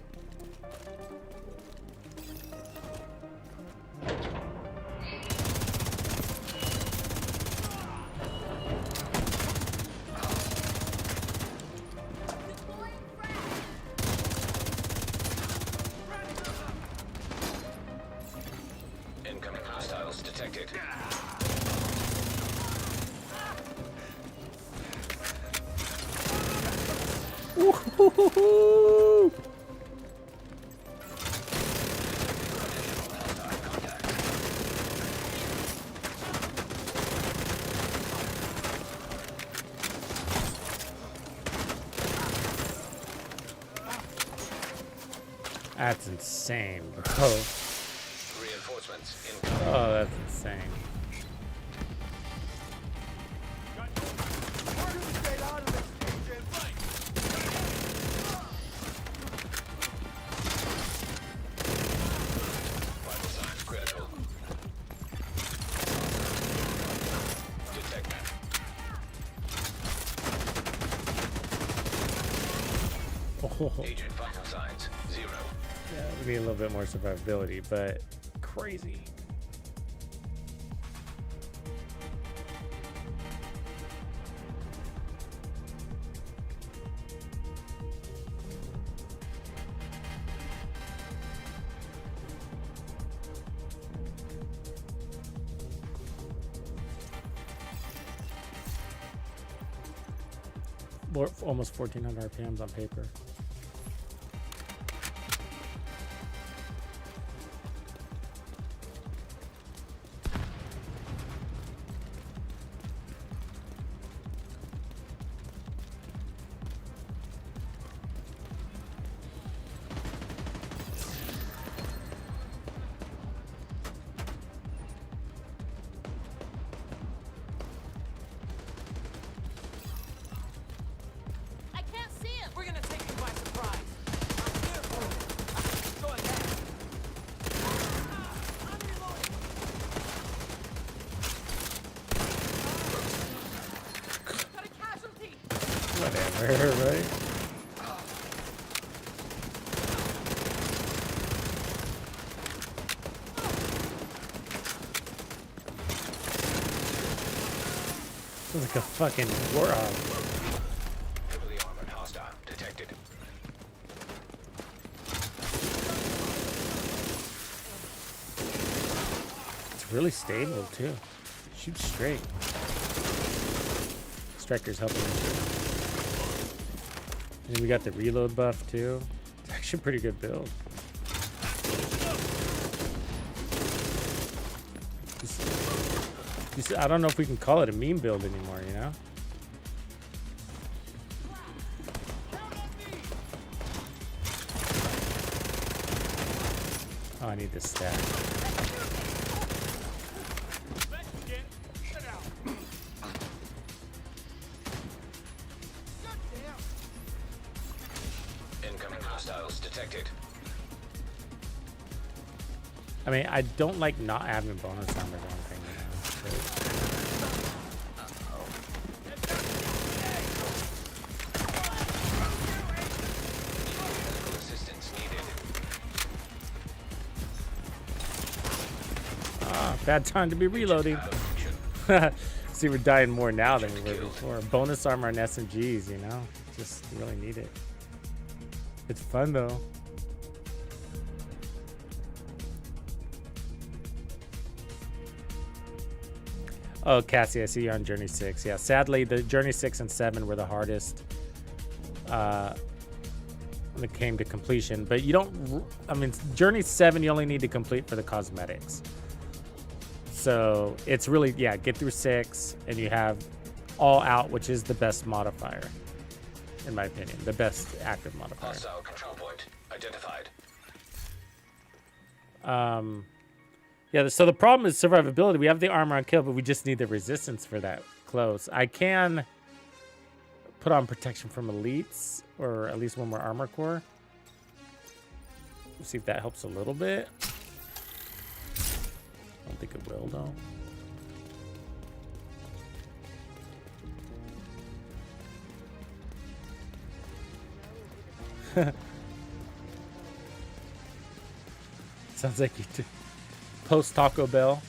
Incoming hostiles detected. Woo-hoo-hoo-hoo! That's insane, bro. Reinforcements incoming. Oh, that's insane. Vital signs critical. Detect. Oh, Agent vital signs 0. yeah, we need a little bit more survivability, but crazy. Almost 1400 RPMs on paper. I can't see him. We're gonna take you by surprise. I'm here for it. Go ahead. I'm reloading. Got a casualty. Whatever, right? Sounds like a fucking warhog. Heavily armored hostile detected. It's really stable too. Shoots straight. Striker's helping us. And then we got the reload buff too. It's actually a pretty good build. I don't know if we can call it a meme build anymore, you know? Oh, I need this stack. Incoming hostiles detected. I mean, I don't like not having bonus armor or anything, you know? Medical assistance needed. Ah, bad time to be reloading. Out of function. See, we're dying more now than we were before. Bonus armor and SMGs, you know? Just really need it. It's fun though. Oh, Cassie, I see you on Journey 6. Yeah, sadly, the Journey 6 and 7 were the hardest when it came to completion. But you don't... I mean, Journey 7, you only need to complete for the cosmetics. So it's really... Yeah, get through 6, and you have All Out, which is the best modifier, in my opinion. The best active modifier. Hostile control point identified. Yeah, so the problem is survivability. We have the armor on kill, but we just need the resistance for that close. I can put on protection from elites, or at least one more armor core. Let's see if that helps a little bit. I don't think it will, though. Sounds like you do. Post Taco Bell.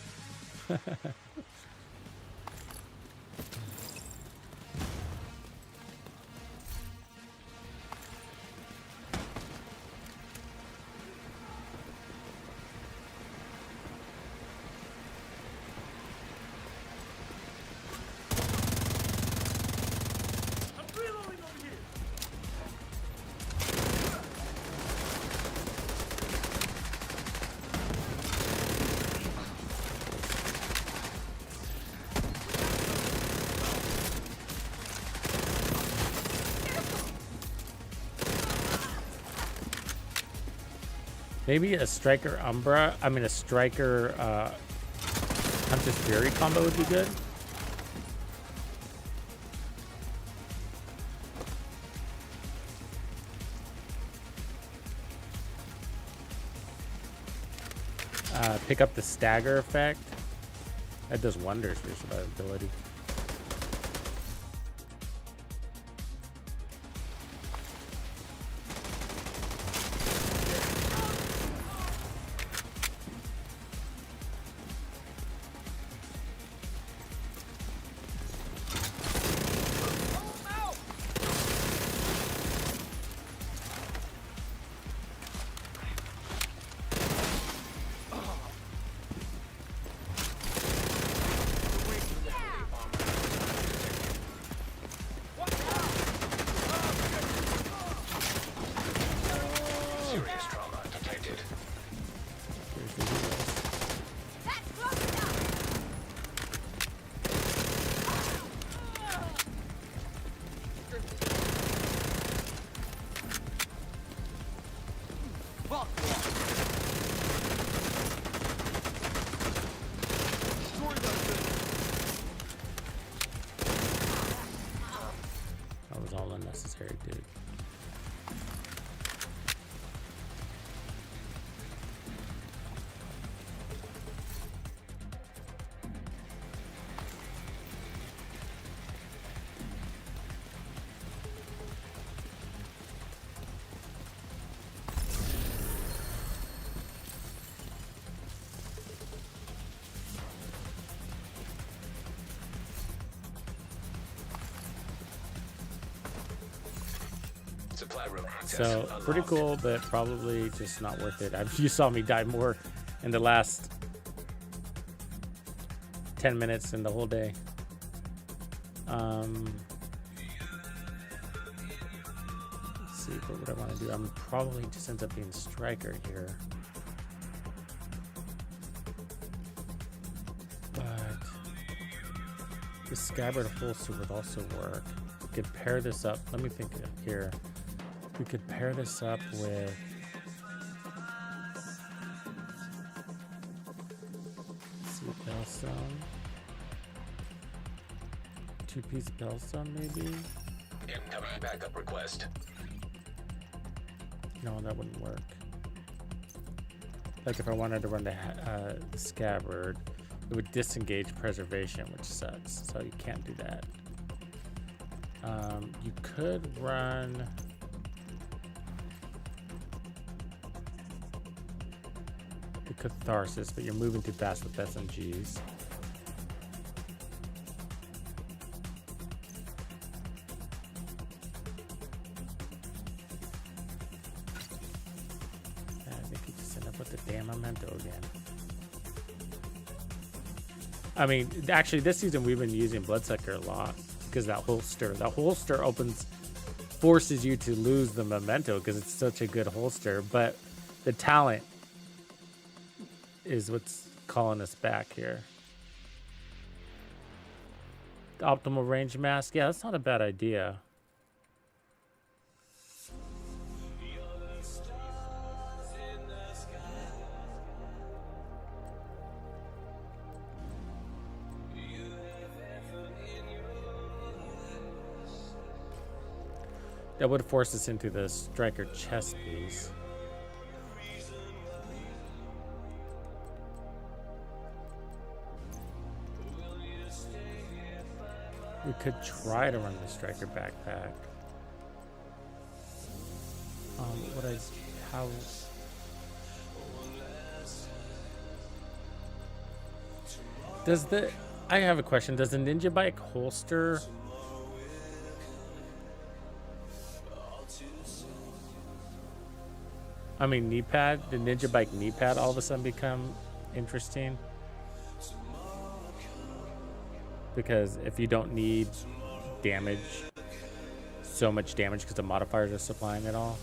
Maybe a Striker Umbra, a Striker Hunter's Fury combo would be good. Pick up the stagger effect. That does wonders for survivability. Serious trauma detected. That's close enough. That was all unnecessary, dude. Supply room access So pretty unlocked. cool, but probably just not worth it. You saw me die more in the last 10 minutes than the whole day. Let's see, what would I want to do? I'm probably just ends up being Striker here. But the Scabbard full suit would also work. We could pair this up. Let me think here. We could pair this up with... Let's see, Bellstone. Two-piece Bellstone, maybe? Incoming backup request. No, that wouldn't work. Like if I wanted to run the Scabbard, it would disengage preservation, which sucks. So you can't do that. You could run... the Catharsis, but you're moving too fast with SMGs. I think you just end up with the damn memento again. I mean, actually, this season we've been using Bloodsucker a lot because that holster. That holster forces you to lose the memento because it's such a good holster. But the talent is what's calling us back here. The optimal range mask. Yeah, that's not a bad idea. That would force us into the striker chest piece. We could try to run the striker backpack. How? Does the? I have a question. Does the Ninja Bike holster? I mean, knee pad. The Ninja Bike knee pad all of a sudden become interesting. Because if you don't need damage, so much damage because the modifiers are supplying it all.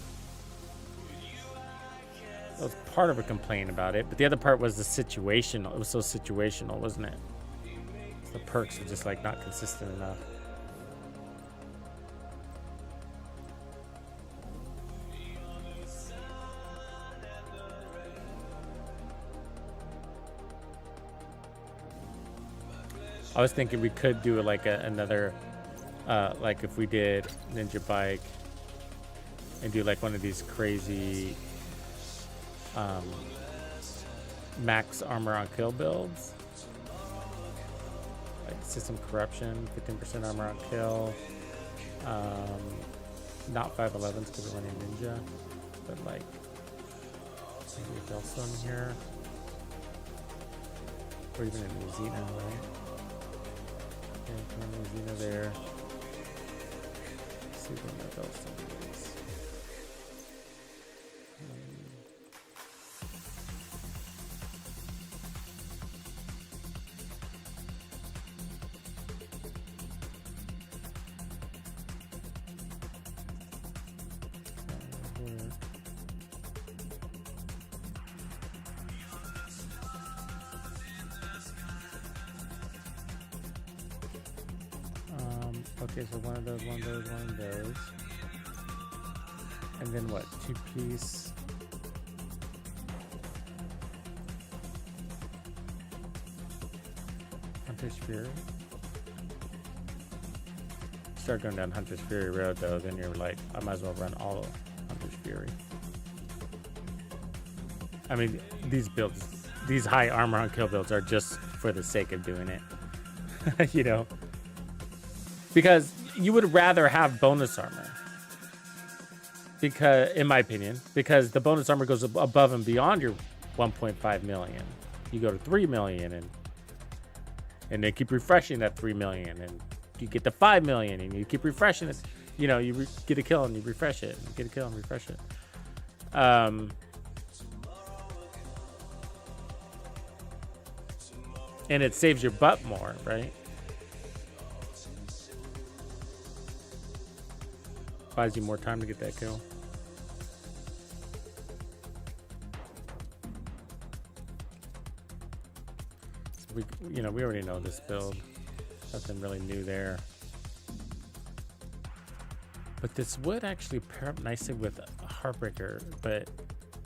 That was part of a complaint about it, but the other part was the situational. It was so situational, wasn't it? The perks were just like not consistent enough. I was thinking we could do like another, like if we did Ninja Bike and do like one of these crazy max armor on kill builds. Like system corruption, 15% armor on kill. Not 511s because we're running Ninja, but like maybe a Bellstone here. Or even a New Xena, right? Okay, Xena there. Let's see what my Bellstone is. Okay, so one of those. And then what? 2-piece. Hunter's Fury. Start going down Hunter's Fury Road though, then you're like, I might as well run all of Hunter's Fury. I mean, these builds, these high armor on kill builds are just for the sake of doing it. You know? Because you would rather have bonus armor. Because, in my opinion, because the bonus armor goes above and beyond your 1.5 million. You go to 3 million and they keep refreshing that 3 million and you get to 5 million and you keep refreshing it. You know, you get a kill and you refresh it. And get a kill and refresh it. And it saves your butt more, right? Buys you more time to get that kill. So we already know this build. Nothing really new there. But this would actually pair up nicely with a Heartbreaker, but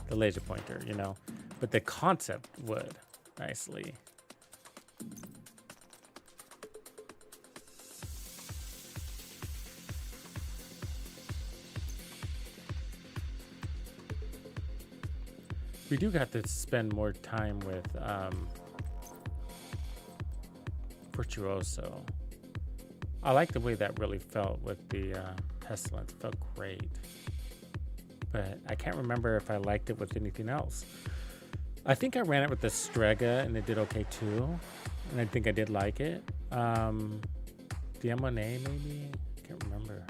the laser pointer, you know. But the concept would nicely. We do got to spend more time with Virtuoso. I like the way that really felt with the Pestilence. It felt great. But I can't remember if I liked it with anything else. I think I ran it with the Strega and it did okay too. And I think I did like it. The M1A maybe? I can't remember.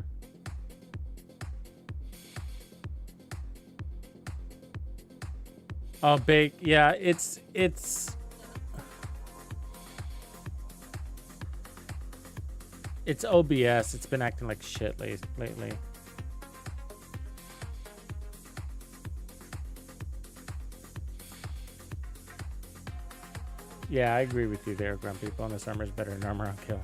Oh, bake. Yeah, it's It's OBS. It's been acting like shit lately. Yeah, I agree with you there, Grumpy. Bonus armor is better than armor on kill.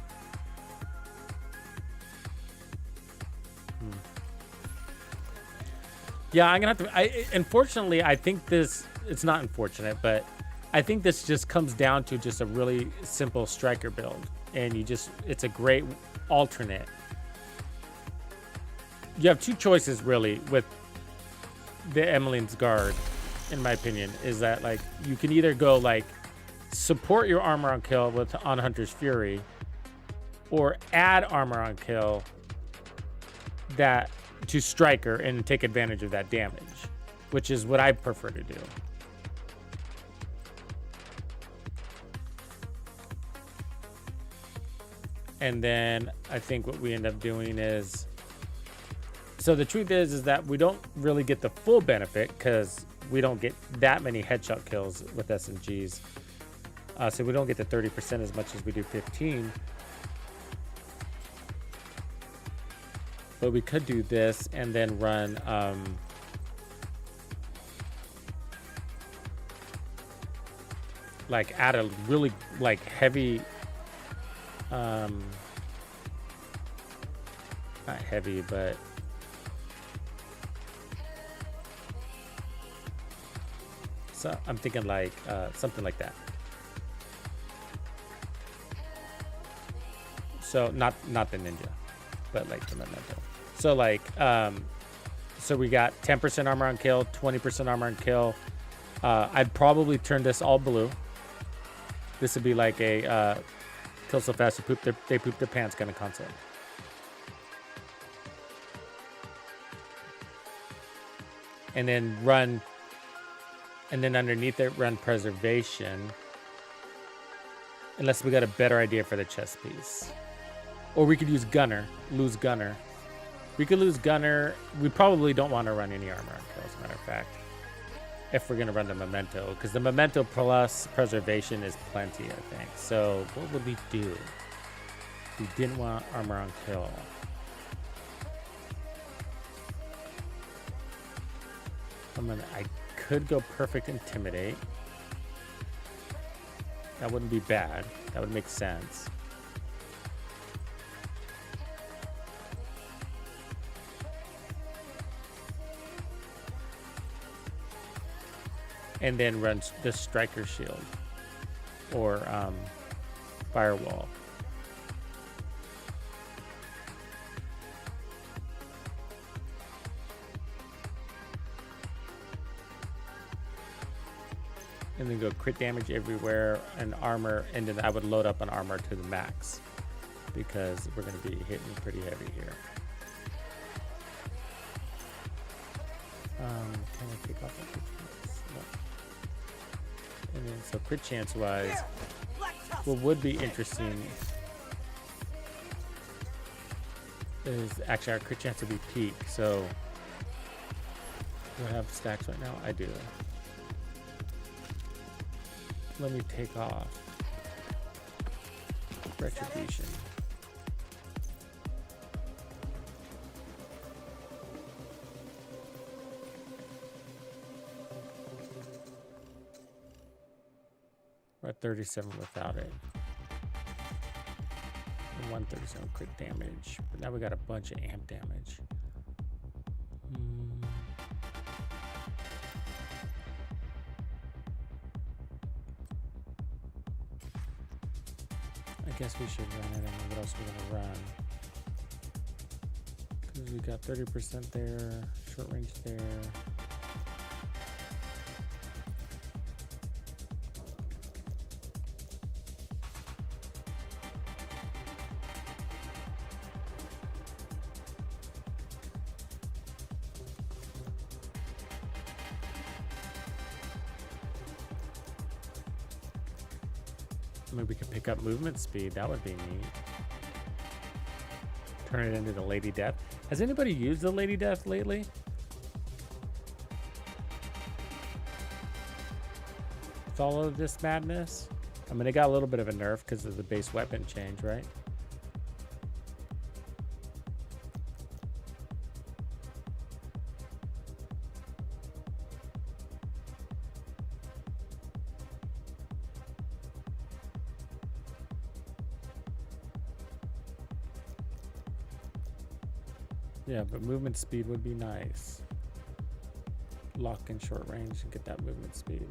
Yeah, I'm gonna have to. Unfortunately, I think this. It's not unfortunate, but I think this just comes down to just a really simple striker build, and it's a great alternate. You have two choices really with the Emmeline's guard, in my opinion, is that like you can either go like support your armor on kill on Hunter's Fury, or add armor on kill that to striker and take advantage of that damage, which is what I prefer to do. And then I think what we end up doing is, so the truth is that we don't really get the full benefit because we don't get that many headshot kills with SMGs. So we don't get the 30% as much as we do 15. But we could do this and then run like add a really like heavy not heavy, but so I'm thinking like something like that. So not the ninja, but like the memento. So like so we got 10% armor on kill, 20% armor on kill. I'd probably turn this all blue. This would be like a kill so fast they poop their pants kind of concept. And then underneath it run preservation, unless we got a better idea for the chest piece. Or we could use lose gunner. We could lose gunner. We probably don't want to run any armor on kill, as a matter of fact, if we're gonna run the memento, because the memento plus preservation is plenty, I think. So what would we do? We didn't want armor on kill. I could go perfect intimidate. That wouldn't be bad. That would make sense. And then run the striker shield or firewall. And then go crit damage everywhere and armor, and then I would load up on armor to the max because we're going to be hitting pretty heavy here. Can I pick off that crit chance? No. And then so crit chance wise, what would be interesting is actually our crit chance would be peak. So do I have stacks right now? I do. Let me take off retribution. We're at 37 without it. And 137 crit damage. But now we got a bunch of amp damage. I guess we should run it. I mean, what else are we gonna run? Because we got 30% there, short range there. Maybe we could pick up movement speed. That would be neat. Turn it into the Lady Death. Has anybody used the Lady Death lately? With all of this madness? I mean, it got a little bit of a nerf because of the base weapon change, right? Yeah, but movement speed would be nice. Lock in short range and get that movement speed.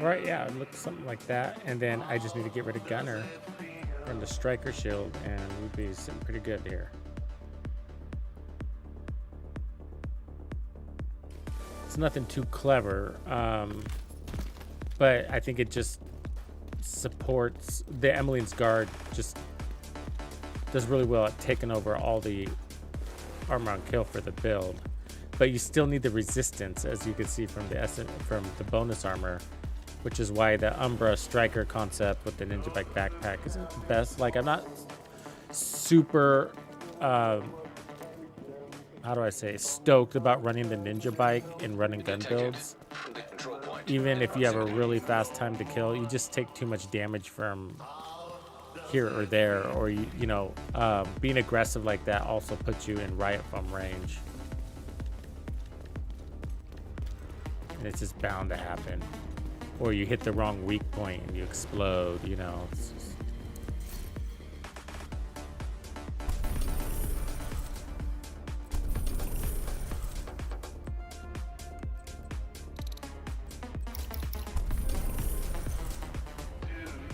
Right, yeah, it looks something like that. And then I just need to get rid of Gunner from the Striker shield, and we'd be sitting pretty good here. It's nothing too clever, but I think it just supports the Emmeline's Guard. Just does really well at taking over all the armor on kill for the build. But you still need the resistance, as you can see from the bonus armor, which is why the Umbra Striker concept with the Ninja Bike backpack isn't the best. Like, I'm not super, how do I say, stoked about running the Ninja Bike and running gun builds. Even if you have a really fast time to kill, you just take too much damage from here or there, or being aggressive like that also puts you in riot foam range. And it's just bound to happen. Or you hit the wrong weak point and you explode, you know. It's just...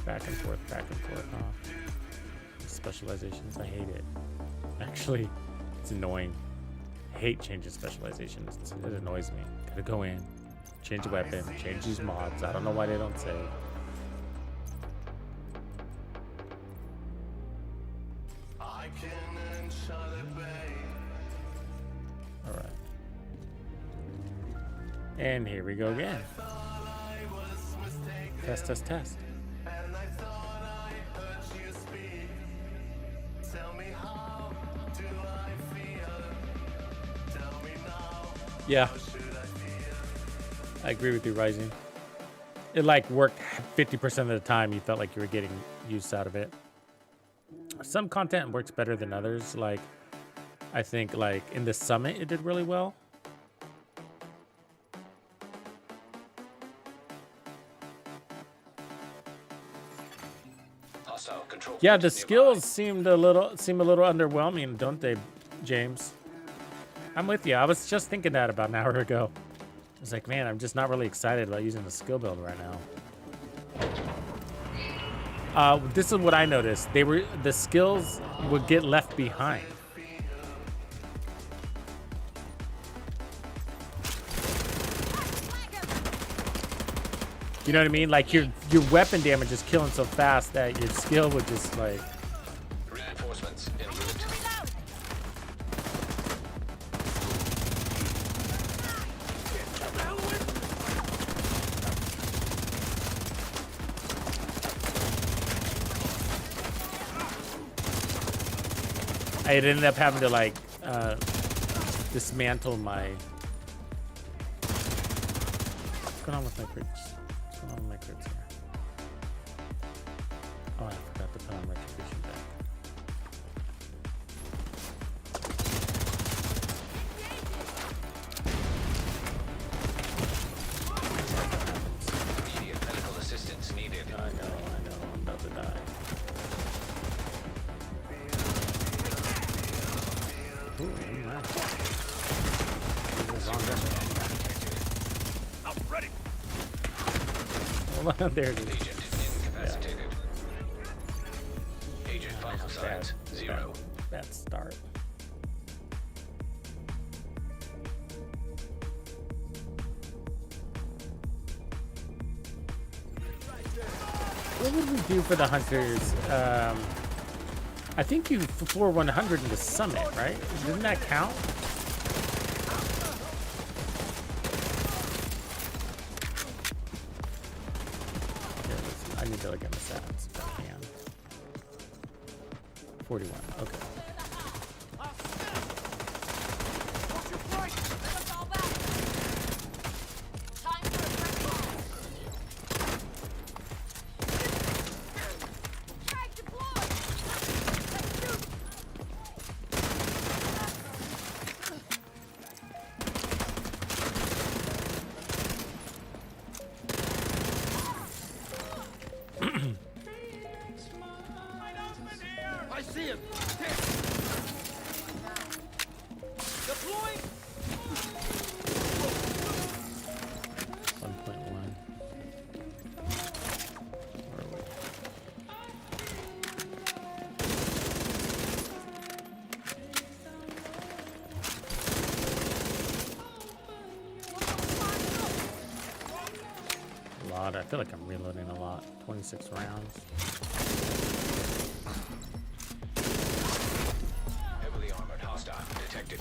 Back and forth, huh? Specializations, I hate it. Actually, it's annoying. I hate changing specializations. It annoys me. Gotta go in. Change a weapon, change these mods. I don't know why they don't save. Alright. And here we go again. Test, test, test. Yeah. I agree with you, Rising. It like worked 50% of the time. You felt like you were getting use out of it. Some content works better than others. Like, I think like in the Summit, it did really well. Yeah, the skills seem a little underwhelming, don't they, James? I'm with you. I was just thinking that about an hour ago. I was like, man, I'm just not really excited about using the skill build right now. This is what I noticed. The skills would get left behind. You know what I mean? Like your weapon damage is killing so fast that your skill would just like... Reinforcements en route. I ended up having to like dismantle my... What's going on with my crits? What's going on with my crits here? Oh, I forgot to put on retribution back. Immediate medical assistance needed. I know, I'm about to die. Ooh, nice. I'm ready. Hold on, there it is. Agent incapacitated. Agent Science, 0. Bad start. What would we do for the hunters? I think you floor 100 in the summit, right? Didn't that count? Here, I need to look at my stats if I can. 41. Okay. I see him. Deploying. 1.1. Where are we? A lot. I feel like I'm reloading a lot. 26 rounds. Heavily armored hostile detected.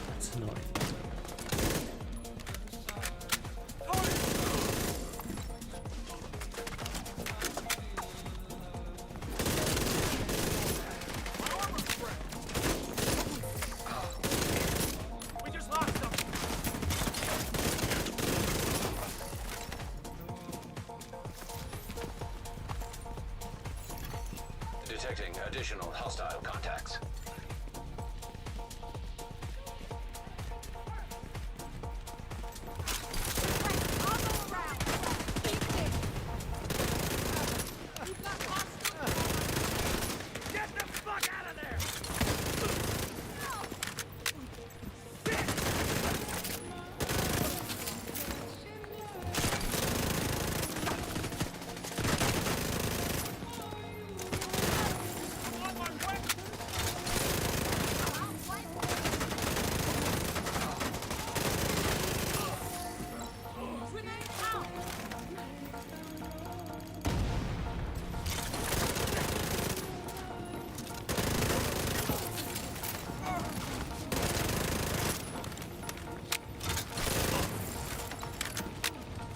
That's annoying. We just lost them. Detecting additional hostile contacts. Get the fuck out of there.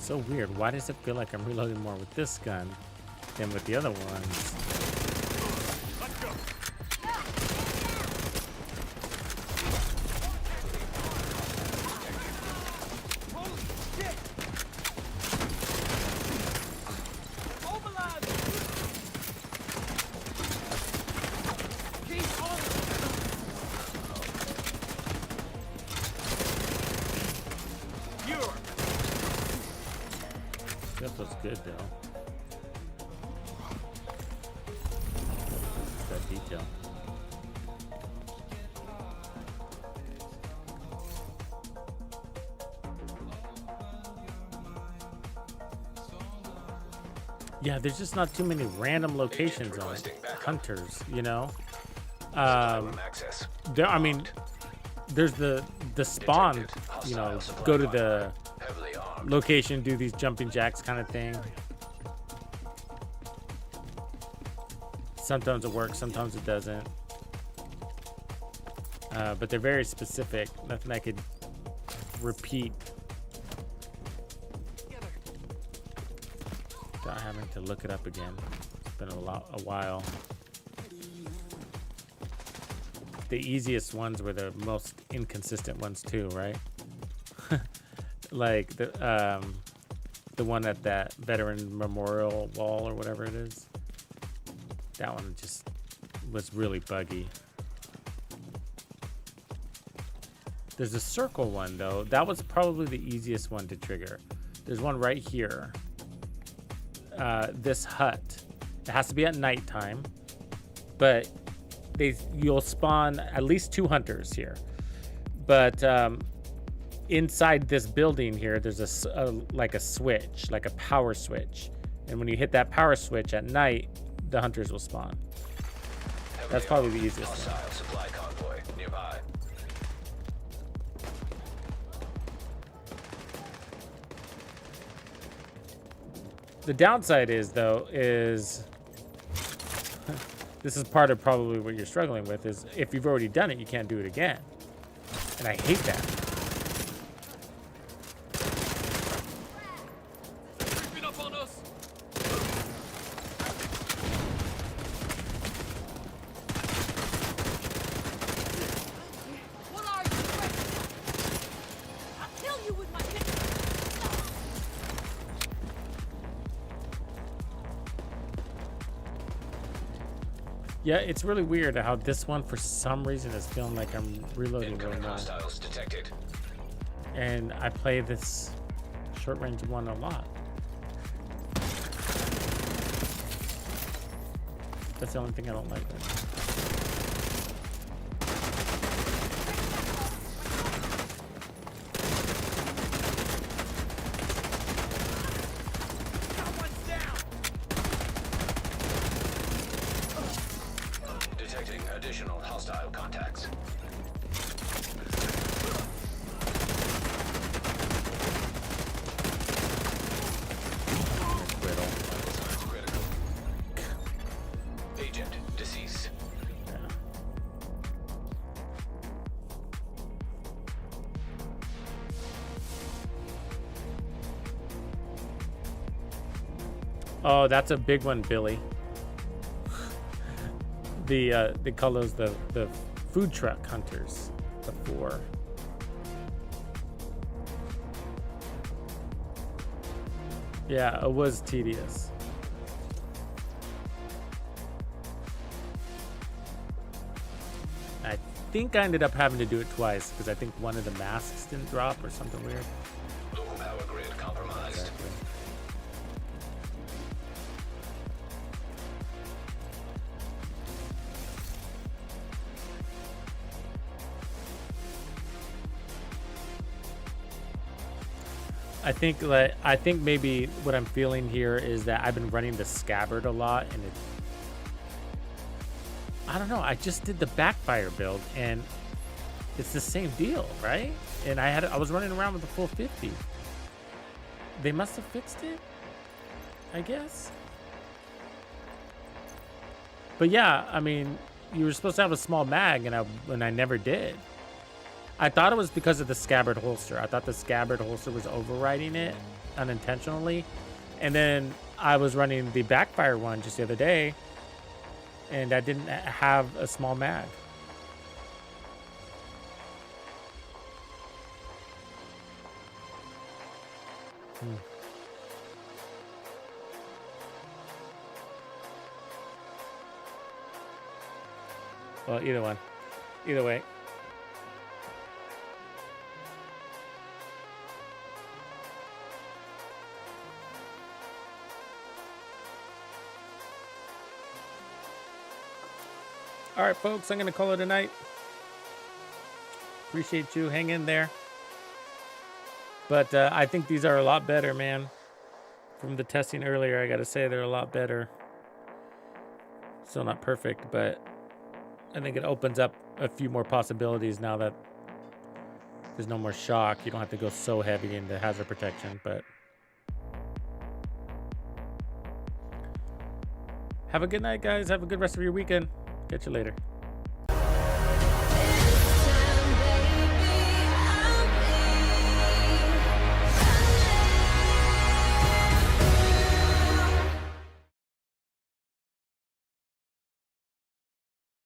So weird. Why does it feel like I'm reloading more with this gun than with the other ones? Let's go. Holy shit. Mobilize. Keep on. You're That was good though. That detail. Yeah, there's just not too many random locations on hunters, you know. Room access. There, I mean, there's the spawn, Detected you know, hostile supply go to line. the Heavily armed. location, do these jumping jacks kind of thing. Sometimes it works, sometimes it doesn't. But they're very specific. Nothing I could repeat without having to look it up again. It's been a while. The easiest ones were the most inconsistent ones too, right? Like the one at that veteran memorial wall or whatever it is. That one just was really buggy. There's a circle one though. That was probably the easiest one to trigger. There's one right here. This hut, It has to be at nighttime, but you'll spawn at least 2 hunters here. But inside this building here, there's like a switch, like a power switch. And when you hit that power switch at night, the hunters will spawn. That's probably the easiest one. Hostile supply convoy nearby. The downside is, though, this is part of probably what you're struggling with, is if you've already done it, you can't do it again. And I hate that. Creeping up on us. What are you, Clancy? I'll kill you with my pistol. Yeah, it's really weird how this one, for some reason, is feeling like I'm reloading really Incoming well. hostiles detected. And I play this short-range one a lot. That's the only thing I don't like. Detecting additional hostile contacts. Signs critical. Agent deceased. Yeah. Oh, that's a big one, Billy. They call those the food truck hunters. The 4. Yeah, it was tedious. I think I ended up having to do it twice because I think one of the masks didn't drop or something weird. Local power grid compromised. I think maybe what I'm feeling here is that I've been running the scabbard a lot, and I don't know. I just did the backfire build, and it's the same deal, right? And I was running around with the full 50. They must have fixed it, I guess. But yeah, I mean, you were supposed to have a small mag, and I never did. I thought it was because of the scabbard holster. I thought the scabbard holster was overriding it unintentionally. And then I was running the backfire one just the other day, and I didn't have a small mag. Well, either one. Either way. All right, folks, I'm going to call it a night. Appreciate you. Hang in there. But I think these are a lot better, man. From the testing earlier, I got to say they're a lot better. Still not perfect, but I think it opens up a few more possibilities now that there's no more shock. You don't have to go so heavy into hazard protection, but have a good night, guys. Have a good rest of your weekend. Catch you later.